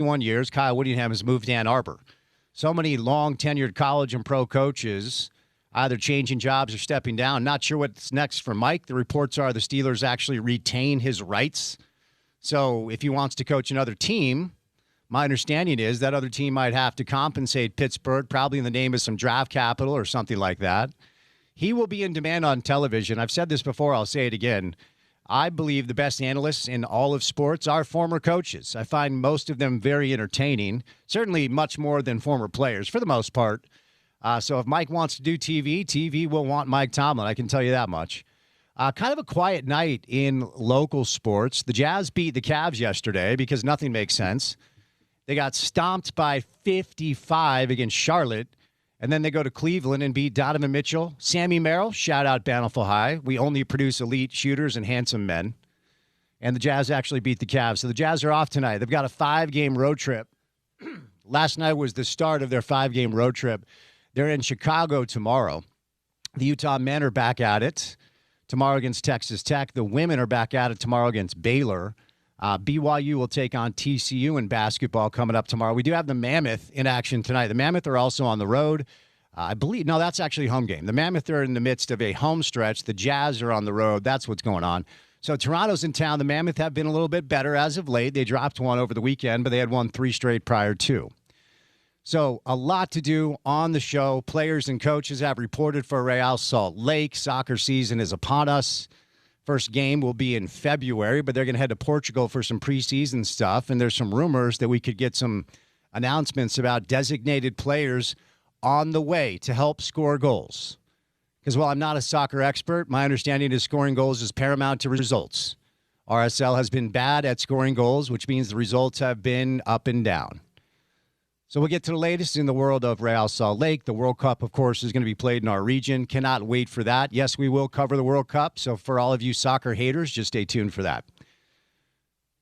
years, Kyle Whittingham has moved to Ann Arbor. So many long-tenured college and pro coaches either changing jobs or stepping down. Not sure what's next for Mike. The reports are the Steelers actually retain his rights. So if he wants to coach another team, my understanding is that other team might have to compensate Pittsburgh, probably in the name of some draft capital or something like that. He will be in demand on television. I've said this before. I'll say it again. I believe the best analysts in all of sports are former coaches. I find most of them very entertaining, certainly much more than former players for the most part. So if Mike wants to do TV, TV will want Mike Tomlin. I can tell you that much. Kind of a quiet night in local sports. The Jazz beat the Cavs yesterday because nothing makes sense. They got stomped by 55 against Charlotte, and then they go to Cleveland and beat Donovan Mitchell. Sammy Merrill, shout out Bountiful High. We only produce elite shooters and handsome men. And the Jazz actually beat the Cavs. So the Jazz are off tonight. They've got a 5-game road trip. Last night was the start of their 5-game road trip. They're in Chicago tomorrow. The Utah men are back at it tomorrow against Texas Tech. The women are back at it tomorrow against Baylor. BYU will take on TCU in basketball coming up tomorrow. We do have the Mammoth in action tonight. The Mammoth are also on the road. I believe, no, that's actually a home game. The Mammoth are in the midst of a home stretch. The Jazz are on the road. That's what's going on. So Toronto's in town. The Mammoth have been a little bit better as of late. They dropped one over the weekend, but they had won 3 straight prior to. So a lot to do on the show. Players and coaches have reported for Real Salt Lake. Soccer season is upon us. First game will be in February, but they're going to head to Portugal for some preseason stuff. And there's some rumors that we could get some announcements about designated players on the way to help score goals. Because while I'm not a soccer expert, my understanding is scoring goals is paramount to results. RSL has been bad at scoring goals, which means the results have been up and down. So we'll get to the latest in the world of Real Salt Lake. The World Cup, of course, is going to be played in our region. Cannot wait for that. Yes, we will cover the World Cup. So for all of you soccer haters, just stay tuned for that.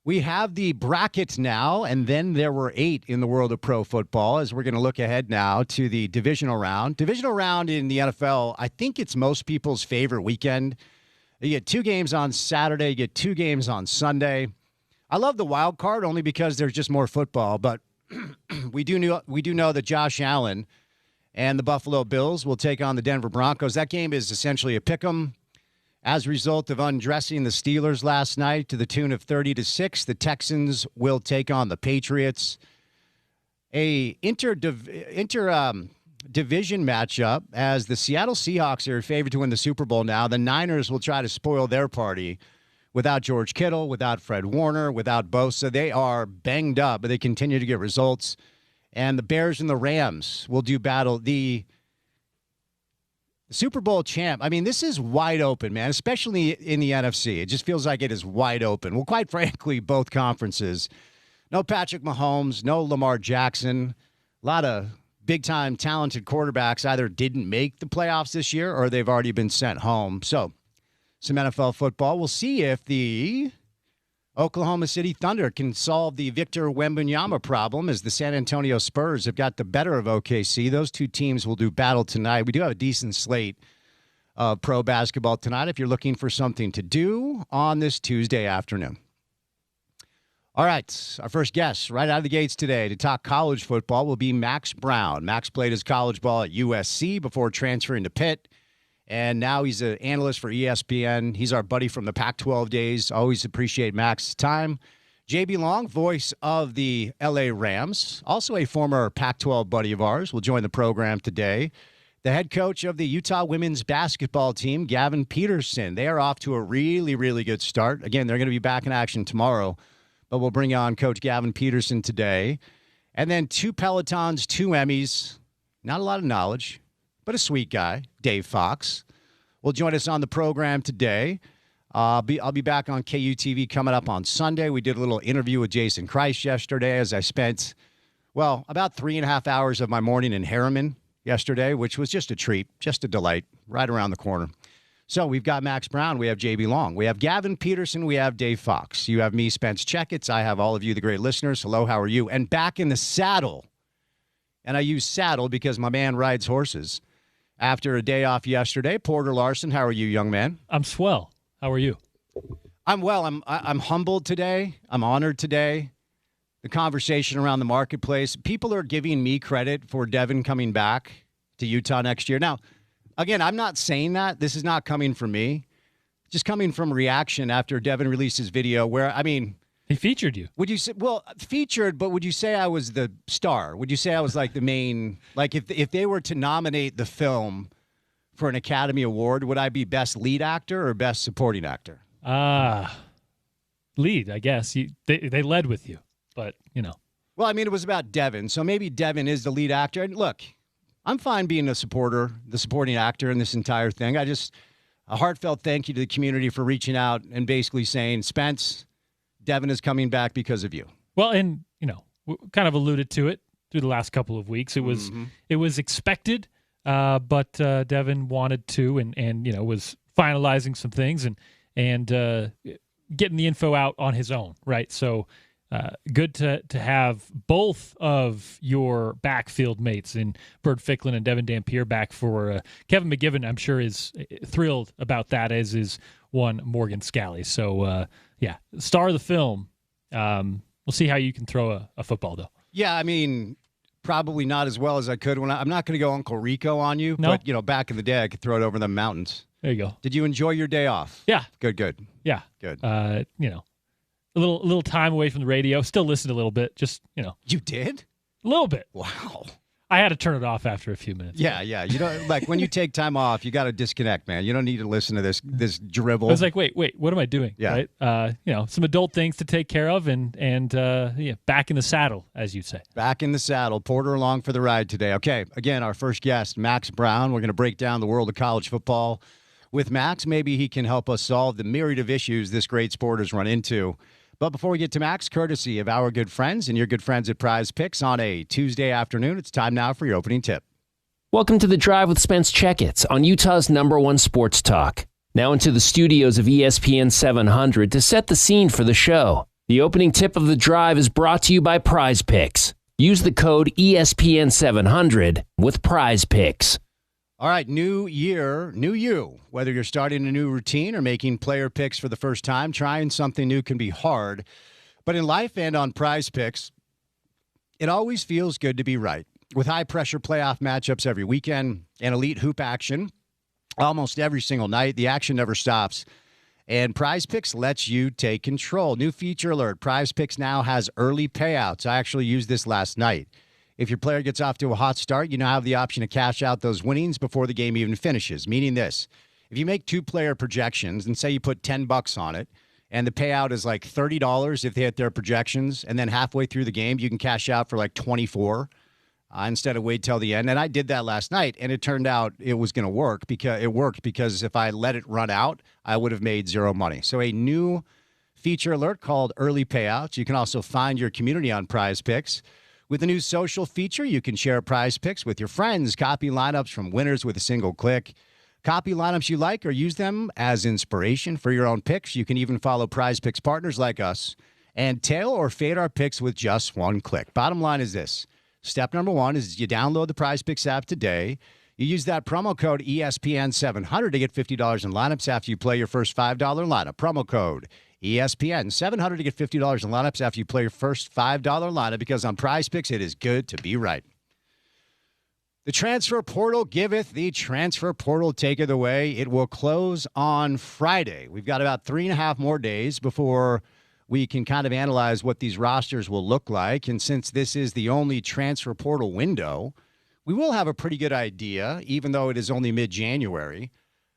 We have the bracket now, and then there were 8 in the world of pro football as we're going to look ahead now to the divisional round. Divisional round in the NFL, I think it's most people's favorite weekend. You get 2 games on Saturday. You get 2 games on Sunday. I love the wild card only because there's just more football, but we do know that Josh Allen and the Buffalo Bills will take on the Denver Broncos. That game is essentially a pick'em. As a result of undressing the Steelers last night to the tune of 30-6, the Texans will take on the Patriots. A division matchup as the Seattle Seahawks are favored to win the Super Bowl now. The Niners will try to spoil their party. Without George Kittle, without Fred Warner, without Bosa, they are banged up, but they continue to get results. And the Bears and the Rams will do battle. The Super Bowl champ, I mean, this is wide open, man, especially in the NFC. It just feels like it is wide open. Well, quite frankly, both conferences. No Patrick Mahomes, no Lamar Jackson. A lot of big-time talented quarterbacks either didn't make the playoffs this year or they've already been sent home. So, some NFL football. We'll see if the Oklahoma City Thunder can solve the Victor Wembanyama problem as the San Antonio Spurs have got the better of OKC. Those 2 teams will do battle tonight. We do have a decent slate of pro basketball tonight if you're looking for something to do on this Tuesday afternoon. All right, our first guest right out of the gates today to talk college football will be Max Brown. Max played his college ball at USC before transferring to Pitt. And now he's an analyst for ESPN. He's our buddy from the Pac-12 days. Always appreciate Max's time. JB Long, voice of the LA Rams, also a former Pac-12 buddy of ours, will join the program today. The head coach of the Utah women's basketball team, Gavin Peterson. They are off to a really, really good start. Again, they're going to be back in action tomorrow, but we'll bring on Coach Gavin Peterson today. And then 2 Pelotons, 2 Emmys. Not a lot of knowledge, but a sweet guy, Dave Fox, will join us on the program today. I'll be back on KUTV coming up on Sunday. We did a little interview with Jason Christ yesterday as I spent, well, about 3.5 hours of my morning in Harriman yesterday, which was just a treat, just a delight, right around the corner. So we've got Max Brown. We have JB Long. We have Gavin Peterson. We have Dave Fox. You have me, Spence Checketts. I have all of you, the great listeners. Hello, how are you? And back in the saddle. And I use saddle because my man rides horses. After a day off yesterday, Porter Larson, how are you, young man? I'm swell. How are you? I'm well. I'm humbled today. I'm honored today. the conversation around the marketplace. People are giving me credit for Devin coming back to Utah next year. Now, again, I'm not saying that. This is not coming from me. Just coming from reaction after Devin released his video where, I mean, he featured you. Would you say, well, featured, but would you say I was the star? Would you say I was like the main, like if they were to nominate the film for an Academy Award, would I be best lead actor or best supporting actor? Lead, I guess. They led with you, but, you know. Well, I mean, it was about Devin, so maybe Devin is the lead actor. And look, I'm fine being a supporter, the supporting actor in this entire thing. A heartfelt thank you to the community for reaching out and basically saying, Spence, Devin is coming back because of you. Well, and, you know, we kind of alluded to it through the last couple of weeks. It was expected, but Devin wanted to and you know, was finalizing some things and getting the info out on his own, right? So good to have both of your backfield mates in Bert Ficklin and Devin Dampier back for Kevin McGivern. I'm sure is thrilled about that, as is one Morgan Scally. So yeah, star of the film. We'll see how you can throw a football though. Yeah, I mean, probably not as well as I could. I'm not going to go Uncle Rico on you, no. But you know, back in the day, I could throw it over the mountains. There you go. Did you enjoy your day off? Yeah. Good. Yeah. Good. You know, a little time away from the radio. Still listened a little bit. Just, you know. You did? A little bit. Wow. I had to turn it off after a few minutes. Yeah. You don't like when you take time off, you got to disconnect, man. You don't need to listen to this dribble. I was like, wait, what am I doing? Yeah. Right? You know, some adult things to take care of and yeah, back in the saddle, as you say. Back in the saddle. Porter along for the ride today. Okay. Again, our first guest, Max Brown. We're going to break down the world of college football with Max. Maybe he can help us solve the myriad of issues this great sport has run into. But before we get to Max, courtesy of our good friends and your good friends at Prize Picks on a Tuesday afternoon, it's time now for your opening tip. Welcome to The Drive with Spence Checketts on Utah's #1 sports talk. Now into the studios of ESPN 700 to set the scene for the show. The opening tip of The Drive is brought to you by Prize Picks. Use the code ESPN 700 with Prize Picks. All right, new year, new you. Whether you're starting a new routine or making player picks for the first time, trying something new can be hard. But in life and on Prize Picks, it always feels good to be right. With high-pressure playoff matchups every weekend and elite hoop action almost every single night, the action never stops. And Prize Picks lets you take control. New feature alert, Prize Picks now has early payouts. I actually used this last night. If your player gets off to a hot start, you now have the option to cash out those winnings before the game even finishes, meaning this. If you make two-player projections and say you put $10 on it and the payout is like $30 if they hit their projections, and then halfway through the game you can cash out for like $24 instead of wait till the end. And I did that last night, and it turned out it was going to work because if I let it run out, I would have made zero money. So a new feature alert called Early Payouts. You can also find your community on Prize Picks. With the new social feature, you can share Prize Picks with your friends, copy lineups from winners with a single click. Copy lineups you like or use them as inspiration for your own picks. You can even follow Prize Picks partners like us and tail or fade our picks with just one click. Bottom line is this. Step number one is you download the Prize Picks app today. You use that promo code ESPN700 to get $50 in lineups after you play your first $5 lineup. Promo code ESPN 700 to get $50 in lineups after you play your first $5 lineup, because on Prize Picks, it is good to be right. The transfer portal giveth, the transfer portal taketh away. It will close on Friday. We've got about 3.5 more days before we can kind of analyze what these rosters will look like. And since this is the only transfer portal window, we will have a pretty good idea, even though it is only mid-January,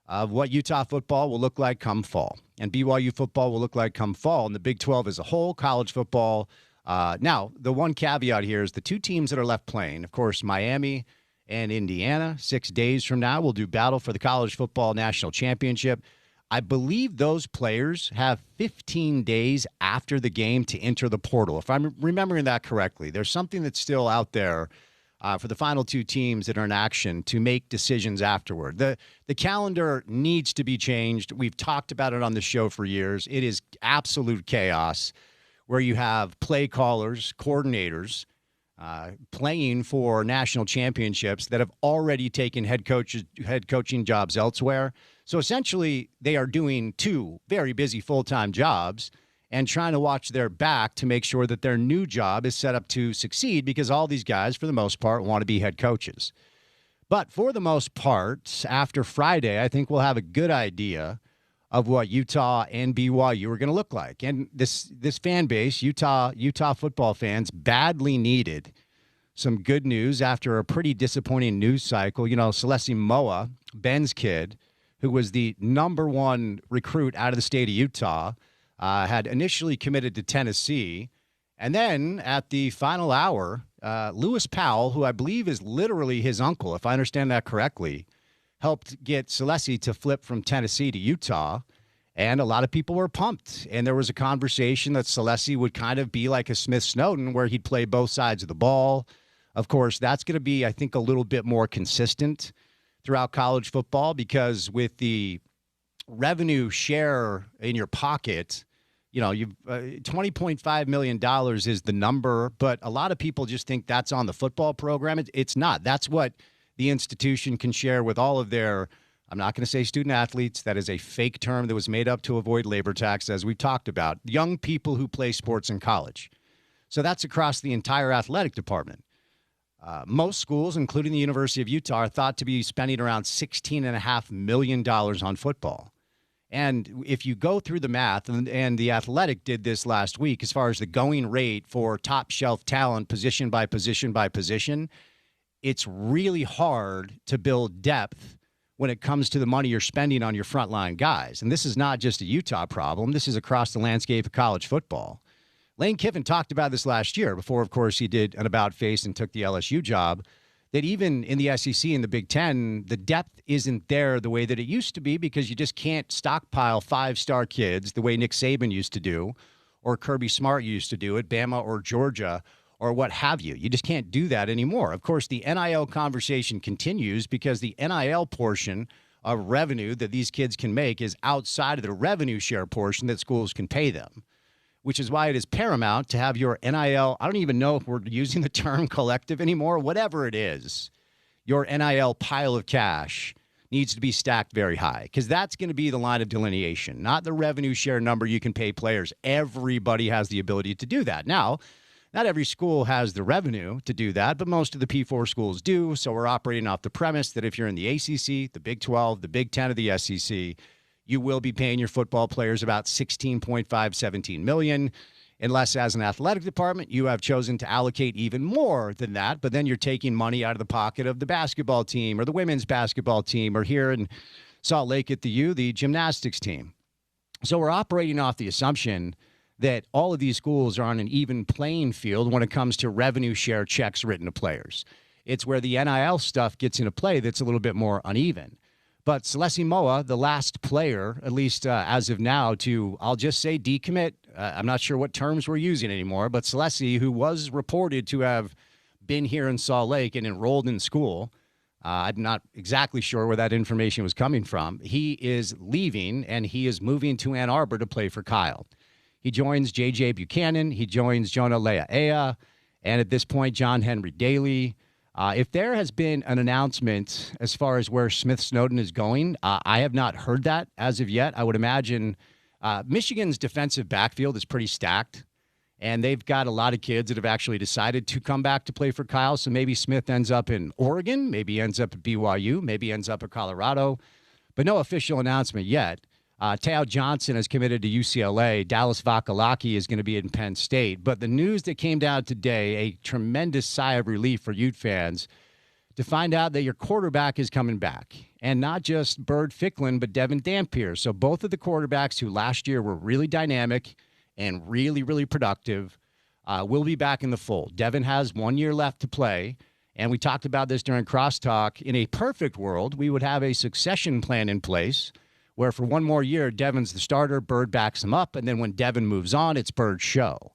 of what Utah football will look like come fall. And BYU football will look like come fall. And the Big 12 as a whole, college football. Now, the one caveat here is the two teams that are left playing, of course, Miami and Indiana, 6 days from now, will do battle for the college football national championship. I believe those players have 15 days after the game to enter the portal. If I'm remembering that correctly, there's something that's still out there for the final two teams that are in action to make decisions afterward. The calendar needs to be changed. We've talked about it on the show for years. It is absolute chaos where you have play callers, coordinators playing for national championships that have already taken head coaching jobs elsewhere. So essentially, they are doing two very busy full-time jobs, and trying to watch their back to make sure that their new job is set up to succeed, because all these guys, for the most part, want to be head coaches. But for the most part, after Friday, I think we'll have a good idea of what Utah and BYU are going to look like. And this fan base, Utah football fans, badly needed some good news after a pretty disappointing news cycle. You know, Celeste Moa, Ben's kid, who was the number one recruit out of the state of Utah, had initially committed to Tennessee. And then at the final hour, Lewis Powell, who I believe is literally his uncle, if I understand that correctly, helped get Celeste to flip from Tennessee to Utah. And a lot of people were pumped. And there was a conversation that Celeste would kind of be like a Smith Snowden, where he'd play both sides of the ball. Of course, that's going to be, I think, a little bit more consistent throughout college football, because with the revenue share in your pocket, you know, you've $20.5 million is the number, but a lot of people just think that's on the football program. It's not. That's what the institution can share with all of their, I'm not going to say student athletes. That is a fake term that was made up to avoid labor tax, as we talked about. Young people who play sports in college. So that's across the entire athletic department. Most schools, including the University of Utah, are thought to be spending around $16.5 million on football. And if you go through the math, and the Athletic did this last week, as far as the going rate for top shelf talent, position by position by position, it's really hard to build depth when it comes to the money you're spending on your frontline guys. And this is not just a Utah problem. This is across the landscape of college football. Lane Kiffin talked about this last year before, of course, he did an about-face and took the LSU job, that even in the SEC and the Big Ten, the depth isn't there the way that it used to be, because you just can't stockpile five-star kids the way Nick Saban used to do, or Kirby Smart used to do at Bama or Georgia or what have you. You just can't do that anymore. Of course, the NIL conversation continues, because the NIL portion of revenue that these kids can make is outside of the revenue share portion that schools can pay them, which is why it is paramount to have your NIL. I don't even know if we're using the term collective anymore. Whatever it is, your NIL pile of cash needs to be stacked very high, because that's going to be the line of delineation, not the revenue share number you can pay players. Everybody has the ability to do that. Now, not every school has the revenue to do that, but most of the P4 schools do. So we're operating off the premise that if you're in the ACC, the Big 12, the Big 10 of the SEC, you will be paying your football players about $16.5-17 million, unless as an athletic department you have chosen to allocate even more than that, but then you're taking money out of the pocket of the basketball team or the women's basketball team, or here in Salt Lake at the U, the gymnastics team. So we're operating off the assumption that all of these schools are on an even playing field when it comes to revenue share checks written to players. It's where the NIL stuff gets into play that's a little bit more uneven. But Celeste Moa, the last player, at least as of now, to, I'll just say, decommit. I'm not sure what terms we're using anymore, but Celeste, who was reported to have been here in Salt Lake and enrolled in school, I'm not exactly sure where that information was coming from. He is leaving, and he is moving to Ann Arbor to play for Kyle. He joins J.J. Buchanan. He joins Jonah Lea'ea, and at this point, John Henry Daly. If there has been an announcement as far as where Smith Snowden is going, I have not heard that as of yet. I would imagine Michigan's defensive backfield is pretty stacked, and they've got a lot of kids that have actually decided to come back to play for Kyle. So maybe Smith ends up in Oregon, maybe ends up at BYU, maybe ends up at Colorado, but no official announcement yet. Tao Johnson has committed to UCLA. Dallas Vakalaki is going to be in Penn State. But the news that came down today, a tremendous sigh of relief for Ute fans, to find out that your quarterback is coming back. And not just Bird Ficklin, but Devin Dampier. So both of the quarterbacks who last year were really dynamic and really, really productive will be back in the fold. Devin has 1 year left to play. And we talked about this during Crosstalk. In a perfect world, we would have a succession plan in place where for 1 more year, Devin's the starter, Bird backs him up, and then when Devin moves on, it's Bird's show.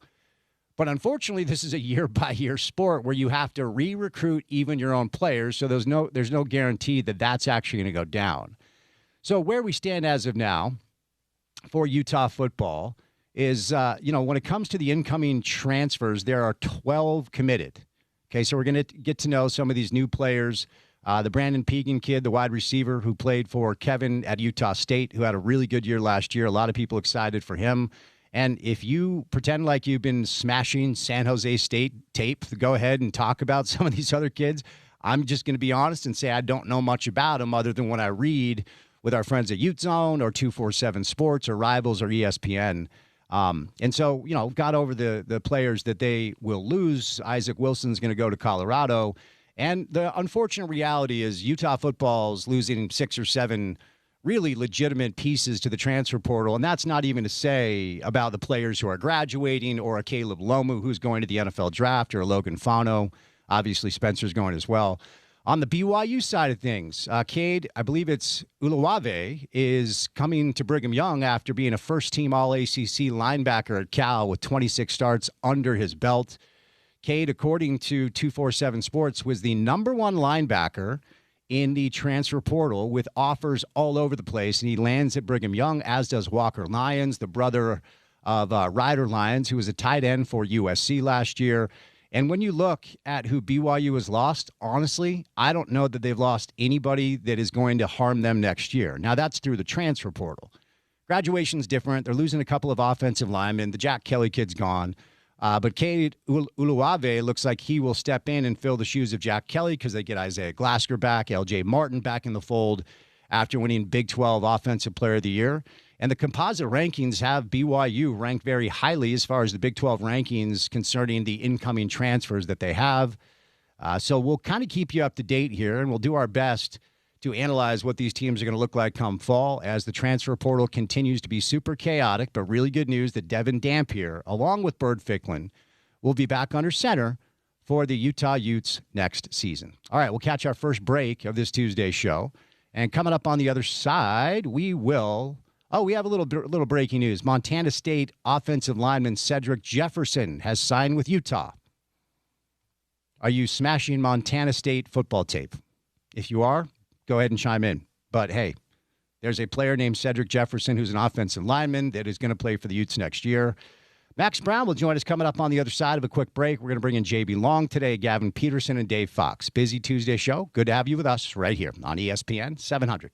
But unfortunately, this is a year-by-year sport where you have to re-recruit even your own players, so there's no guarantee that that's actually going to go down. So where we stand as of now for Utah football is, when it comes to the incoming transfers, there are 12 committed. Okay, so we're going to get to know some of these new players. The Brandon Pegan kid, the wide receiver who played for Kevin at Utah State, who had a really good year last year. A lot of people excited for him. And if you pretend like you've been smashing San Jose State tape, go ahead and talk about some of these other kids. I'm just going to be honest and say I don't know much about them other than what I read with our friends at Ute Zone or 247 Sports or Rivals or ESPN. And so, got over the players that they will lose. Isaac Wilson's going to go to Colorado. And the unfortunate reality is Utah football's losing 6 or 7 really legitimate pieces to the transfer portal. And that's not even to say about the players who are graduating or a Caleb Lomu who's going to the NFL draft or a Logan Fano. Obviously, Spencer's going as well. On the BYU side of things, Cade, I believe it's Uluwave, is coming to Brigham Young after being a first-team All-ACC linebacker at Cal with 26 starts under his belt. Cade, according to 247 Sports, was the number 1 linebacker in the transfer portal with offers all over the place, and he lands at Brigham Young, as does Walker Lyons, the brother of Ryder Lyons, who was a tight end for USC last year. And when you look at who BYU has lost, honestly, I don't know that they've lost anybody that is going to harm them next year. Now, that's through the transfer portal. Graduation's different. They're losing a couple of offensive linemen. The Jack Kelly kid's gone. But Cade Uluwave looks like he will step in and fill the shoes of Jack Kelly because they get Isaiah Glasker back, L.J. Martin back in the fold after winning Big 12 Offensive Player of the Year. And the composite rankings have BYU ranked very highly as far as the Big 12 rankings concerning the incoming transfers that they have. So we'll kind of keep you up to date here, and we'll do our best to analyze what these teams are going to look like come fall as the transfer portal continues to be super chaotic. But really good news that Devin Dampier, along with Bird Ficklin, will be back under center for the Utah Utes next season. All right, we'll catch our first break of this Tuesday show. And coming up on the other side, we will... Oh, we have a little breaking news. Montana State offensive lineman Cedric Jefferson has signed with Utah. Are you smashing Montana State football tape? If you are, go ahead and chime in. But, hey, there's a player named Cedric Jefferson who's an offensive lineman that is going to play for the Utes next year. Max Brown will join us coming up on the other side of a quick break. We're going to bring in J.B. Long today, Gavin Peterson, and Dave Fox. Busy Tuesday show. Good to have you with us right here on ESPN 700.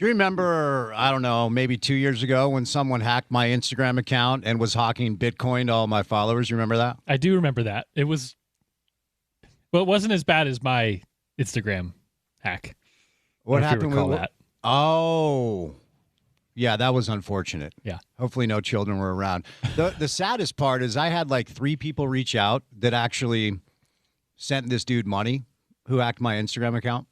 Do you remember, I don't know, maybe 2 years ago when someone hacked my Instagram account and was hawking Bitcoin to all my followers? You remember that? I do remember that. It wasn't as bad as my Instagram hack. What happened with that? Oh, yeah, that was unfortunate. Yeah. Hopefully no children were around. The saddest part is I had like 3 people reach out that actually sent this dude money who hacked my Instagram account.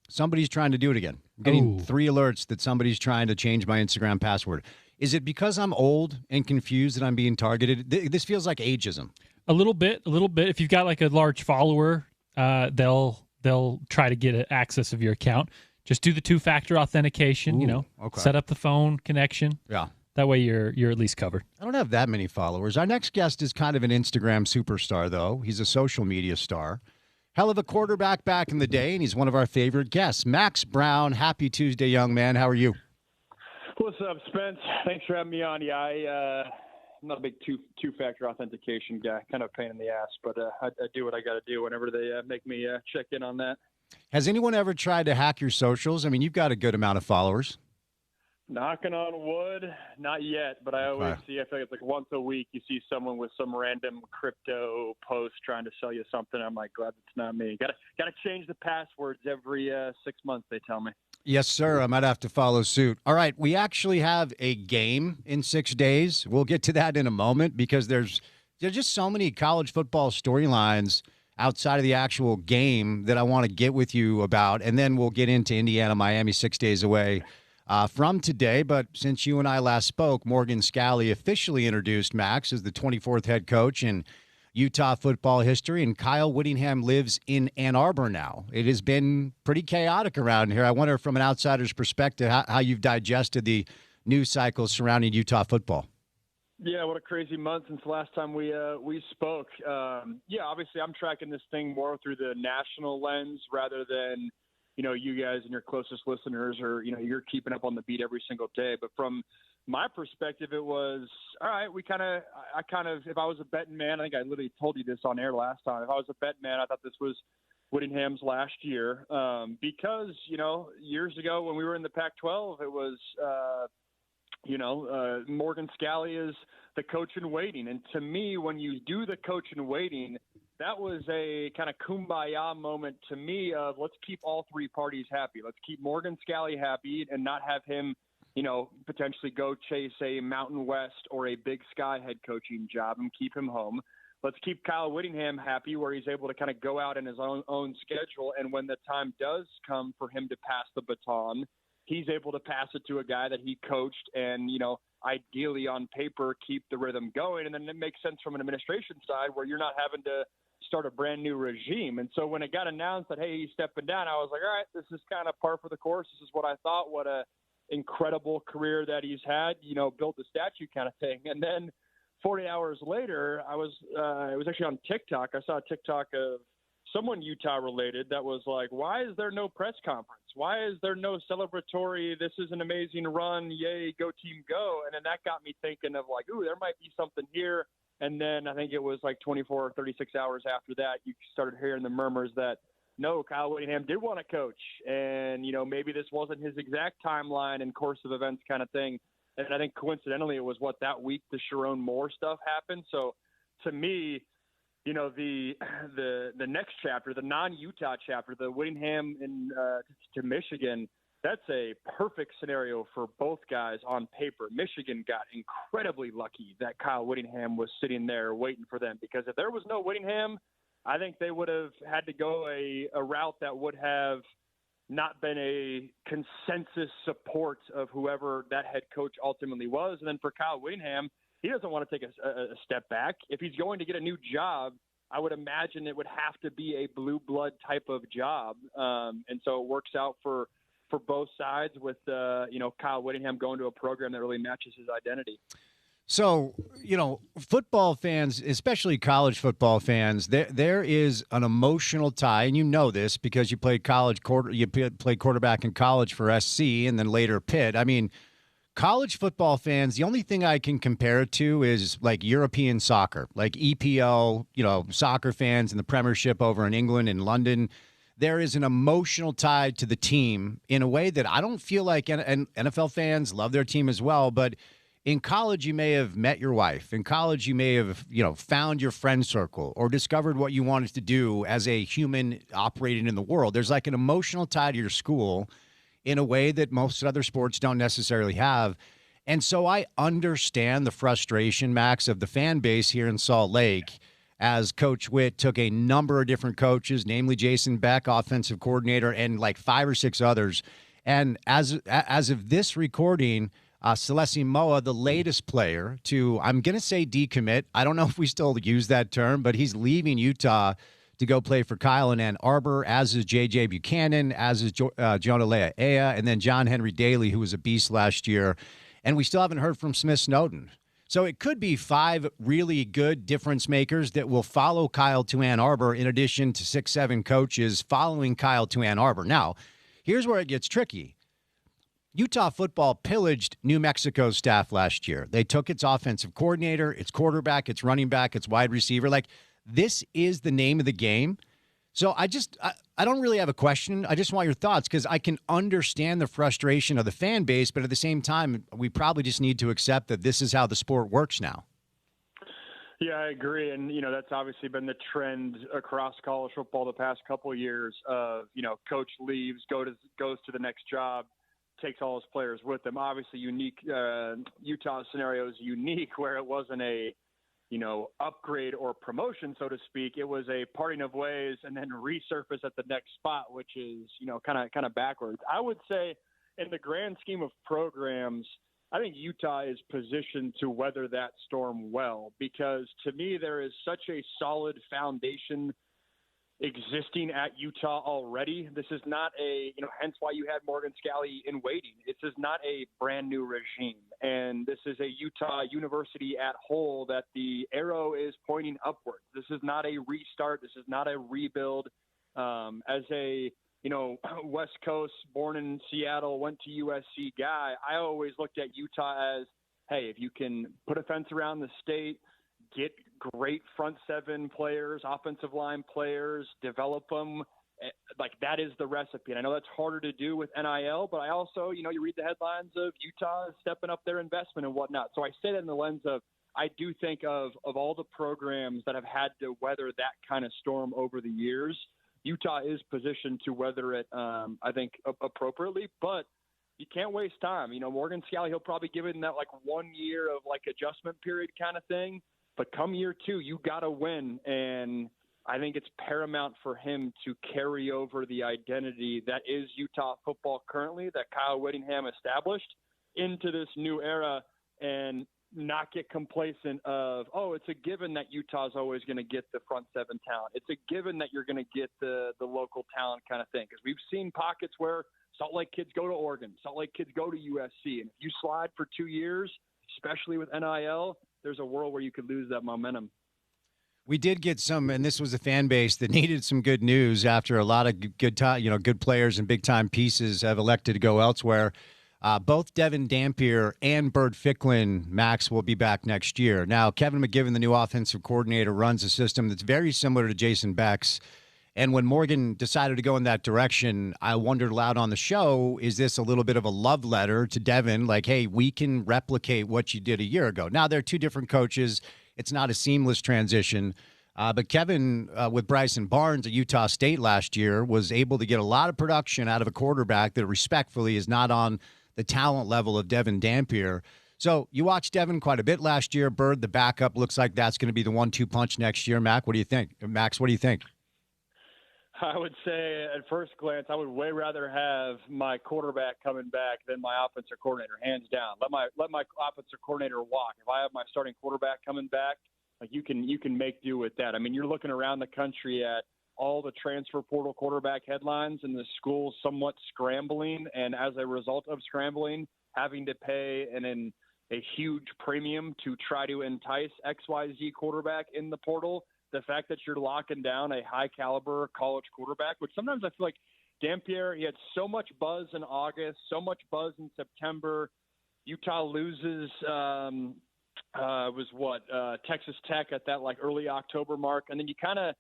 Somebody's trying to do it again. I'm getting 3 alerts that somebody's trying to change my Instagram password. Is it because I'm old and confused that I'm being targeted? This feels like ageism. A little bit. If you've got like a large follower, they'll try to get access of your account. Just do the 2-factor authentication, okay. Set up the phone connection. Yeah. That way you're at least covered. I don't have that many followers. Our next guest is kind of an Instagram superstar, though. He's a social media star. Hell of a quarterback back in the day, and he's one of our favorite guests. Max Brown, happy Tuesday, young man. How are you? What's up, Spence? Thanks for having me on. Yeah, I'm not a big two-factor authentication guy. Kind of a pain in the ass, but I do what I got to do whenever they make me check in on that. Has anyone ever tried to hack your socials? I mean, you've got a good amount of followers. Knocking on wood, not yet, but I always see, I feel like it's like once a week you see someone with some random crypto post trying to sell you something. I'm like, glad it's not me. Got to change the passwords every 6 months, they tell me. Yes, sir. I might have to follow suit. All right. We actually have a game in 6 days. We'll get to that in a moment because there's just so many college football storylines outside of the actual game that I want to get with you about. And then we'll get into Indiana, Miami 6 days away from today. But since you and I last spoke, Morgan Scalley officially introduced Max as the 24th head coach in Utah football history, and Kyle Whittingham lives in Ann Arbor now. It has been pretty chaotic around here. I wonder, from an outsider's perspective, how you've digested the news cycle surrounding Utah football. Yeah, what a crazy month since the last time we spoke. Obviously I'm tracking this thing more through the national lens rather than, you guys and your closest listeners or, you're keeping up on the beat every single day. But from my perspective, it was, all right, if I was a betting man, I think I literally told you this on air last time. If I was a betting man, I thought this was Whittingham's last year because, years ago when we were in the Pac-12, it was, Morgan Scalley is the coach in waiting. And to me, when you do the coach in waiting, that was a kind of kumbaya moment to me of let's keep all 3 parties happy. Let's keep Morgan Scalley happy and not have him, potentially go chase a Mountain West or a Big Sky head coaching job and keep him home. Let's keep Kyle Whittingham happy where he's able to kind of go out in his own schedule. And when the time does come for him to pass the baton, he's able to pass it to a guy that he coached and, ideally on paper, keep the rhythm going. And then it makes sense from an administration side where you're not having to start a brand new regime. And so when it got announced that, hey, he's stepping down, I was like, all right, this is kind of par for the course. This is what I thought. What a incredible career that he's had, built a statue kind of thing. And then 40 hours later, it was actually on TikTok. I saw a TikTok of someone Utah related that was like, why is there no press conference? Why is there no celebratory, this is an amazing run, yay, go team go? And then that got me thinking of like, ooh, there might be something here. And then I think it was like 24 or 36 hours after that, you started hearing the murmurs that, no, Kyle Whittingham did want to coach. And, maybe this wasn't his exact timeline and course of events kind of thing. And I think coincidentally, it was that week the Sharon Moore stuff happened. So to me, the next chapter, the non-Utah chapter, the Whittingham to Michigan, that's a perfect scenario for both guys on paper. Michigan got incredibly lucky that Kyle Whittingham was sitting there waiting for them, because if there was no Whittingham, I think they would have had to go a route that would have not been a consensus support of whoever that head coach ultimately was. And then for Kyle Whittingham, he doesn't want to take a step back. If he's going to get a new job, I would imagine it would have to be a blue blood type of job. And so it works out for both sides with, Kyle Whittingham going to a program that really matches his identity. So, football fans, especially college football fans, there is an emotional tie, and you know this because you played played quarterback in college for SC and then later Pitt. I mean, college football fans, the only thing I can compare it to is like European soccer, like EPL, soccer fans in the Premiership over in England and London. there is an emotional tie to the team in a way that I don't feel like, and NFL fans love their team as well, but in college, you may have met your wife. In college, you may have, found your friend circle or discovered what you wanted to do as a human operating in the world. There's like an emotional tie to your school in a way that most other sports don't necessarily have. And so I understand the frustration, Max, of the fan base here in Salt Lake as Coach Witt took a number of different coaches, namely Jason Beck, offensive coordinator, and like 5 or 6 others. And as of this recording, Celeste Moa, the latest player to, I'm going to say decommit. I don't know if we still use that term, but he's leaving Utah to go play for Kyle in Ann Arbor, as is J.J. Buchanan, as is Jonah Leah, and then John Henry Daly, who was a beast last year. And we still haven't heard from Smith Snowden. So it could be 5 really good difference makers that will follow Kyle to Ann Arbor in addition to 6, 7 coaches following Kyle to Ann Arbor. Now, here's where it gets tricky. Utah football pillaged New Mexico's staff last year. They took its offensive coordinator, its quarterback, its running back, its wide receiver. Like, this is the name of the game. So I don't really have a question. I just want your thoughts because I can understand the frustration of the fan base, but at the same time, we probably just need to accept that this is how the sport works now. Yeah, I agree. And, that's obviously been the trend across college football the past couple of years of, coach leaves, goes to the next job, takes all his players with them. Obviously unique, Utah scenario is unique where it wasn't a, upgrade or promotion, so to speak. It was a parting of ways and then resurface at the next spot, which is, kind of backwards. I would say in the grand scheme of programs, I think Utah is positioned to weather that storm well, because to me, there is such a solid foundation existing at Utah already. This is not hence why you had Morgan Scalley in waiting. This is not a brand new regime. And this is a Utah University at whole that the arrow is pointing upwards. This is not a restart. This is not a rebuild. As a, West Coast, born in Seattle, went to USC guy, I always looked at Utah as, hey, if you can put a fence around the state, get great front 7 players, offensive line players, develop them. Like, that is the recipe. And I know that's harder to do with NIL, but I also, you read the headlines of Utah stepping up their investment and whatnot. So I say that in the lens of, I do think of all the programs that have had to weather that kind of storm over the years, Utah is positioned to weather it, I think, appropriately. But you can't waste time. Morgan Scalley, he'll probably give it that, 1 year of, adjustment period kind of thing. But come year 2, you got to win. And I think it's paramount for him to carry over the identity that is Utah football currently, that Kyle Whittingham established, into this new era, and not get complacent of, it's a given that Utah's always going to get the front 7 talent. It's a given that you're going to get the local talent kind of thing. Because we've seen pockets where Salt Lake kids go to Oregon, Salt Lake kids go to USC. And if you slide for 2 years, especially with NIL, there's a world where you could lose that momentum. We did get some, and this was a fan base that needed some good news after a lot of good players and big time pieces have elected to go elsewhere. Both Devin Dampier and Bert Ficklin, Max, will be back next year. Now, Kevin McGivern, the new offensive coordinator, runs a system that's very similar to Jason Beck's. And when Morgan decided to go in that direction, I wondered aloud on the show, is this a little bit of a love letter to Devin? Like, hey, we can replicate what you did a year ago. Now, they're 2 different coaches. It's not a seamless transition. But Kevin, with Bryson Barnes at Utah State last year, was able to get a lot of production out of a quarterback that respectfully is not on the talent level of Devin Dampier. So you watched Devin quite a bit last year. Bird, the backup, looks like that's going to be the 1-2 punch next year. Max, what do you think? I would say at first glance, I would way rather have my quarterback coming back than my offensive coordinator, hands down. Let my offensive coordinator walk. If I have my starting quarterback coming back, you can make do with that. I mean, you're looking around the country at all the transfer portal quarterback headlines and the schools somewhat scrambling, and as a result of scrambling, having to pay a huge premium to try to entice XYZ quarterback in the portal. The fact that you're locking down a high-caliber college quarterback, which sometimes I feel like Dampier, he had so much buzz in August, so much buzz in September. Utah loses, Texas Tech at that early October mark, and then you kind of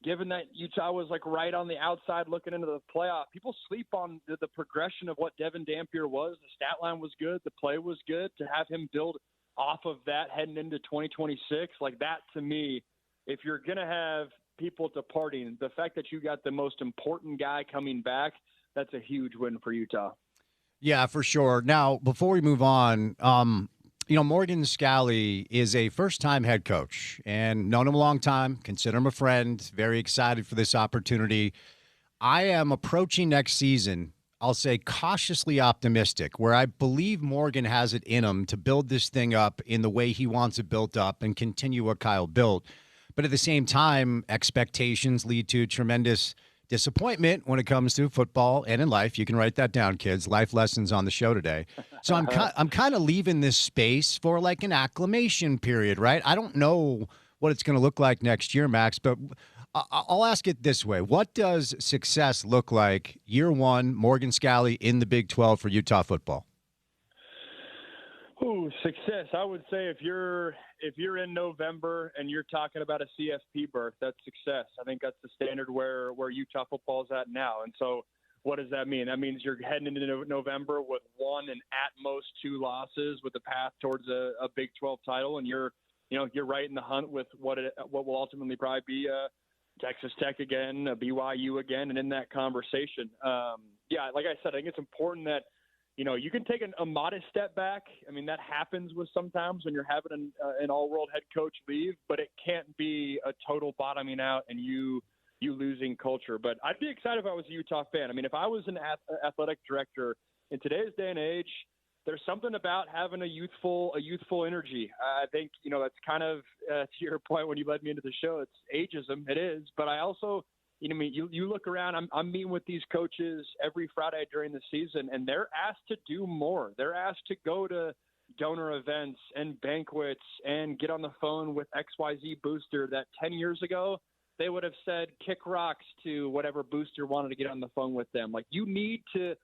given that Utah was like right on the outside looking into the playoff, people sleep on the progression of what Devin Dampier was. The stat line was good. The play was good. To have him build off of that heading into 2026, like that to me, if you're going to have people departing, the fact that you got the most important guy coming back, that's a huge win for Utah. Yeah, for sure. Now, before we move on, Morgan Scalley is a first-time head coach and known him a long time, consider him a friend, very excited for this opportunity. I am approaching next season, I'll say cautiously optimistic, where I believe Morgan has it in him to build this thing up in the way he wants it built up and continue what Kyle built. But at the same time, expectations lead to tremendous disappointment when it comes to football and in life. You can write that down, kids. Life lessons on the show today. So I'm kind of leaving this space for like an acclimation period, right? I don't know what it's going to look like next year, Max, but I'll ask it this way. What does success look like year one, Morgan Scalley in the Big 12 for Utah football? Ooh, success. I would say if you're in November and you're talking about a CFP berth, that's success. I think that's the standard where Utah football is at now. And so what does that mean? That means you're heading into November with one and at most two losses with a path towards a Big 12 title, and you're right in the hunt with what will ultimately probably be Texas Tech again, BYU again, and in that conversation. Like I said, I think it's important that you can take a modest step back. I mean, that happens with sometimes when you're having an all-world head coach leave, but it can't be a total bottoming out and you losing culture. But I'd be excited if I was a Utah fan. I mean, if I was an athletic director in today's day and age, there's something about having a youthful energy. I think, that's kind of to your point when you led me into the show, it's ageism. It is. But I also – you look around, I'm meeting with these coaches every Friday during the season, and they're asked to do more. They're asked to go to donor events and banquets and get on the phone with XYZ booster that 10 years ago, they would have said kick rocks to whatever booster wanted to get on the phone with them. Like, you need to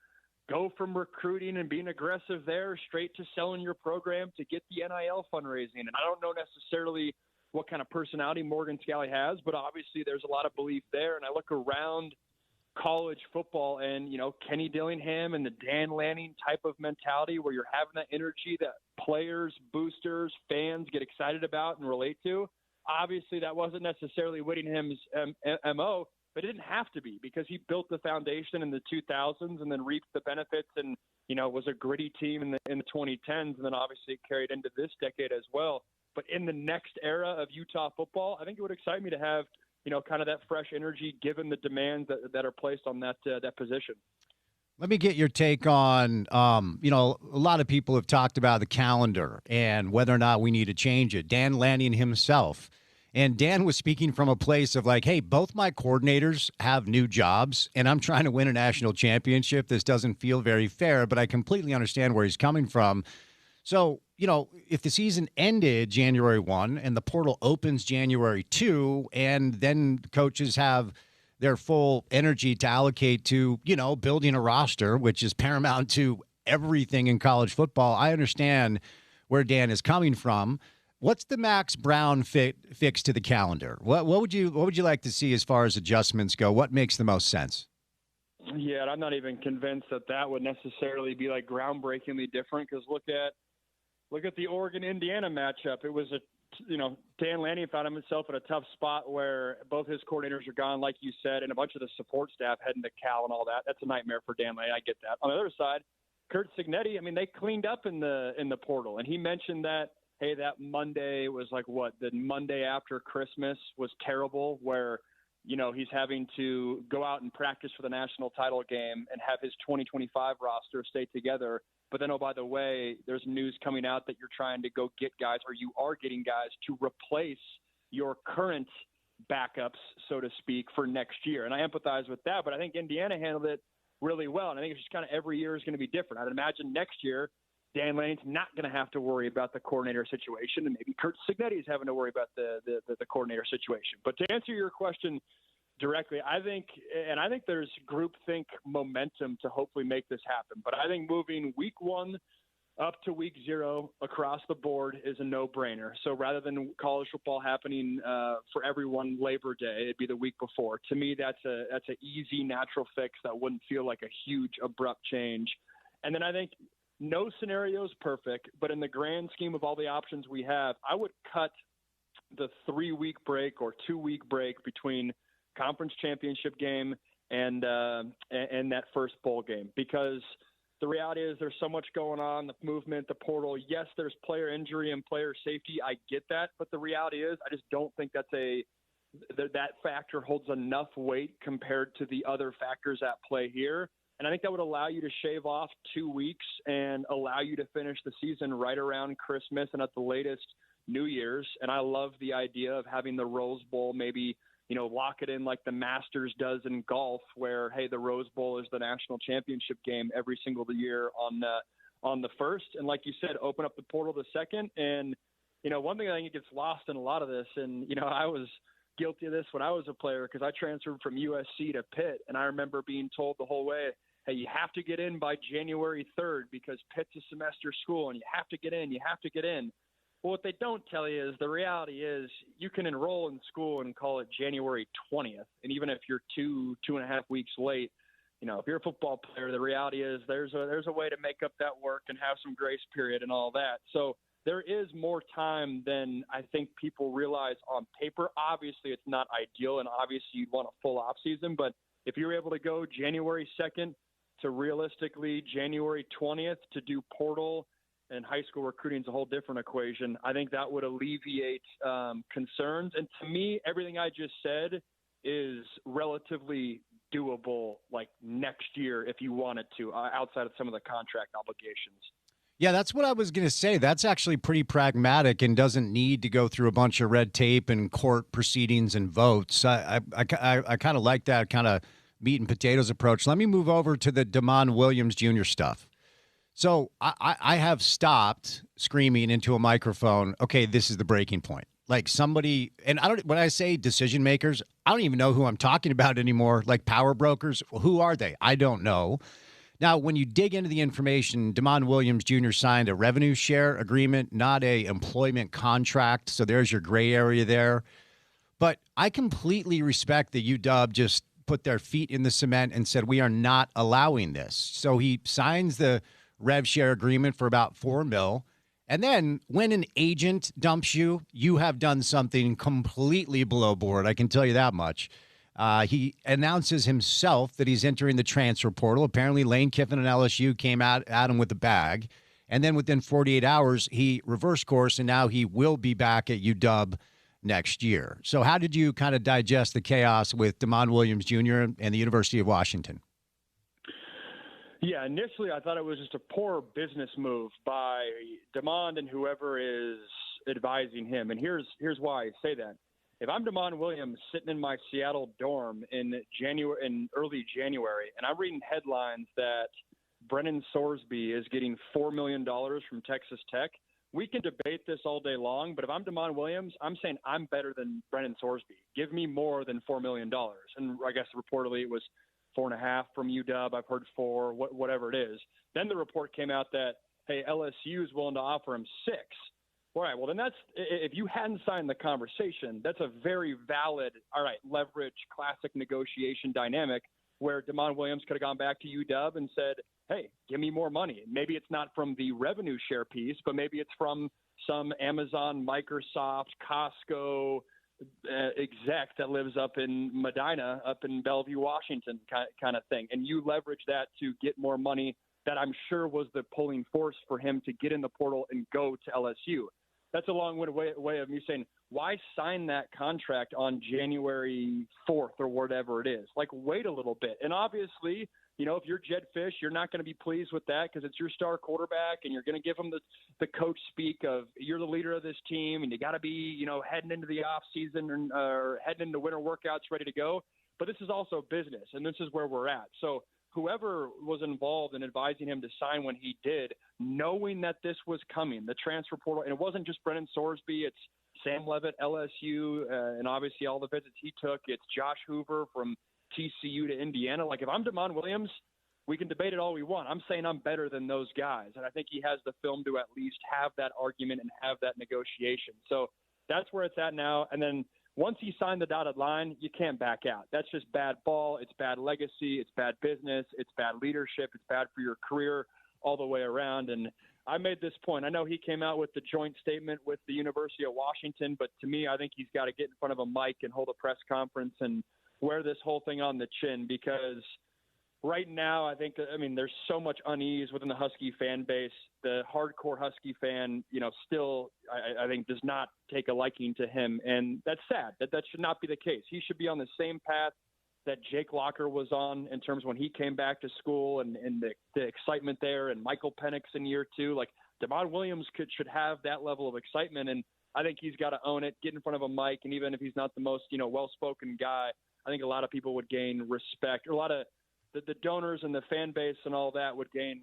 go from recruiting and being aggressive there straight to selling your program to get the NIL fundraising. And I don't know necessarily what kind of personality Morgan Scalley has, but obviously there's a lot of belief there. And I look around college football and, Kenny Dillingham and the Dan Lanning type of mentality where you're having that energy that players, boosters, fans get excited about and relate to. Obviously that wasn't necessarily Whittingham's MO, but it didn't have to be because he built the foundation in the 2000s and then reaped the benefits and, was a gritty team in the 2010s. And then obviously it carried into this decade as well. But in the next era of Utah football, I think it would excite me to have, kind of that fresh energy given the demands that are placed on that position. Let me get your take on, a lot of people have talked about the calendar and whether or not we need to change it. Dan Lanning himself. And Dan was speaking from a place of like, hey, both my coordinators have new jobs and I'm trying to win a national championship. This doesn't feel very fair, but I completely understand where he's coming from. So, if the season ended January 1 and the portal opens January 2 and then coaches have their full energy to allocate to, building a roster, which is paramount to everything in college football, I understand where Dan is coming from. What's the Max Brown fix to the calendar? What would you like to see as far as adjustments go? What makes the most sense? Yeah, I'm not even convinced that would necessarily be like groundbreakingly different because look at the Oregon-Indiana matchup. It was Dan Lanning found himself in a tough spot where both his coordinators are gone, like you said, and a bunch of the support staff heading to Cal and all that. That's a nightmare for Dan Lanning. I get that. On the other side, Kurt Cignetti, they cleaned up in the portal, and he mentioned that, hey, that Monday was the Monday after Christmas was terrible, where he's having to go out and practice for the national title game and have his 2025 roster stay together. But then, oh, by the way, there's news coming out that you're trying to go get guys, or you are getting guys to replace your current backups, so to speak, for next year. And I empathize with that, but I think Indiana handled it really well. And I think it's just kind of every year is going to be different. I'd imagine next year, Dan Lanning's not going to have to worry about the coordinator situation, and maybe Kurt Cignetti is having to worry about the coordinator situation. But to answer your question directly, I think there's groupthink momentum to hopefully make this happen. But I think moving week 1 up to week 0 across the board is a no-brainer. So rather than college football happening for everyone Labor Day, it'd be the week before. To me, that's an easy, natural fix that wouldn't feel like a huge, abrupt change. And then I think no scenario is perfect, but in the grand scheme of all the options we have, I would cut the 3-week break or 2-week break between conference championship game and that first bowl game, because the reality is there's so much going on, the movement, the portal. Yes, there's player injury and player safety. I get that. But the reality is I just don't think that factor holds enough weight compared to the other factors at play here. And I think that would allow you to shave off 2 weeks and allow you to finish the season right around Christmas and at the latest New Year's. And I love the idea of having the Rose Bowl maybe lock it in like the Masters does in golf, where, hey, the Rose Bowl is the national championship game every single year on the first. And like you said, open up the portal the second. And, one thing I think gets lost in a lot of this, and, I was guilty of this when I was a player because I transferred from USC to Pitt. And I remember being told the whole way, hey, you have to get in by January 3rd because Pitt's a semester school and you have to get in. Well, what they don't tell you is the reality is you can enroll in school and call it January 20th. And even if you're 2.5 weeks late, if you're a football player, the reality is there's a way to make up that work and have some grace period and all that. So there is more time than I think people realize on paper. Obviously, it's not ideal, and obviously you'd want a full off season. But if you're able to go January 2nd to realistically January 20th to do portal, and high school recruiting is a whole different equation, I think that would alleviate concerns. And to me, everything I just said is relatively doable, like next year if you wanted to, outside of some of the contract obligations. Yeah, that's what I was going to say. That's actually pretty pragmatic and doesn't need to go through a bunch of red tape and court proceedings and votes. I kind of like that kind of meat and potatoes approach. Let me move over to the Damon Williams Jr. stuff. So I have stopped screaming into a microphone, okay, this is the breaking point. Like somebody, and when I say decision makers, I don't even know who I'm talking about anymore. Like power brokers, who are they? I don't know. Now, when you dig into the information, Damon Williams Jr. signed a revenue share agreement, not a employment contract. So there's your gray area there. But I completely respect that UW just put their feet in the cement and said, we are not allowing this. So he signs the rev share agreement for about $4 million. And then when an agent dumps you, you have done something completely below board. I can tell you that much. He announces himself that he's entering the transfer portal. Apparently Lane Kiffin and LSU came at him with a bag. And then within 48 hours, he reversed course, and now he will be back at UW next year. So how did you kind of digest the chaos with Damon Williams Jr. and the University of Washington? Yeah, initially I thought it was just a poor business move by Damon and whoever is advising him. And here's why I say that. If I'm Damon Williams sitting in my Seattle dorm in early January, and I'm reading headlines that Brennan Sorsby is getting $4 million from Texas Tech, we can debate this all day long. But if I'm Damon Williams, I'm saying I'm better than Brennan Sorsby. Give me more than $4 million. And I guess reportedly it was 4.5 from UW. I've heard 4, whatever it is. Then the report came out that, hey, LSU is willing to offer him 6. All right, well, then that's – if you hadn't signed the conversation, that's a very valid, all right, leverage, classic negotiation dynamic where Damon Williams could have gone back to UW and said, hey, give me more money. Maybe it's not from the revenue share piece, but maybe it's from some Amazon, Microsoft, Costco exec that lives up in Medina, up in Bellevue, Washington kind of thing. And you leverage that to get more money that I'm sure was the pulling force for him to get in the portal and go to LSU. That's a long-winded way of me saying, why sign that contract on January 4th or whatever it is? Like, wait a little bit. And obviously, if you're Jed Fish, you're not going to be pleased with that because it's your star quarterback and you're going to give him the coach speak of you're the leader of this team and you got to be, heading into the off season or heading into winter workouts ready to go. But this is also business, and this is where we're at. So whoever was involved in advising him to sign when he did, knowing that this was coming, the transfer portal, and it wasn't just Brennan Sorsby, it's Sam Levitt, LSU, and obviously all the visits he took. It's Josh Hoover from TCU to Indiana. Like, if I'm Damon Williams, we can debate it all we want. I'm saying I'm better than those guys, and I think he has the film to at least have that argument and have that negotiation. So that's where it's at now. And then once he signed the dotted line, you can't back out. That's just bad ball. It's bad legacy. It's bad business. It's bad leadership. It's bad for your career all the way around. And I made this point. I know he came out with the joint statement with the University of Washington, but to me, I think he's got to get in front of a mic and hold a press conference and wear this whole thing on the chin, because right now, I think, there's so much unease within the Husky fan base. The hardcore Husky fan, still, I think, does not take a liking to him. And that's sad. That should not be the case. He should be on the same path that Jake Locker was on in terms of when he came back to school and the excitement there, and Michael Penix in year 2. Like, Damon Williams should have that level of excitement. And I think he's got to own it, get in front of a mic. And even if he's not the most, well-spoken guy, I think a lot of people would gain respect. A lot of the donors and the fan base and all that would gain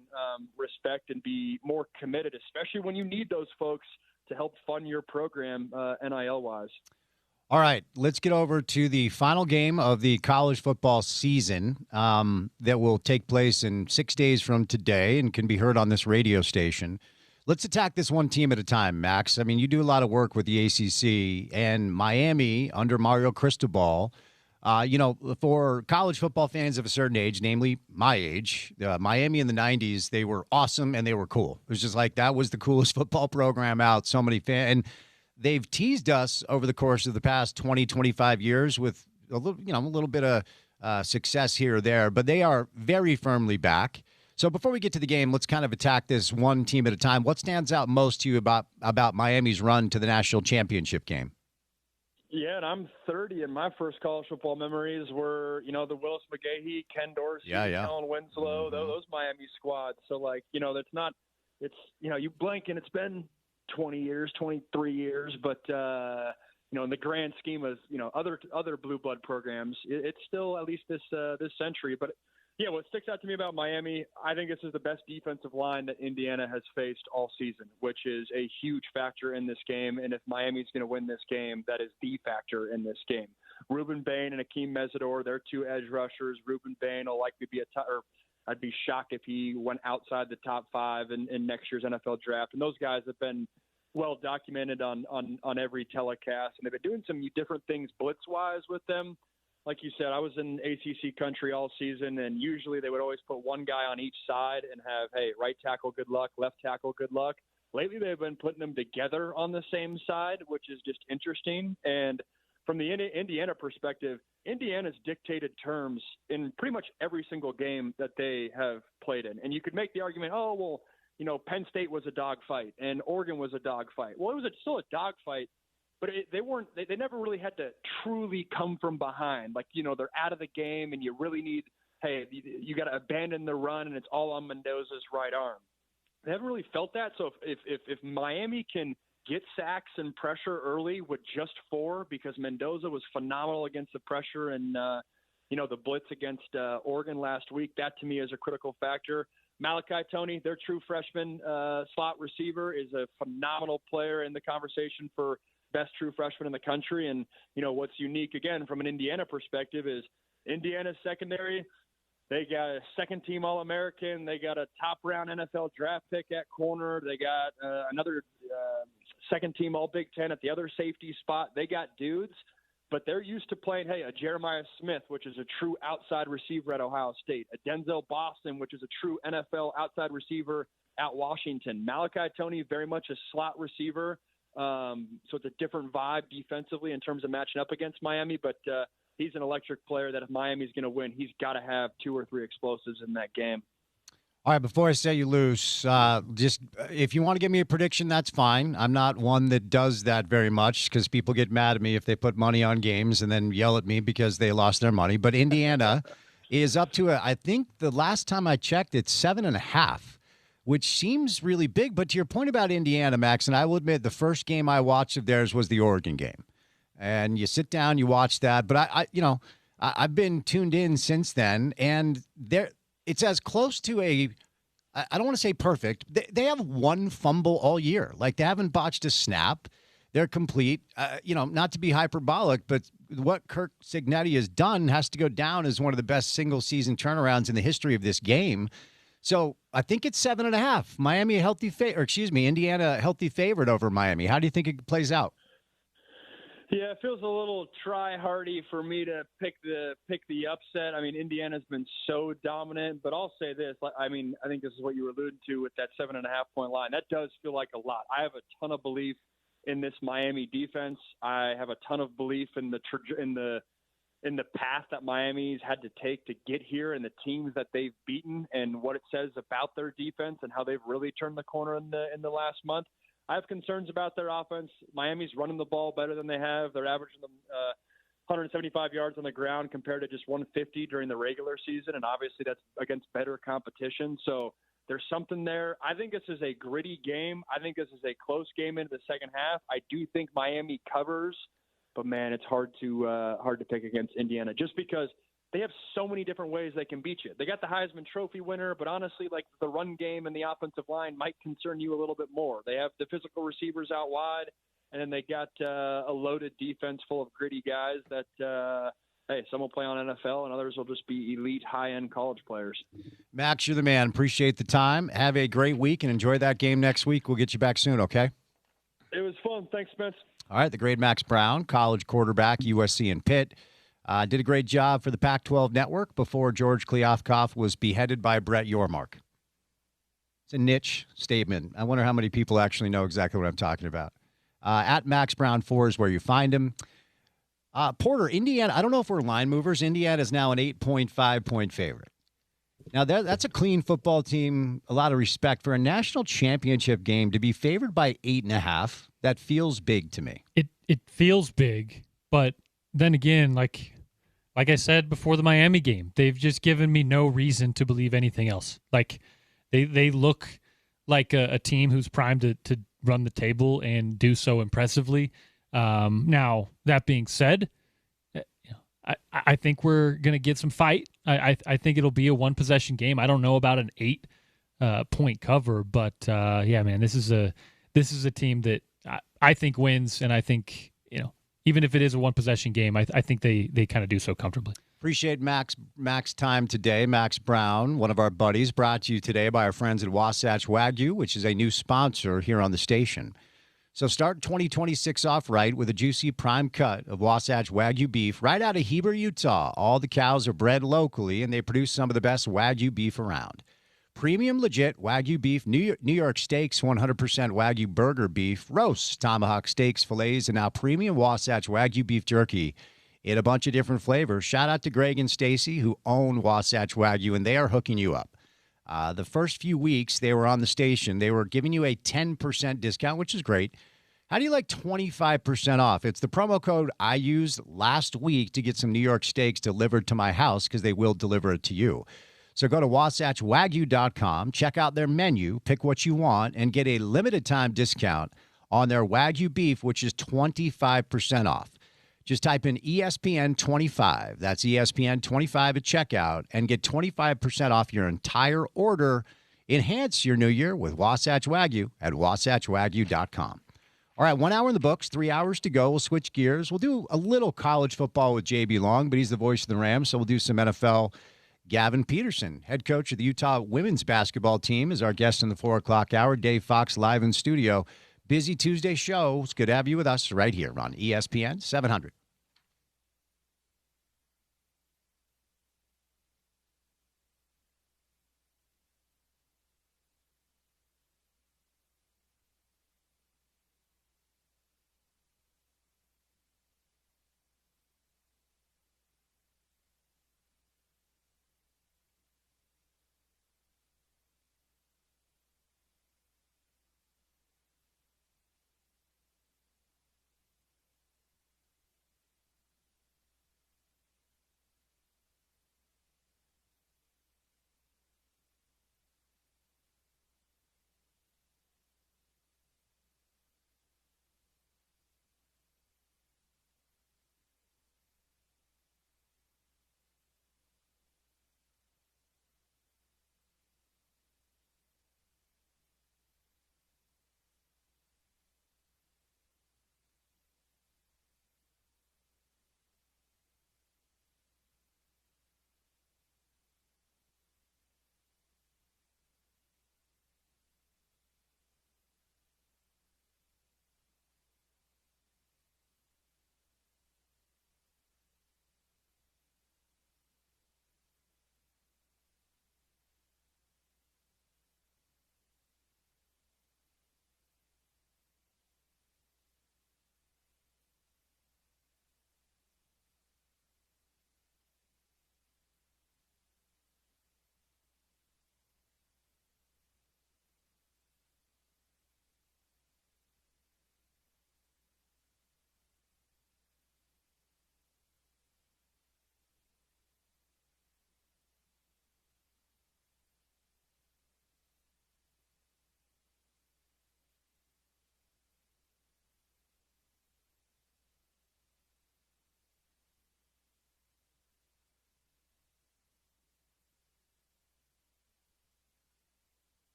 respect and be more committed, especially when you need those folks to help fund your program NIL-wise. All right, let's get over to the final game of the college football season that will take place in 6 days from today and can be heard on this radio station. Let's attack this one team at a time, Max. I mean, you do a lot of work with the ACC, and Miami under Mario Cristobal. For college football fans of a certain age, namely my age, Miami in the 90s, they were awesome and they were cool. It was just like that was the coolest football program out. So many fans. And they've teased us over the course of the past 20, 25 years with a little bit of success here or there. But they are very firmly back. So before we get to the game, let's kind of attack this one team at a time. What stands out most to you about Miami's run to the national championship game? Yeah, and I'm 30, and my first college football memories were, the Willis McGahee, Ken Dorsey, Kellen Winslow, those Miami squads. So, that's not – it's, you blink and it's been 20 years, 23 years. But, in the grand scheme of, other blue blood programs, it's still at least this century. But, yeah, what sticks out to me about Miami, I think this is the best defensive line that Indiana has faced all season, which is a huge factor in this game. And if Miami's going to win this game, that is the factor in this game. Ruben Bain and Akeem Mesidor, they're 2 edge rushers. Ruben Bain will likely be I'd be shocked if he went outside the top 5 in next year's NFL draft. And those guys have been well documented on every telecast. And they've been doing some different things blitz-wise with them. Like you said, I was in ACC country all season, and usually they would always put one guy on each side and have, hey, right tackle, good luck, left tackle, good luck. Lately, they've been putting them together on the same side, which is just interesting. And from the Indiana perspective, Indiana's dictated terms in pretty much every single game that they have played in. And you could make the argument, Penn State was a dogfight and Oregon was a dogfight. Well, it was still a dogfight. But they never really had to truly come from behind. They're out of the game and you really need, hey, you got to abandon the run and it's all on Mendoza's right arm. They haven't really felt that. So if Miami can get sacks and pressure early with just 4, because Mendoza was phenomenal against the pressure and, the blitz against Oregon last week, that to me is a critical factor. Malachi Toney, their true freshman slot receiver, is a phenomenal player in the conversation for best true freshman in the country. And, what's unique, again, from an Indiana perspective is Indiana's secondary. They got a second-team All-American. They got a top-round NFL draft pick at corner. They got another second-team All-Big Ten at the other safety spot. They got dudes, but they're used to playing, a Jeremiah Smith, which is a true outside receiver at Ohio State, a Denzel Boston, which is a true NFL outside receiver at Washington. Malachi Toney, very much a slot receiver. So it's a different vibe defensively in terms of matching up against Miami, but he's an electric player that if Miami's going to win, he's got to have 2 or 3 explosives in that game. All right, before I set you loose, just if you want to give me a prediction, that's fine. I'm not one that does that very much because people get mad at me if they put money on games and then yell at me because they lost their money. But Indiana is up to, I think the last time I checked, it's 7.5. Which seems really big. But to your point about Indiana, Max, and I will admit the first game I watched of theirs was the Oregon game. And you sit down, you watch that. But I've been tuned in since then, and it's as close to I don't want to say perfect. They have one fumble all year. Like, they haven't botched a snap. they're complete. Not to be hyperbolic, but what Kirk Cignetti has done has to go down as one of the best single-season turnarounds in the history of this game. So I think it's 7.5. Indiana a healthy favorite over Miami. How do you think it plays out? Yeah, it feels a little try-hardy for me to pick the upset. I mean, Indiana's been so dominant, but I'll say this. I think this is what you were alluding to with that 7.5-point line. That does feel like a lot. I have a ton of belief in this Miami defense. I have a ton of belief in the path that Miami's had to take to get here and the teams that they've beaten and what it says about their defense and how they've really turned the corner in the last month. I have concerns about their offense. Miami's running the ball better than they have. They're averaging 175 yards on the ground compared to just 150 during the regular season, and obviously that's against better competition. So there's something there. I think this is a gritty game. I think this is a close game into the second half. I do think Miami covers, but man, it's hard to pick against Indiana just because they have so many different ways they can beat you. They got the Heisman Trophy winner, but honestly, like the run game and the offensive line might concern you a little bit more. They have the physical receivers out wide, and then they got a loaded defense full of gritty guys that, some will play on NFL and others will just be elite high-end college players. Max, you're the man. Appreciate the time. Have a great week and enjoy that game next week. We'll get you back soon, okay? It was fun. Thanks, Spence. All right, the great Max Brown, college quarterback, USC and Pitt. Did a great job for the Pac-12 network before George Kliavkoff was beheaded by Brett Yormark. It's a niche statement. I wonder how many people actually know exactly what I'm talking about. At Max Brown 4 is where you find him. Porter, Indiana, I don't know if we're line movers. Indiana is now an 8.5-point favorite. Now, that's a clean football team, a lot of respect. For a national championship game to be favored by 8.5, that feels big to me. It feels big, but then again, like I said before the Miami game, they've just given me no reason to believe anything else. Like they look like a team who's primed to run the table and do so impressively. Now, that being said, I think we're going to get some fight. I think it'll be a one-possession game. I don't know about an 8-point cover, but man, this is a team that I think wins, and I think even if it is a one-possession game, I think they kind of do so comfortably. Appreciate Max time today. Max Brown, one of our buddies, brought to you today by our friends at Wasatch Wagyu, which is a new sponsor here on the station. So start 2026 off right with a juicy prime cut of Wasatch Wagyu beef right out of Heber, Utah. All the cows are bred locally, and they produce some of the best Wagyu beef around. Premium legit Wagyu beef, New York steaks, 100% Wagyu burger beef, roasts, tomahawk steaks, fillets, and now premium Wasatch Wagyu beef jerky in a bunch of different flavors. Shout out to Greg and Stacy who own Wasatch Wagyu, and they are hooking you up. The first few weeks they were on the station, they were giving you a 10% discount, which is great. How do you like 25% off? It's the promo code I used last week to get some New York steaks delivered to my house because they will deliver it to you. So go to WasatchWagyu.com, check out their menu, pick what you want, and get a limited time discount on their Wagyu beef, which is 25% off. Just type in ESPN 25. That's ESPN 25 at checkout and get 25% off your entire order. Enhance your new year with Wasatch Wagyu at WasatchWagyu.com. All right, 1 hour in the books, 3 hours to go. We'll switch gears. We'll do a little college football with JB Long, but he's the voice of the Rams, so we'll do some NFL. Gavin Peterson, head coach of the Utah women's basketball team, is our guest in the 4 o'clock hour. Dave Fox live in studio. Busy Tuesday show. It's good to have you with us right here on ESPN 700.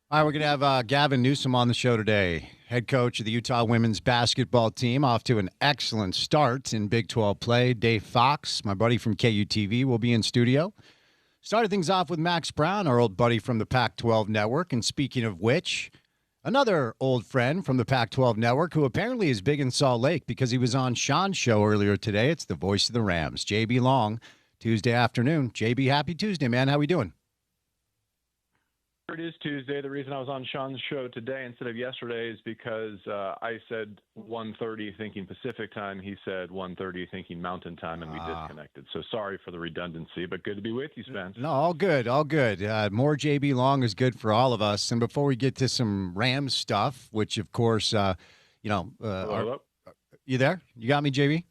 All right, we're going to have Gavin Newsom on the show today, head coach of the Utah women's basketball team, off to an excellent start in Big 12 play. Dave Fox, my buddy from KUTV, will be in studio. Started things off with Max Brown, our old buddy from the Pac-12 Network. And speaking of which, another old friend from the Pac-12 Network who apparently is big in Salt Lake because he was on Sean's show earlier today. It's the voice of the Rams, JB Long, Tuesday afternoon. JB, happy Tuesday, man. How we doing? It is Tuesday. The reason I was on Sean's show today instead of yesterday is because I said 1:30 thinking Pacific time. He said 1:30 thinking Mountain time, and we disconnected. So sorry for the redundancy, but good to be with you, Spence. No, all good, all good. More JB Long is good for all of us. And before we get to some Rams stuff, which of course, Hello? You there? You got me, JB?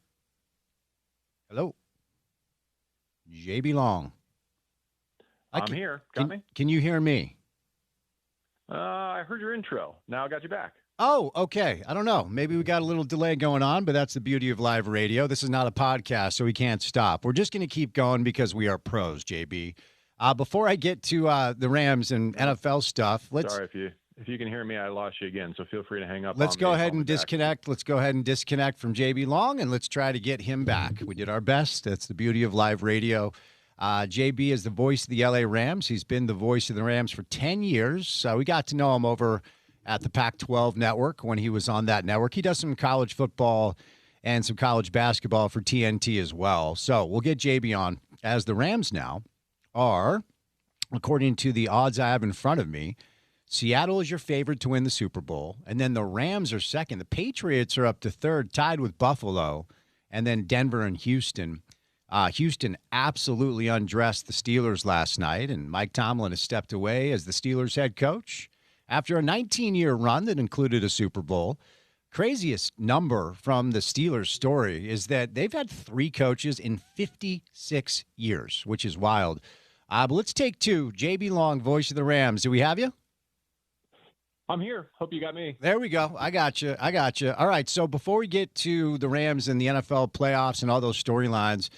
Hello? JB Long. I'm here. Got me? Can you hear me? I heard your intro. Now I got you back. Oh, okay. I don't know. Maybe we got a little delay going on, but that's the beauty of live radio. This is not a podcast, so we can't stop. We're just going to keep going because we are pros, JB. Before I get to the Rams and NFL stuff, Sorry, if you can hear me, I lost you again, so feel free to hang up. Let's go ahead and disconnect. Let's go ahead and disconnect from JB Long, and let's try to get him back. We did our best. That's the beauty of live radio. JB is the voice of the LA Rams. He's been the voice of the Rams for 10 years. We got to know him over at the Pac-12 network when he was on that network. He does some college football and some college basketball for TNT as well. So we'll get JB on, as the Rams now are, according to the odds I have in front of me, Seattle is your favorite to win the Super Bowl, and then the Rams are second. The Patriots are up to third, tied with Buffalo, and then Denver and Houston. Houston absolutely undressed the Steelers last night, and Mike Tomlin has stepped away as the Steelers head coach after a 19-year run that included a Super Bowl. Craziest number from the Steelers story is that they've had 3 coaches in 56 years, which is wild. But let's take two. JB Long, voice of the Rams. Do we have you? I'm here. Hope you got me. There we go. I got you. All right, so before we get to the Rams and the NFL playoffs and all those storylines,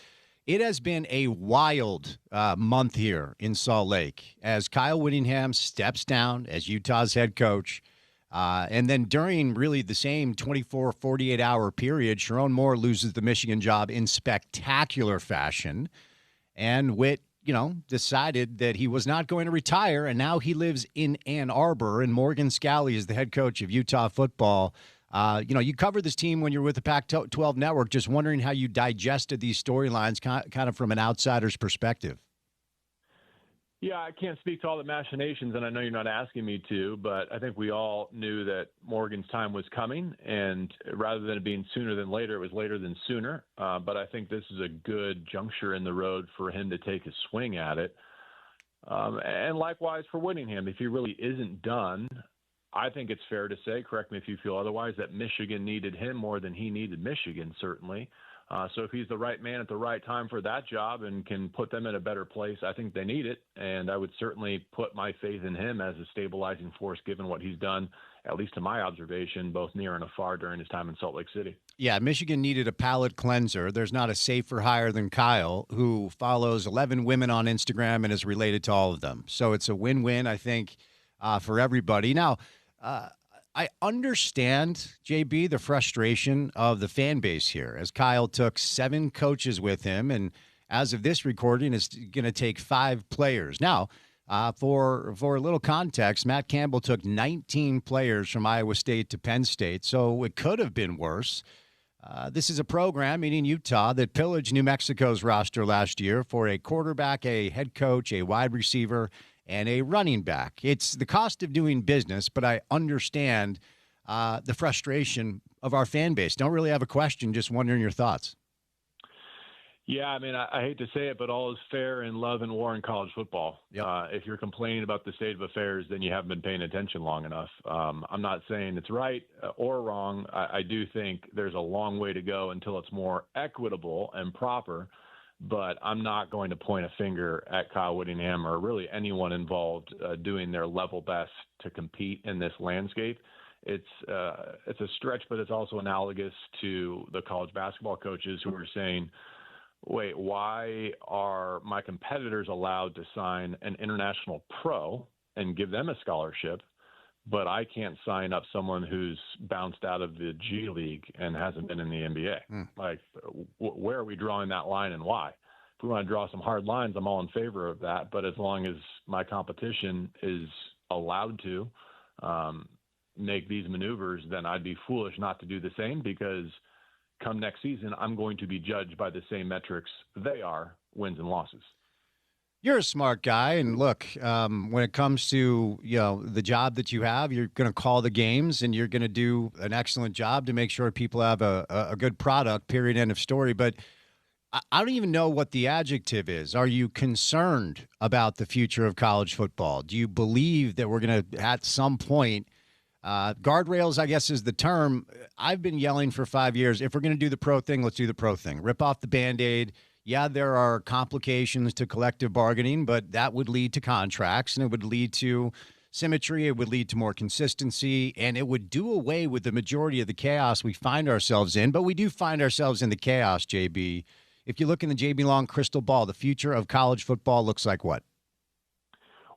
it has been a wild month here in Salt Lake as Kyle Whittingham steps down as Utah's head coach. And then during really the same 24, 48-hour period, Sharon Moore loses the Michigan job in spectacular fashion. And Whit, decided that he was not going to retire, and now he lives in Ann Arbor, and Morgan Scalley is the head coach of Utah football. You covered this team when you were with the Pac-12 Network. Just wondering how you digested these storylines kind of from an outsider's perspective. Yeah, I can't speak to all the machinations, and I know you're not asking me to, but I think we all knew that Morgan's time was coming, and rather than it being sooner than later, it was later than sooner. But I think this is a good juncture in the road for him to take a swing at it. And likewise for Whittingham, if he really isn't done, I think it's fair to say, correct me if you feel otherwise, that Michigan needed him more than he needed Michigan, certainly. So if he's the right man at the right time for that job and can put them in a better place, I think they need it. And I would certainly put my faith in him as a stabilizing force, given what he's done, at least to my observation, both near and afar during his time in Salt Lake City. Yeah, Michigan needed a palate cleanser. There's not a safer hire than Kyle, who follows 11 women on Instagram and is related to all of them. So it's a win-win, I think, for everybody. Now, I understand, JB, the frustration of the fan base here, as Kyle took 7 coaches with him, and as of this recording, is going to take 5 players. Now, for a little context, Matt Campbell took 19 players from Iowa State to Penn State, so it could have been worse. This is a program, meaning Utah, that pillaged New Mexico's roster last year for a quarterback, a head coach, a wide receiver, and a running back. It's the cost of doing business, but I understand the frustration of our fan base. Don't really have a question, just wondering your thoughts. Yeah, I mean, I hate to say it, but all is fair in love and war in college football. Yep. If you're complaining about the state of affairs, then you haven't been paying attention long enough. I'm not saying it's right or wrong. I do think there's a long way to go until it's more equitable and proper. But I'm not going to point a finger at Kyle Whittingham or really anyone involved doing their level best to compete in this landscape. It's a stretch, but it's also analogous to the college basketball coaches who are saying, wait, why are my competitors allowed to sign an international pro and give them a scholarship, but I can't sign up someone who's bounced out of the G League and hasn't been in the NBA. Like, where are we drawing that line and why? If we want to draw some hard lines, I'm all in favor of that. But as long as my competition is allowed to make these maneuvers, then I'd be foolish not to do the same, because come next season, I'm going to be judged by the same metrics they are, wins and losses. You're a smart guy, and look, when it comes to the job that you have, you're going to call the games, and you're going to do an excellent job to make sure people have a good product. Period. End of story. But I don't even know what the adjective is. Are you concerned about the future of college football? Do you believe that we're going to, at some point, guardrails, I guess, is the term. I've been yelling for 5 years, if we're going to do the pro thing, let's do the pro thing. Rip off the Band-Aid. Yeah, there are complications to collective bargaining, but that would lead to contracts, and it would lead to symmetry. It would lead to more consistency, and it would do away with the majority of the chaos we find ourselves in. But we do find ourselves in the chaos, JB. If you look in the JB Long crystal ball, the future of college football looks like what?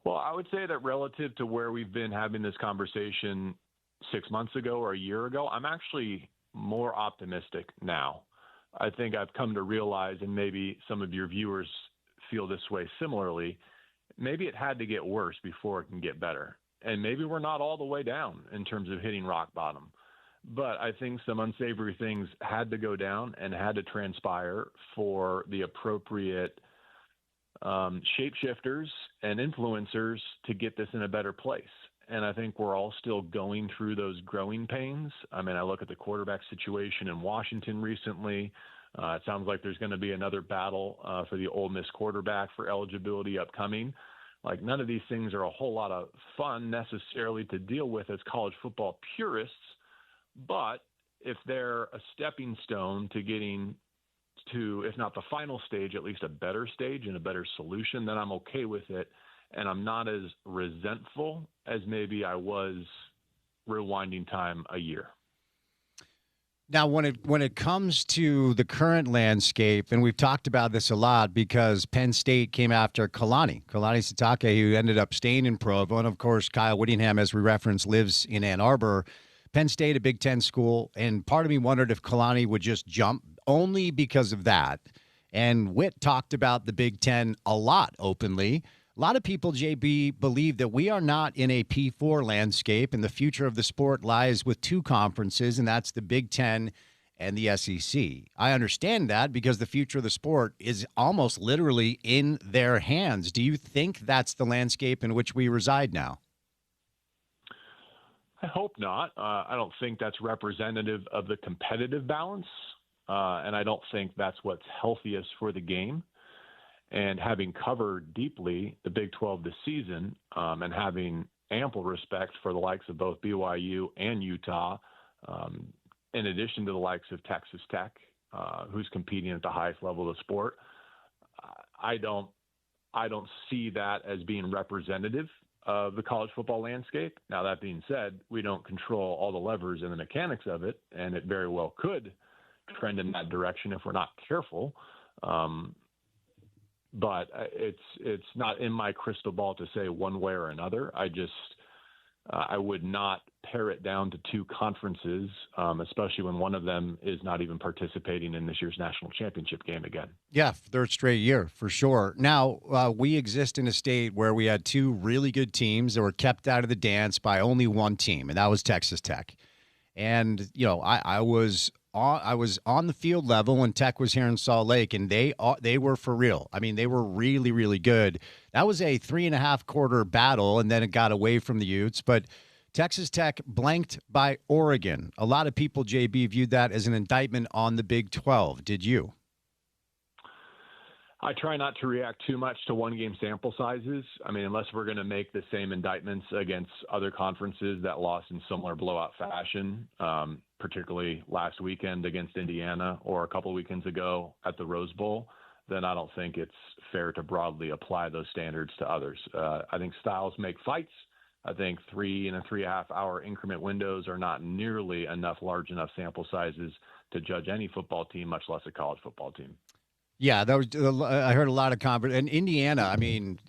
Well, I would say that relative to where we've been having this conversation 6 months ago or a year ago, I'm actually more optimistic now. I think I've come to realize, and maybe some of your viewers feel this way similarly, maybe it had to get worse before it can get better. And maybe we're not all the way down in terms of hitting rock bottom. But I think some unsavory things had to go down and had to transpire for the appropriate shapeshifters and influencers to get this in a better place. And I think we're all still going through those growing pains. I mean, I look at the quarterback situation in Washington recently. It sounds like there's going to be another battle for the Ole Miss quarterback for eligibility upcoming. Like, none of these things are a whole lot of fun necessarily to deal with as college football purists. But if they're a stepping stone to getting to, if not the final stage, at least a better stage and a better solution, then I'm okay with it. And I'm not as resentful as maybe I was rewinding time a year. Now, when it comes to the current landscape, and we've talked about this a lot because Penn State came after Kalani Sitake, who ended up staying in Provo. And, of course, Kyle Whittingham, as we referenced, lives in Ann Arbor. Penn State, a Big Ten school. And part of me wondered if Kalani would just jump only because of that. And Whit talked about the Big Ten a lot openly. A lot of people, JB, believe that we are not in a P4 landscape, and the future of the sport lies with two conferences, and that's the Big Ten and the SEC. I understand that because the future of the sport is almost literally in their hands. Do you think that's the landscape in which we reside now? I hope not. I don't think that's representative of the competitive balance, and I don't think that's what's healthiest for the game. And having covered deeply the Big 12 this season, and having ample respect for the likes of both BYU and Utah, in addition to the likes of Texas Tech, who's competing at the highest level of the sport, I don't see that as being representative of the college football landscape. Now, that being said, we don't control all the levers and the mechanics of it, and it very well could trend in that direction if we're not careful. But it's not in my crystal ball to say one way or another. I would not pare it down to two conferences, especially when one of them is not even participating in this year's national championship game again. Yeah, third straight year for sure. Now, we exist in a state where we had two really good teams that were kept out of the dance by only one team, and that was Texas Tech. And, I was on the field level when Tech was here in Salt Lake, and they were for real. I mean, they were really, really good. That was a 3.5 quarter battle, and then it got away from the Utes. But Texas Tech blanked by Oregon. A lot of people, JB, viewed that as an indictment on the Big 12. Did you? I try not to react too much to one-game sample sizes. I mean, unless we're going to make the same indictments against other conferences that lost in similar blowout fashion, particularly last weekend against Indiana or a couple of weekends ago at the Rose Bowl, then I don't think it's fair to broadly apply those standards to others. I think styles make fights. I think 3 and a 3.5 hour increment windows are not nearly large enough sample sizes to judge any football team, much less a college football team. Yeah, that was. I heard a lot of and Indiana. I mean,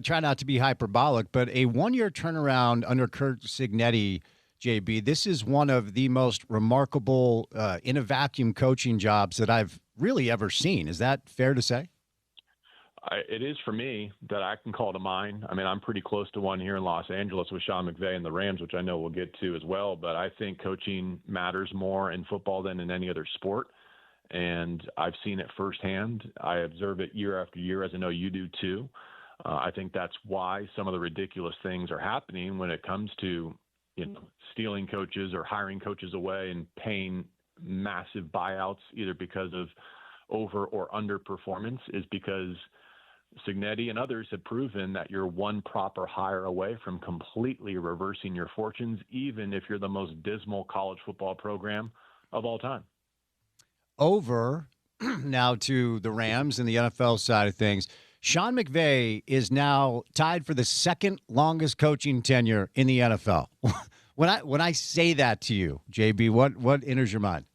try not to be hyperbolic, but a 1-year turnaround under Kurt Cignetti, JB. This is one of the most remarkable in a vacuum coaching jobs that I've really ever seen. Is that fair to say? It is for me that I can call to mind. I mean, I'm pretty close to one here in Los Angeles with Sean McVay and the Rams, which I know we'll get to as well. But I think coaching matters more in football than in any other sport. And I've seen it firsthand. I observe it year after year, as I know you do too. I think that's why some of the ridiculous things are happening when it comes to, stealing coaches or hiring coaches away and paying massive buyouts, either because of over or underperformance, is because Cignetti and others have proven that you're one proper hire away from completely reversing your fortunes, even if you're the most dismal college football program of all time. Over now to the Rams and the NFL side of things. Sean McVay is now tied for the second longest coaching tenure in the NFL. When I say that to you, JB, what enters your mind?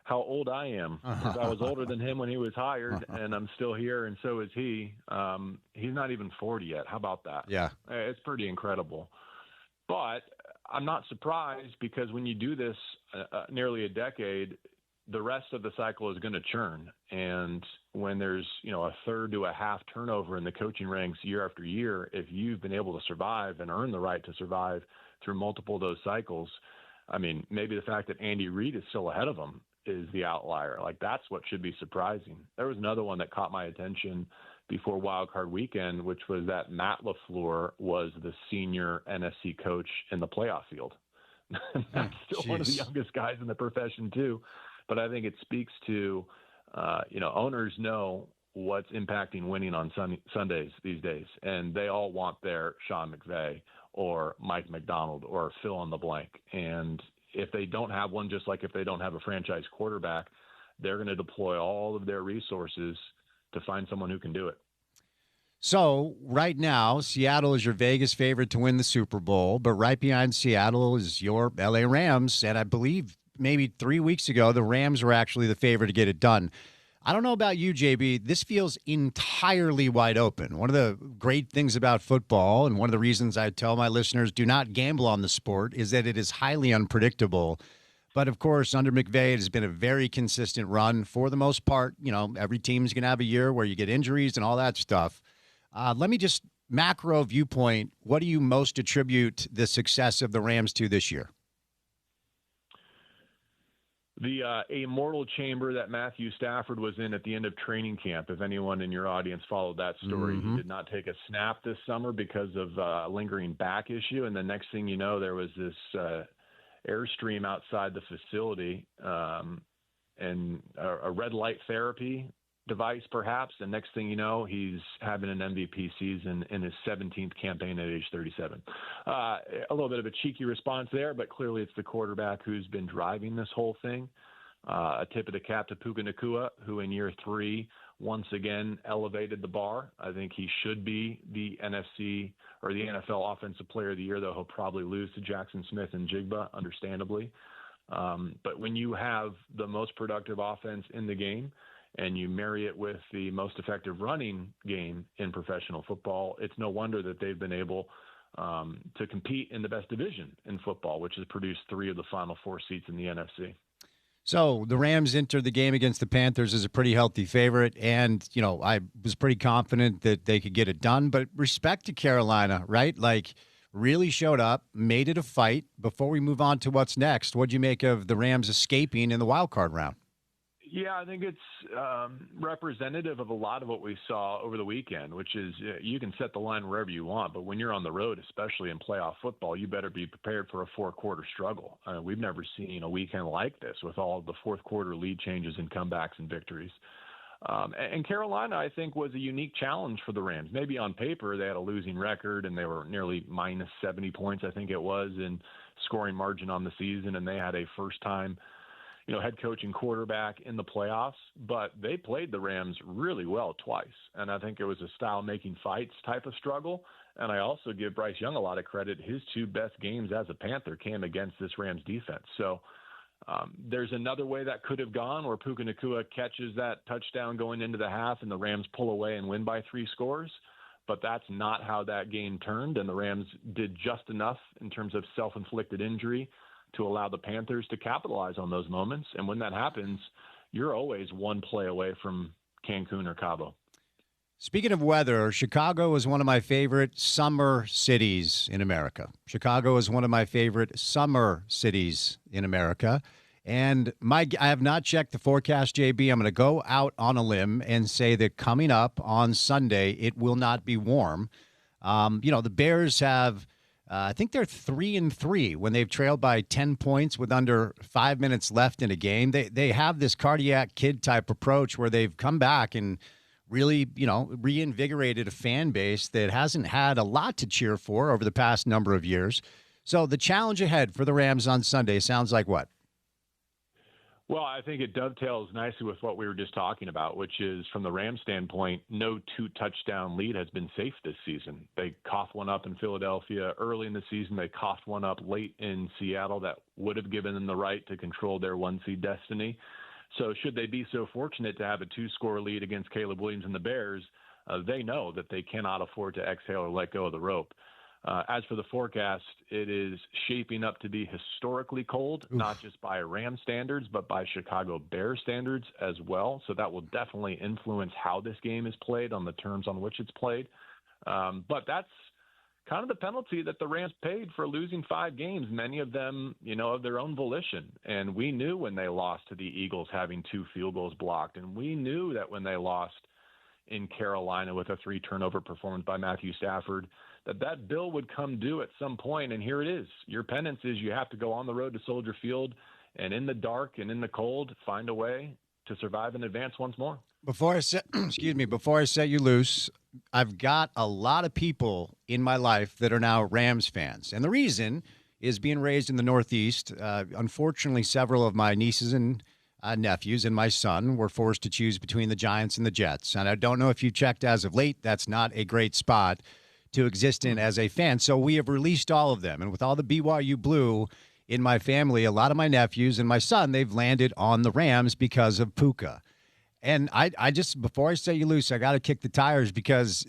How old I am. I was older than him when he was hired, and I'm still here, and so is he. He's not even 40 yet. How about that? Yeah. It's pretty incredible. But I'm not surprised, because when you do this nearly a decade, the rest of the cycle is going to churn. And when there's, a third to a half turnover in the coaching ranks year after year, if you've been able to survive and earn the right to survive through multiple of those cycles, I mean, maybe the fact that Andy Reid is still ahead of him is the outlier. Like, that's what should be surprising. There was another one that caught my attention before Wild Card Weekend, which was that Matt LaFleur was the senior NFC coach in the playoff field. That's still one of the youngest guys in the profession too. But I think it speaks to, owners know what's impacting winning on Sundays these days, and they all want their Sean McVay or Mike McDonald or fill in the blank. And if they don't have one, just like if they don't have a franchise quarterback, they're going to deploy all of their resources to find someone who can do it. So right now, Seattle is your Vegas favorite to win the Super Bowl, but right behind Seattle is your LA Rams, and I believe maybe 3 weeks ago, the Rams were actually the favorite to get it done. I don't know about you, JB. This feels entirely wide open. One of the great things about football, and one of the reasons I tell my listeners do not gamble on the sport, is that it is highly unpredictable. But, of course, under McVay, it has been a very consistent run for the most part. Every team's going to have a year where you get injuries and all that stuff. Let me just macro viewpoint, what do you most attribute the success of the Rams to this year? The immortal chamber that Matthew Stafford was in at the end of training camp, if anyone in your audience followed that story. Mm-hmm. He did not take a snap this summer because of a lingering back issue. And the next thing you know, there was this Airstream outside the facility and a red light therapy device, perhaps. And next thing you know, he's having an MVP season in his 17th campaign at age 37. A little bit of a cheeky response there, but clearly it's the quarterback who's been driving this whole thing. A tip of the cap to Puka Nacua, who in year 3 once again elevated the bar. I think he should be the NFC or the NFL Offensive Player of the Year, though he'll probably lose to Jackson Smith and Jigba, understandably. But when you have the most productive offense in the game, and you marry it with the most effective running game in professional football, it's no wonder that they've been able to compete in the best division in football, which has produced 3 of the final 4 seats in the NFC. So the Rams entered the game against the Panthers as a pretty healthy favorite, and, I was pretty confident that they could get it done. But respect to Carolina, right? Like, really showed up, made it a fight. Before we move on to what's next, what'd you make of the Rams escaping in the wild card round? Yeah, I think it's representative of a lot of what we saw over the weekend, which is you can set the line wherever you want, but when you're on the road, especially in playoff football, you better be prepared for a 4-quarter struggle. We've never seen a weekend like this with all the fourth-quarter lead changes and comebacks and victories. And Carolina, I think, was a unique challenge for the Rams. Maybe on paper they had a losing record and they were nearly minus 70 points, I think it was, in scoring margin on the season, and they had a first-time head coach and quarterback in the playoffs, but they played the Rams really well twice. And I think it was a style-making fights type of struggle. And I also give Bryce Young a lot of credit. His 2 best games as a Panther came against this Rams defense. So There's another way that could have gone where Puka Nacua catches that touchdown going into the half and the Rams pull away and win by 3 scores. But that's not how that game turned, and the Rams did just enough in terms of self-inflicted injury to allow the Panthers to capitalize on those moments. And when that happens, you're always one play away from Cancun or Cabo. Speaking of weather, Chicago is one of my favorite summer cities in America. Chicago is one of my favorite summer cities in America. And I have not checked the forecast, JB. I'm going to go out on a limb and say that coming up on Sunday, it will not be warm. The Bears have, I think they're 3-3 when they've trailed by 10 points with under 5 minutes left in a game. They have this cardiac kid type approach where they've come back and really, reinvigorated a fan base that hasn't had a lot to cheer for over the past number of years. So the challenge ahead for the Rams on Sunday sounds like what? Well, I think it dovetails nicely with what we were just talking about, which is from the Rams standpoint, no 2-touchdown lead has been safe this season. They coughed one up in Philadelphia early in the season. They coughed one up late in Seattle that would have given them the right to control their 1-seed destiny. So should they be so fortunate to have a 2-score lead against Caleb Williams and the Bears, they know that they cannot afford to exhale or let go of the rope. As for the forecast, it is shaping up to be historically cold, not just by Ram standards, but by Chicago Bears standards as well. So that will definitely influence how this game is played on the terms on which it's played. But that's kind of the penalty that the Rams paid for losing 5 games, many of them, of their own volition. And we knew when they lost to the Eagles having 2 field goals blocked. And we knew that when they lost in Carolina with a 3-turnover performance by Matthew Stafford, that bill would come due at some point, and here it is. Your penance is you have to go on the road to Soldier Field and in the dark and in the cold find a way to survive and advance once more. Before I set you loose, I've got a lot of people in my life that are now Rams fans, and the reason is being raised in the Northeast. Unfortunately, several of my nieces and nephews and my son were forced to choose between the Giants and the Jets, and I don't know if you checked as of late. That's not a great spot to exist in as a fan. So we have released all of them. And with all the BYU blue in my family, a lot of my nephews and my son, they've landed on the Rams because of Puka. And I just, before I set you loose, I got to kick the tires because,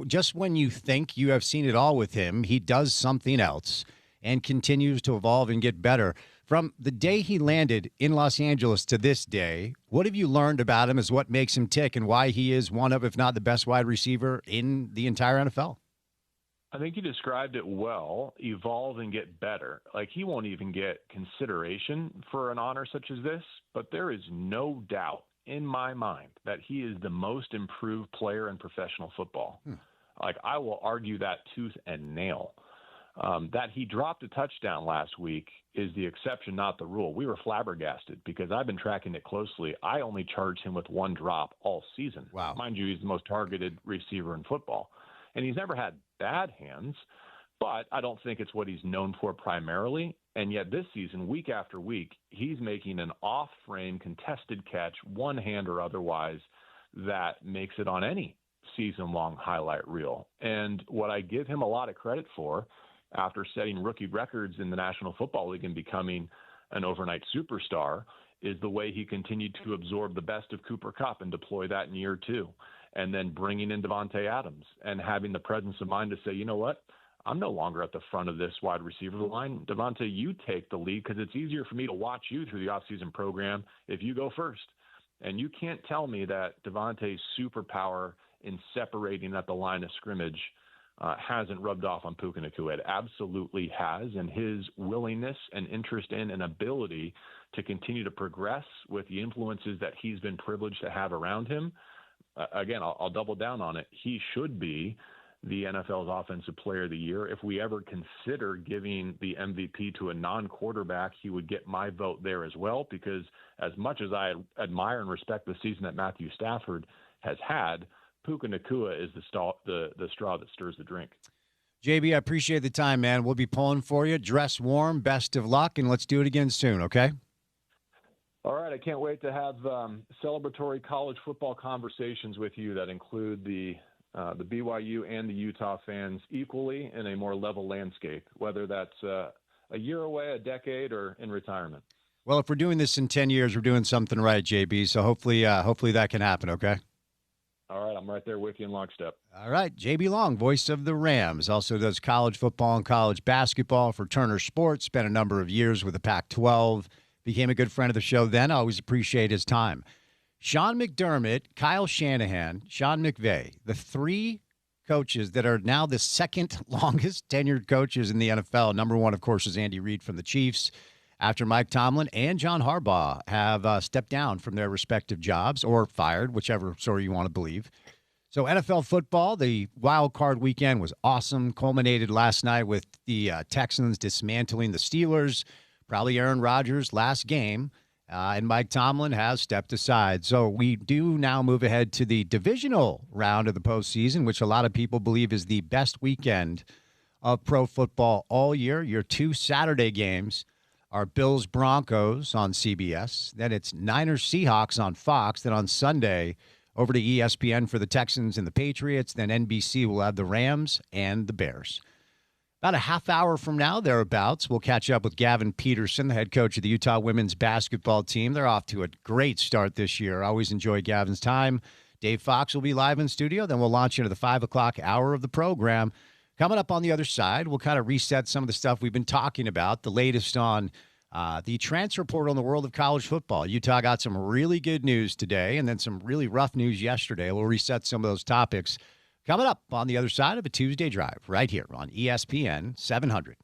just when you think you have seen it all with him, he does something else and continues to evolve and get better. From the day he landed in Los Angeles to this day, what have you learned about him as what makes him tick and why he is one of, if not the best wide receiver in the entire NFL? I think you described it well, evolve and get better. Like, he won't even get consideration for an honor such as this, but there is no doubt in my mind that he is the most improved player in professional football. Like, I will argue that tooth and nail. That he dropped a touchdown last week is the exception, not the rule. We were flabbergasted because I've been tracking it closely. I only charged him with 1 drop all season. Wow. Mind you, he's the most targeted receiver in football. And he's never had bad hands, but I don't think it's what he's known for primarily. And yet this season, week after week, he's making an off-frame contested catch, one hand or otherwise, that makes it on any season-long highlight reel. And what I give him a lot of credit for, after setting rookie records in the National Football League and becoming an overnight superstar, is the way he continued to absorb the best of Cooper Kupp and deploy that in year 2. And then bringing in Davante Adams and having the presence of mind to say, you know what, I'm no longer at the front of this wide receiver line. Davante, you take the lead because it's easier for me to watch you through the offseason program if you go first. And you can't tell me that Davante's superpower in separating at the line of scrimmage hasn't rubbed off on Puka Nacua. It absolutely has, and his willingness and interest in and ability to continue to progress with the influences that he's been privileged to have around him. Again, I'll double down on it. He should be the NFL's Offensive Player of the Year. If we ever consider giving the MVP to a non-quarterback, he would get my vote there as well, because as much as I admire and respect the season that Matthew Stafford has had, Puka Nacua is the straw that stirs the drink. JB, I appreciate the time, man. We'll be pulling for you. Dress warm. Best of luck, and let's do it again soon, okay? All right, I can't wait to have celebratory college football conversations with you that include the BYU and the Utah fans equally in a more level landscape, whether that's a year away, a decade, or in retirement. Well, if we're doing this in 10 years, we're doing something right, JB. So hopefully that can happen, okay? All right, I'm right there with you in lockstep. All right, JB Long, voice of the Rams, also does college football and college basketball for Turner Sports, spent a number of years with the Pac-12, became a good friend of the show then. I always appreciate his time. Sean McDermott, Kyle Shanahan, Sean McVay, the three coaches that are now the second longest tenured coaches in the NFL. Number one, of course, is Andy Reid from the Chiefs, after Mike Tomlin and John Harbaugh have stepped down from their respective jobs or fired, whichever story you want to believe. So NFL football, the wild card weekend was awesome. Culminated last night with the Texans dismantling the Steelers, probably Aaron Rodgers' last game, and Mike Tomlin has stepped aside. So we do now move ahead to the divisional round of the postseason, which a lot of people believe is the best weekend of pro football all year. Your two Saturday games are Bills-Broncos on CBS. Then it's Niners-Seahawks on Fox. Then on Sunday, over to ESPN for the Texans and the Patriots. Then NBC will have the Rams and the Bears. About a half hour from now, thereabouts, we'll catch up with Gavin Peterson, the head coach of the Utah women's basketball team. They're off to a great start this year. I always enjoy Gavin's time. Dave Fox will be live in studio. Then we'll launch into the 5 o'clock hour of the program. Coming up on the other side, we'll kind of reset some of the stuff we've been talking about, the latest on the transfer portal in the world of college football. Utah got some really good news today and then some really rough news yesterday. We'll reset some of those topics coming up on the other side of a Tuesday Drive right here on ESPN 700.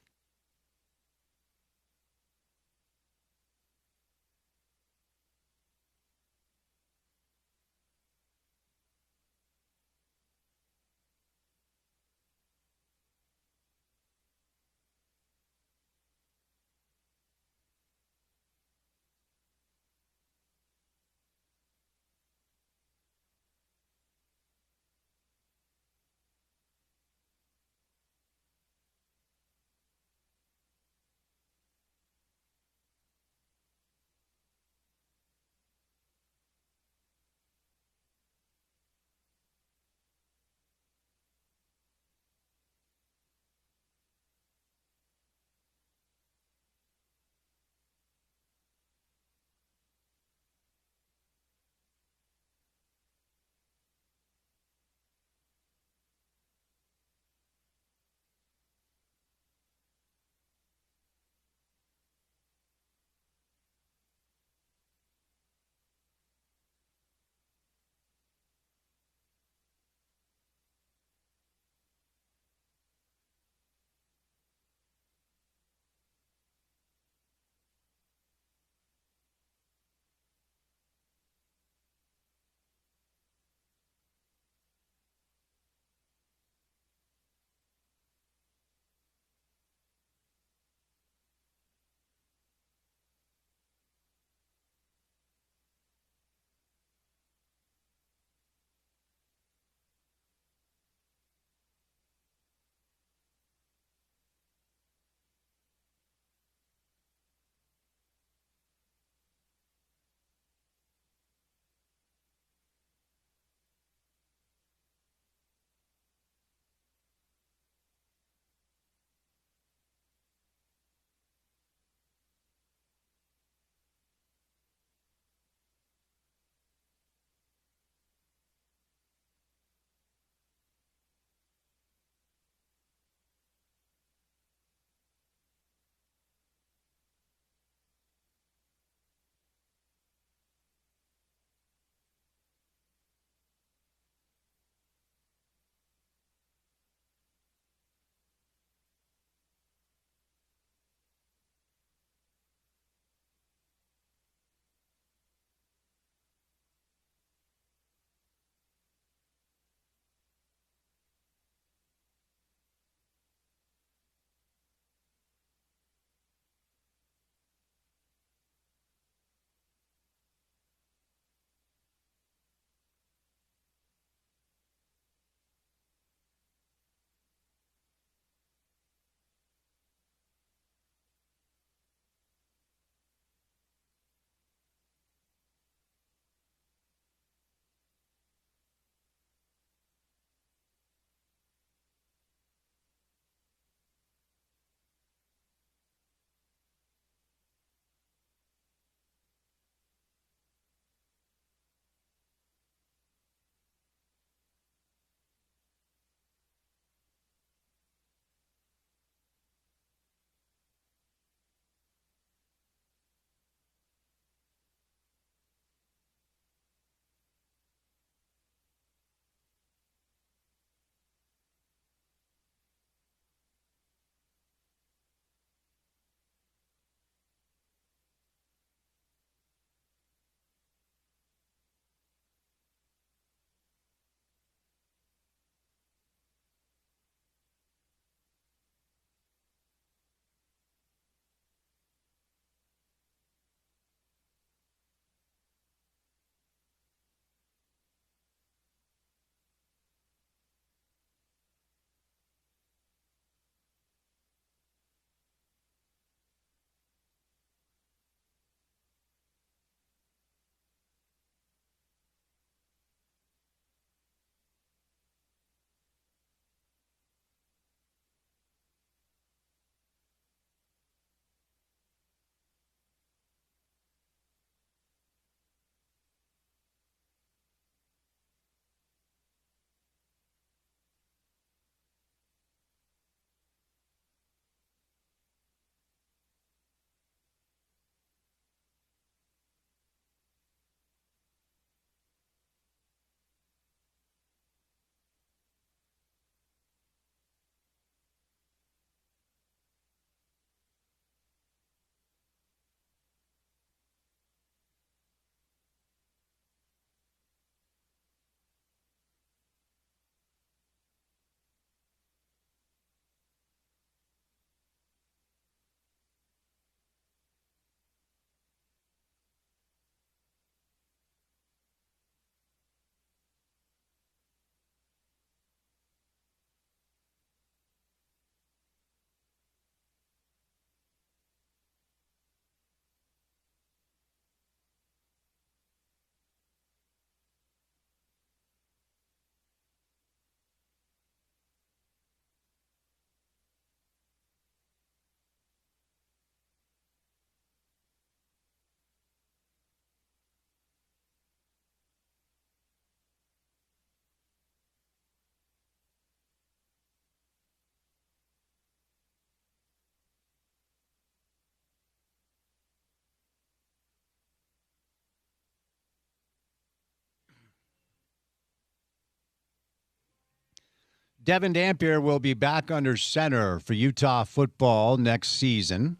Devin Dampier will be back under center for Utah football next season.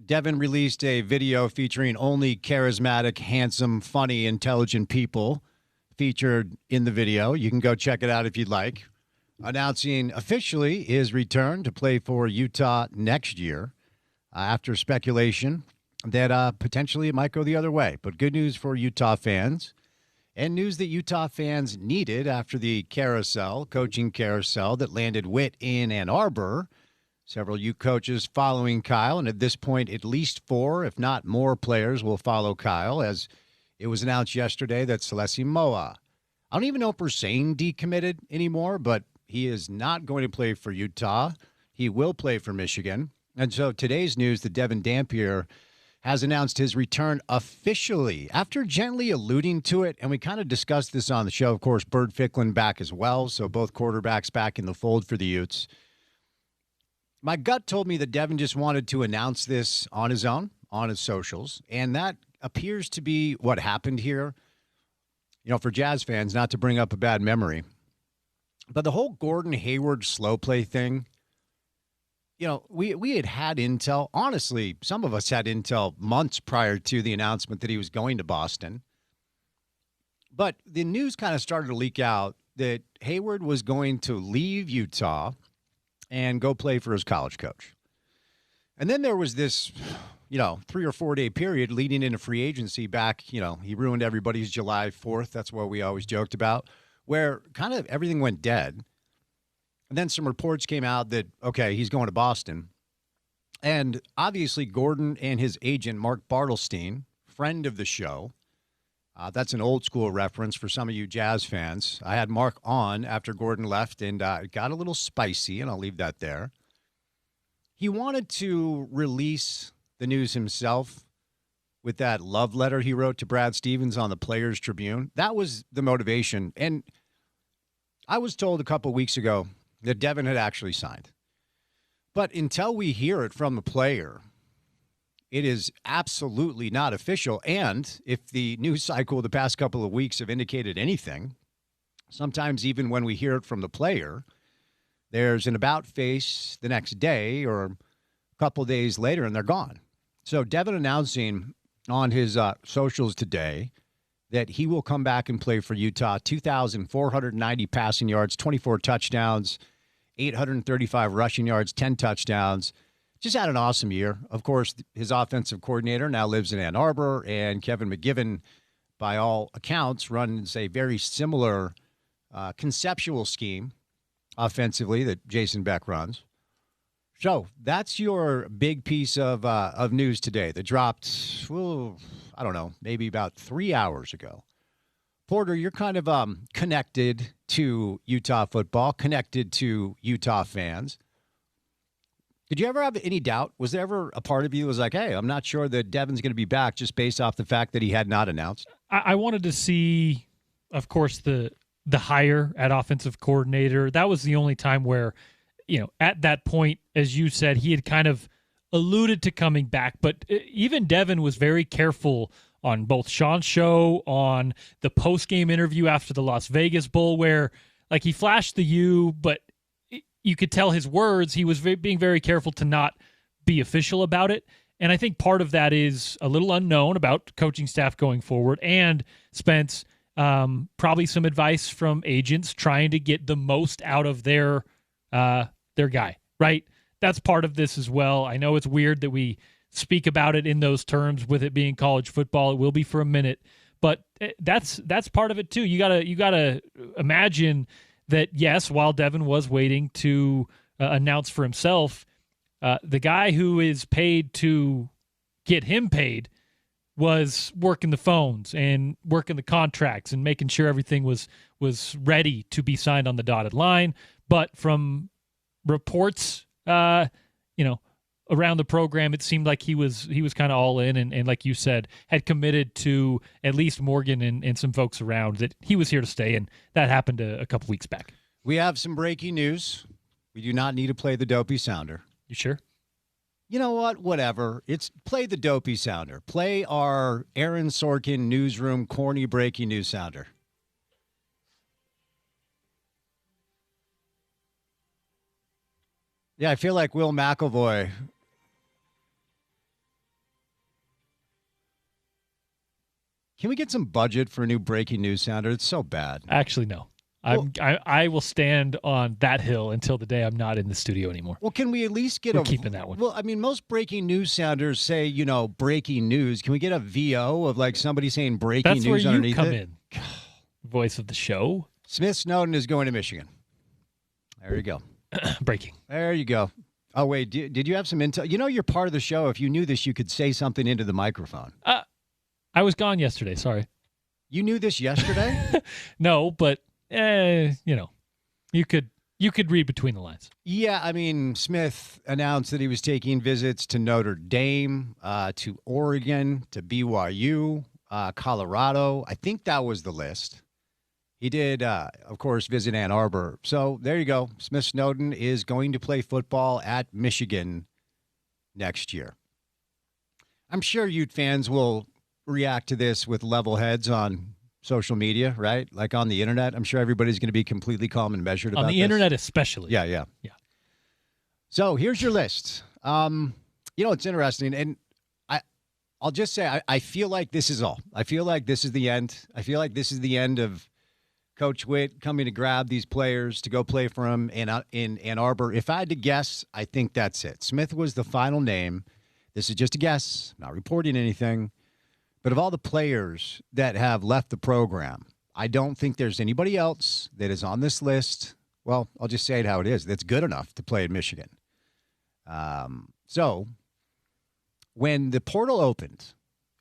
Devin released a video featuring only charismatic, handsome, funny, intelligent people featured in the video. You can go check it out if you'd like. Announcing officially his return to play for Utah next year after speculation that potentially it might go the other way. But good news for Utah fans and news that Utah fans needed after the coaching carousel that landed Witt in Ann Arbor. Several Ute coaches following Kyle, and at this point, at least 4, if not more players will follow Kyle, as it was announced yesterday that Celesi Moa, I don't even know if we're saying decommitted anymore, but he is not going to play for Utah. He will play for Michigan. And so today's news that Devin Dampier has announced his return officially after gently alluding to it. And we kind of discussed this on the show. Of course, Bird Ficklin back as well. So both quarterbacks back in the fold for the Utes. My gut told me that Devin just wanted to announce this on his own, on his socials. And that appears to be what happened here. You know, for Jazz fans, not to bring up a bad memory, but the whole Gordon Hayward slow play thing, you know, we had intel. Honestly, some of us had intel months prior to the announcement that he was going to Boston. But the news kind of started to leak out that Hayward was going to leave Utah and go play for his college coach. And then there was this, 3 or 4 day period leading into free agency back, he ruined everybody's July 4th. That's what we always joked about, where kind of everything went dead. And then some reports came out that, okay, he's going to Boston. And obviously Gordon and his agent, Mark Bartelstein, friend of the show, that's an old school reference for some of you Jazz fans. I had Mark on after Gordon left, and it got a little spicy, and I'll leave that there. He wanted to release the news himself with that love letter he wrote to Brad Stevens on the Players Tribune. That was the motivation. And I was told a couple weeks ago that Devin had actually signed. But until we hear it from the player, it is absolutely not official. And if the news cycle the past couple of weeks have indicated anything, sometimes even when we hear it from the player, there's an about face the next day or a couple days later and they're gone. So Devin announcing on his socials today that he will come back and play for Utah. 2,490 passing yards, 24 touchdowns, 835 rushing yards, 10 touchdowns. Just had an awesome year. Of course, his offensive coordinator now lives in Ann Arbor, and Kevin McGivern, by all accounts, runs a very similar conceptual scheme offensively that Jason Beck runs. So that's your big piece of news today that dropped, I don't know, maybe about 3 hours ago. Porter, you're kind of connected to Utah football, connected to Utah fans. Did you ever have any doubt? Was there ever a part of you that was like, hey, I'm not sure that Devin's going to be back just based off the fact that he had not announced? I wanted to see, of course, the hire at offensive coordinator. That was the only time where, at that point, as you said, he had kind of alluded to coming back. But even Devin was very careful on both Sean's show, on the post-game interview after the Las Vegas Bowl, where like he flashed the U, but you could tell his words, he was being very careful to not be official about it. And I think part of that is a little unknown about coaching staff going forward. And Spence, probably some advice from agents trying to get the most out of their guy, right? That's part of this as well. I know it's weird that we speak about it in those terms with it being college football. It will be for a minute, but that's part of it too. You gotta imagine that, yes, while Devin was waiting to announce for himself, the guy who is paid to get him paid was working the phones and working the contracts and making sure everything was ready to be signed on the dotted line. But from reports, around the program, it seemed like he was kind of all in and like you said, had committed to at least Morgan and some folks around that he was here to stay, and that happened a couple weeks back. We have some breaking news. We do not need to play the dopey sounder. You sure? You know what? Whatever. It's play the dopey sounder. Play our Aaron Sorkin newsroom corny breaking news sounder. Yeah, I feel like Will McElvoy. Can we get some budget for a new breaking news sounder? It's so bad. Actually, no. Well, I will stand on that hill until the day I'm not in the studio anymore. Well, can we at least get We're keeping that one. Well, I mean, most breaking news sounders say, breaking news. Can we get a VO of like somebody saying breaking That's news where you underneath come it? in. Voice of the show. Smith Snowden is going to Michigan. There you go. Breaking. There you go. Oh, wait, did you have some intel? You're part of the show. If you knew this, you could say something into the microphone. I was gone yesterday. Sorry. You knew this yesterday? No, but you could read between the lines. Yeah, I mean, Smith announced that he was taking visits to Notre Dame, to Oregon, to BYU, Colorado. I think that was the list. He did, of course, visit Ann Arbor. So there you go. Smith Snowden is going to play football at Michigan next year. I'm sure Ute fans will react to this with level heads on social media, right? Like on the internet. I'm sure everybody's going to be completly calm and measured about On the this. internet especially. Yeah. So here's your list. It's interesting. And I'll just say, I feel like this is all. I feel like this is the end. I feel like this is the end of Coach Witt coming to grab these players to go play for him in Ann Arbor. If I had to guess, I think that's it. Smith was the final name. This is just a guess, not reporting anything. But of all the players that have left the program, I don't think there's anybody else that is on this list. Well, I'll just say it how it is. That's good enough to play at Michigan. So when the portal opened,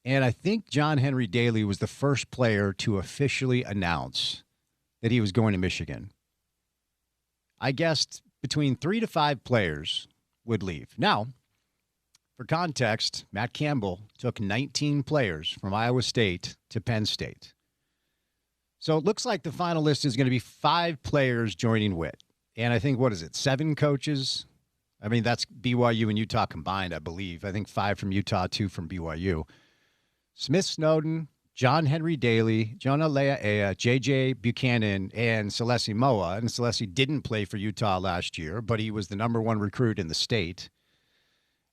and I think John Henry Daly was the first player to officially announce that he was going to Michigan, I guessed between 3 to 5 players would leave. Now, for context, Matt Campbell took 19 players from Iowa State to Penn State. So it looks like the final list is going to be 5 players joining Witt. And I think, 7 coaches? I mean, that's BYU and Utah combined, I believe. I think 5 from Utah, 2 from BYU. Smith Snowden, John Henry Daly, Jonah Lea'ea, J.J. Buchanan, and Celesi Moa. And Celesi didn't play for Utah last year, but he was the number 1 recruit in the state.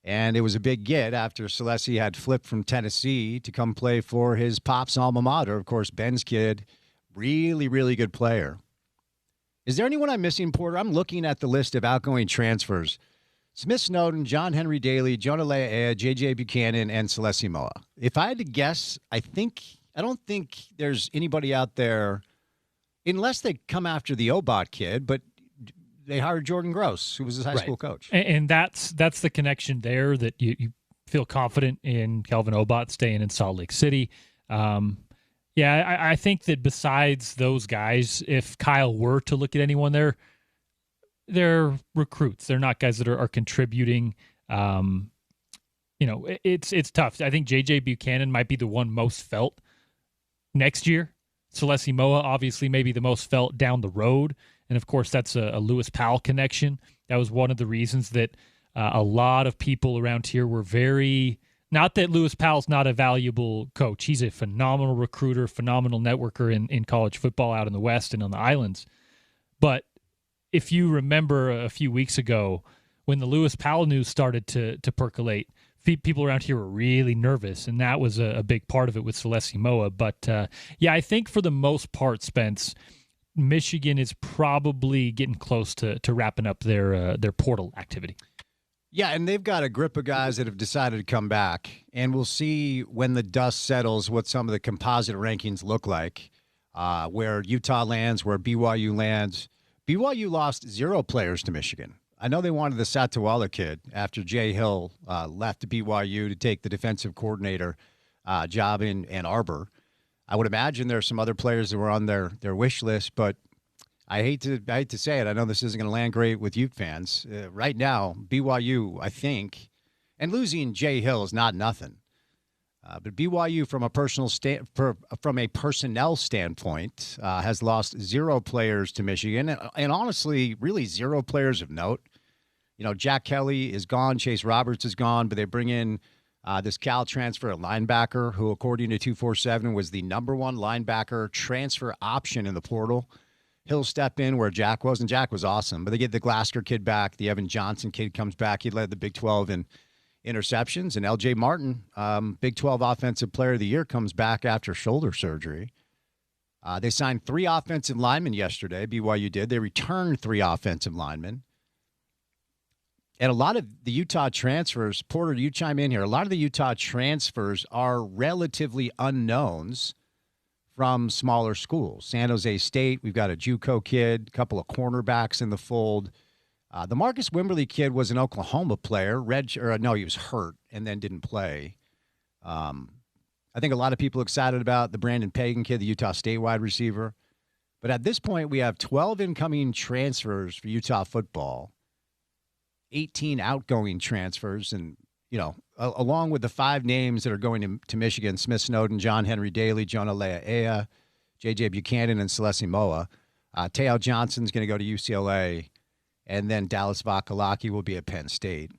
And it was a big get after Celesi had flipped from Tennessee to come play for his pop's alma mater. Of course, Ben's kid, really, really good player. Is there anyone I'm missing, Porter? I'm looking at the list of outgoing transfers. Smith Snowden, John Henry Daly, Jonah Lea'ea, J.J. Buchanan, and Celesi Moa. If I had to guess, I don't think there's anybody out there, unless they come after the Obot kid, but they hired Jordan Gross, who was his high school coach. And that's the connection there that you feel confident in Kelvin Obot staying in Salt Lake City. I think that besides those guys, if Kyle were to look at anyone there, they're recruits. They're not guys that are contributing. It's tough. I think J.J. Buchanan might be the one most felt next year. Celesi Moa, obviously, maybe the most felt down the road. And, of course, that's a Lewis Powell connection. That was one of the reasons that a lot of people around here were very – not that Lewis Powell's not a valuable coach. He's a phenomenal recruiter, phenomenal networker in college football out in the West and on the islands. But if you remember a few weeks ago when the Lewis Powell news started to percolate, people around here were really nervous, and that was a big part of it with Celesi Moa. But, I think for the most part, Spence – Michigan is probably getting close to wrapping up their portal activity. Yeah, and they've got a grip of guys that have decided to come back, and we'll see when the dust settles what some of the composite rankings look like, where Utah lands, where BYU lands. BYU lost 0 players to Michigan. I know they wanted the Satawala kid after Jay Hill left BYU to take the defensive coordinator job in Ann Arbor. I would imagine there are some other players that were on their wish list, but I hate to say it. I know this isn't going to land great with Ute fans. Right now, BYU, I think, and losing Jay Hill is not nothing. But BYU, from a personnel standpoint, has lost 0 players to Michigan, and honestly, really 0 players of note. Jack Kelly is gone, Chase Roberts is gone, but they bring in this Cal transfer, a linebacker, who, according to 247, was the number 1 linebacker transfer option in the portal. he'll step in where Jack was, and Jack was awesome. But they get the Glasgow kid back. The Evan Johnson kid comes back. He led the Big 12 in interceptions. And L.J. Martin, Big 12 Offensive Player of the Year, comes back after shoulder surgery. They signed 3 offensive linemen yesterday. BYU did. They returned 3 offensive linemen. And a lot of the Utah transfers, Porter, you chime in here. A lot of the Utah transfers are relatively unknowns from smaller schools. San Jose State, we've got a JUCO kid, a couple of cornerbacks in the fold. The Marcus Wimberly kid was an Oklahoma player. He was hurt and then didn't play. I think a lot of people excited about the Brandon Pagan kid, the Utah State wide receiver. But at this point, we have 12 incoming transfers for Utah football, 18 outgoing transfers, and, along with the 5 names that are going to Michigan, Smith Snowden, John Henry Daly, Jonah Lea'ea, J.J. Buchanan, and Celeste Moa. Teo Johnson's going to go to UCLA, and then Dallas Vakalaki will be at Penn State.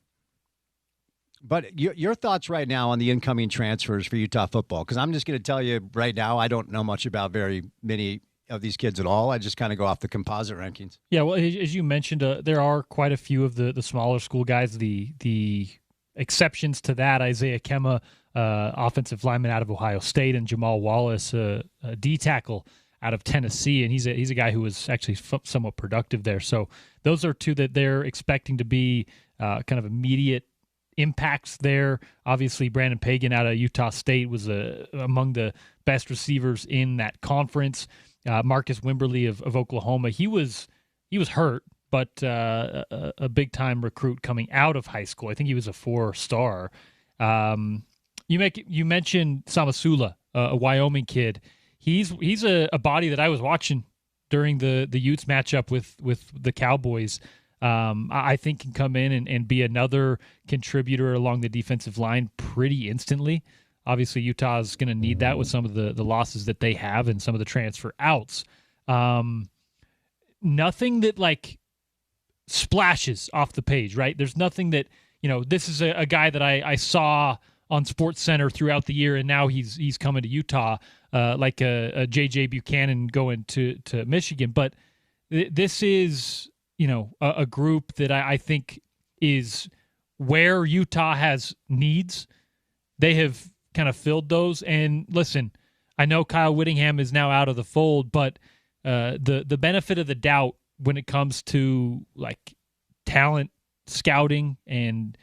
But your thoughts right now on the incoming transfers for Utah football? Because I'm just going to tell you right now, I don't know much about very many of these kids at all. I just kind of go off the composite rankings. Yeah, well, as you mentioned, there are quite a few of the smaller school guys. The exceptions to that, Isaiah Kemma, offensive lineman out of Ohio State, and Jamal Wallace, a D tackle out of Tennessee, and he's a guy who was actually somewhat productive there. So those are 2 that they're expecting to be kind of immediate impacts there. Obviously, Brandon Pagan out of Utah State was among the best receivers in that conference. Marcus Wimberly of Oklahoma, he was hurt, but a big-time recruit coming out of high school. I think he was a 4-star. You mentioned Samasula, a Wyoming kid. He's a body that I was watching during the Utes matchup with the Cowboys. I think can come in and be another contributor along the defensive line pretty instantly. Obviously, Utah is going to need that with some of the losses that they have and some of the transfer outs. Nothing that splashes off the page, right? There's nothing that, this is a guy that I saw on SportsCenter throughout the year, and now he's coming to Utah, like a J.J. Buchanan going to Michigan. But this is, a group that I think is where Utah has needs. They have kind of filled those. And listen, I know Kyle Whittingham is now out of the fold, but the benefit of the doubt when it comes to talent scouting and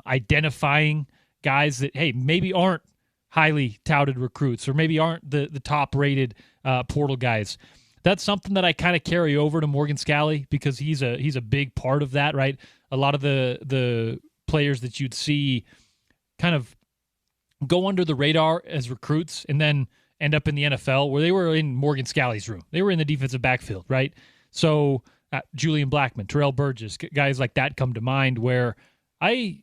identifying guys that, hey, maybe aren't highly touted recruits or maybe aren't the top rated portal guys. That's something that I kind of carry over to Morgan Scalley because he's a big part of that, right? A lot of the players that you'd see kind of go under the radar as recruits and then end up in the NFL where they were in Morgan Scalley's room. They were in the defensive backfield, right? So Julian Blackman, Terrell Burgess, guys like that come to mind where I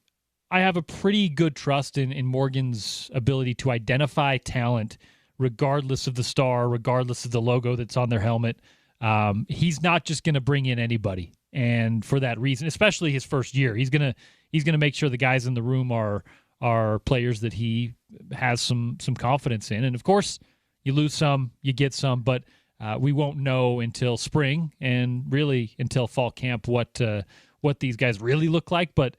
have a pretty good trust in Morgan's ability to identify talent regardless of the star, regardless of the logo that's on their helmet. He's not just going to bring in anybody. And for that reason, especially his first year, he's going to make sure the guys in the room are players that he has some confidence in. And of course, you lose some, you get some, but we won't know until spring and really until fall camp what these guys really look like. But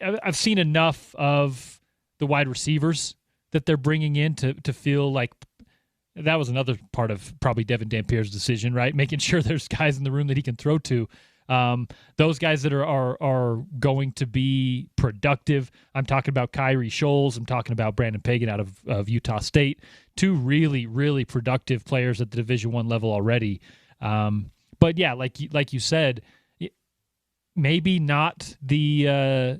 I've seen enough of the wide receivers that they're bringing in to feel like that was another part of probably Devin Dampierre's decision, right? Making sure there's guys in the room that he can throw to. Those guys that are going to be productive. I'm talking about Kyrie Scholes. I'm talking about Brandon Pagan out of Utah State. 2 really, really productive players at the Division I level already. But yeah, like you said, maybe not the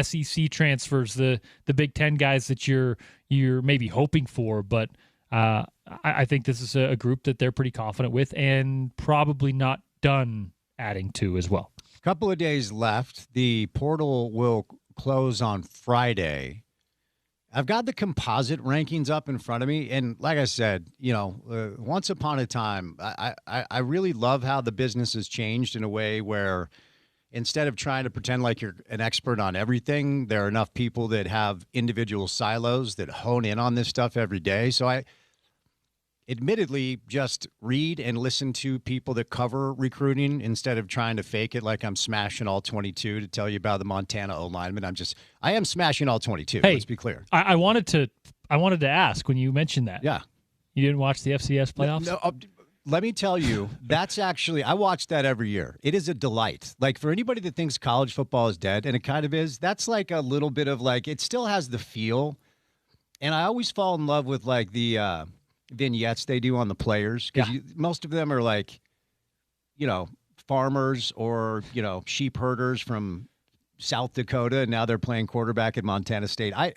SEC transfers, the Big Ten guys that you're maybe hoping for, but I think this is a group that they're pretty confident with and probably not done adding to as well. A couple of days left. The portal will close on Friday. I've got the composite rankings up in front of me, and like I said, once upon a time, I really love how the business has changed in a way where instead of trying to pretend like you're an expert on everything, there are enough people that have individual silos that hone in on this stuff every day. So admittedly just read and listen to people that cover recruiting instead of trying to fake it like I'm smashing all 22 to tell you about the Montana O lineman. I am smashing all 22. Hey, let's be clear. I wanted to ask when you mentioned that. Yeah. You didn't watch the FCS playoffs? No, let me tell you, that's actually, I watch that every year. It is a delight. Like, for anybody that thinks college football is dead, and it kind of is, that's like a little bit of like, it still has the feel. And I always fall in love with like the vignettes they do on the players, because most of them are like, farmers or, sheep herders from South Dakota, and now they're playing quarterback at Montana State. I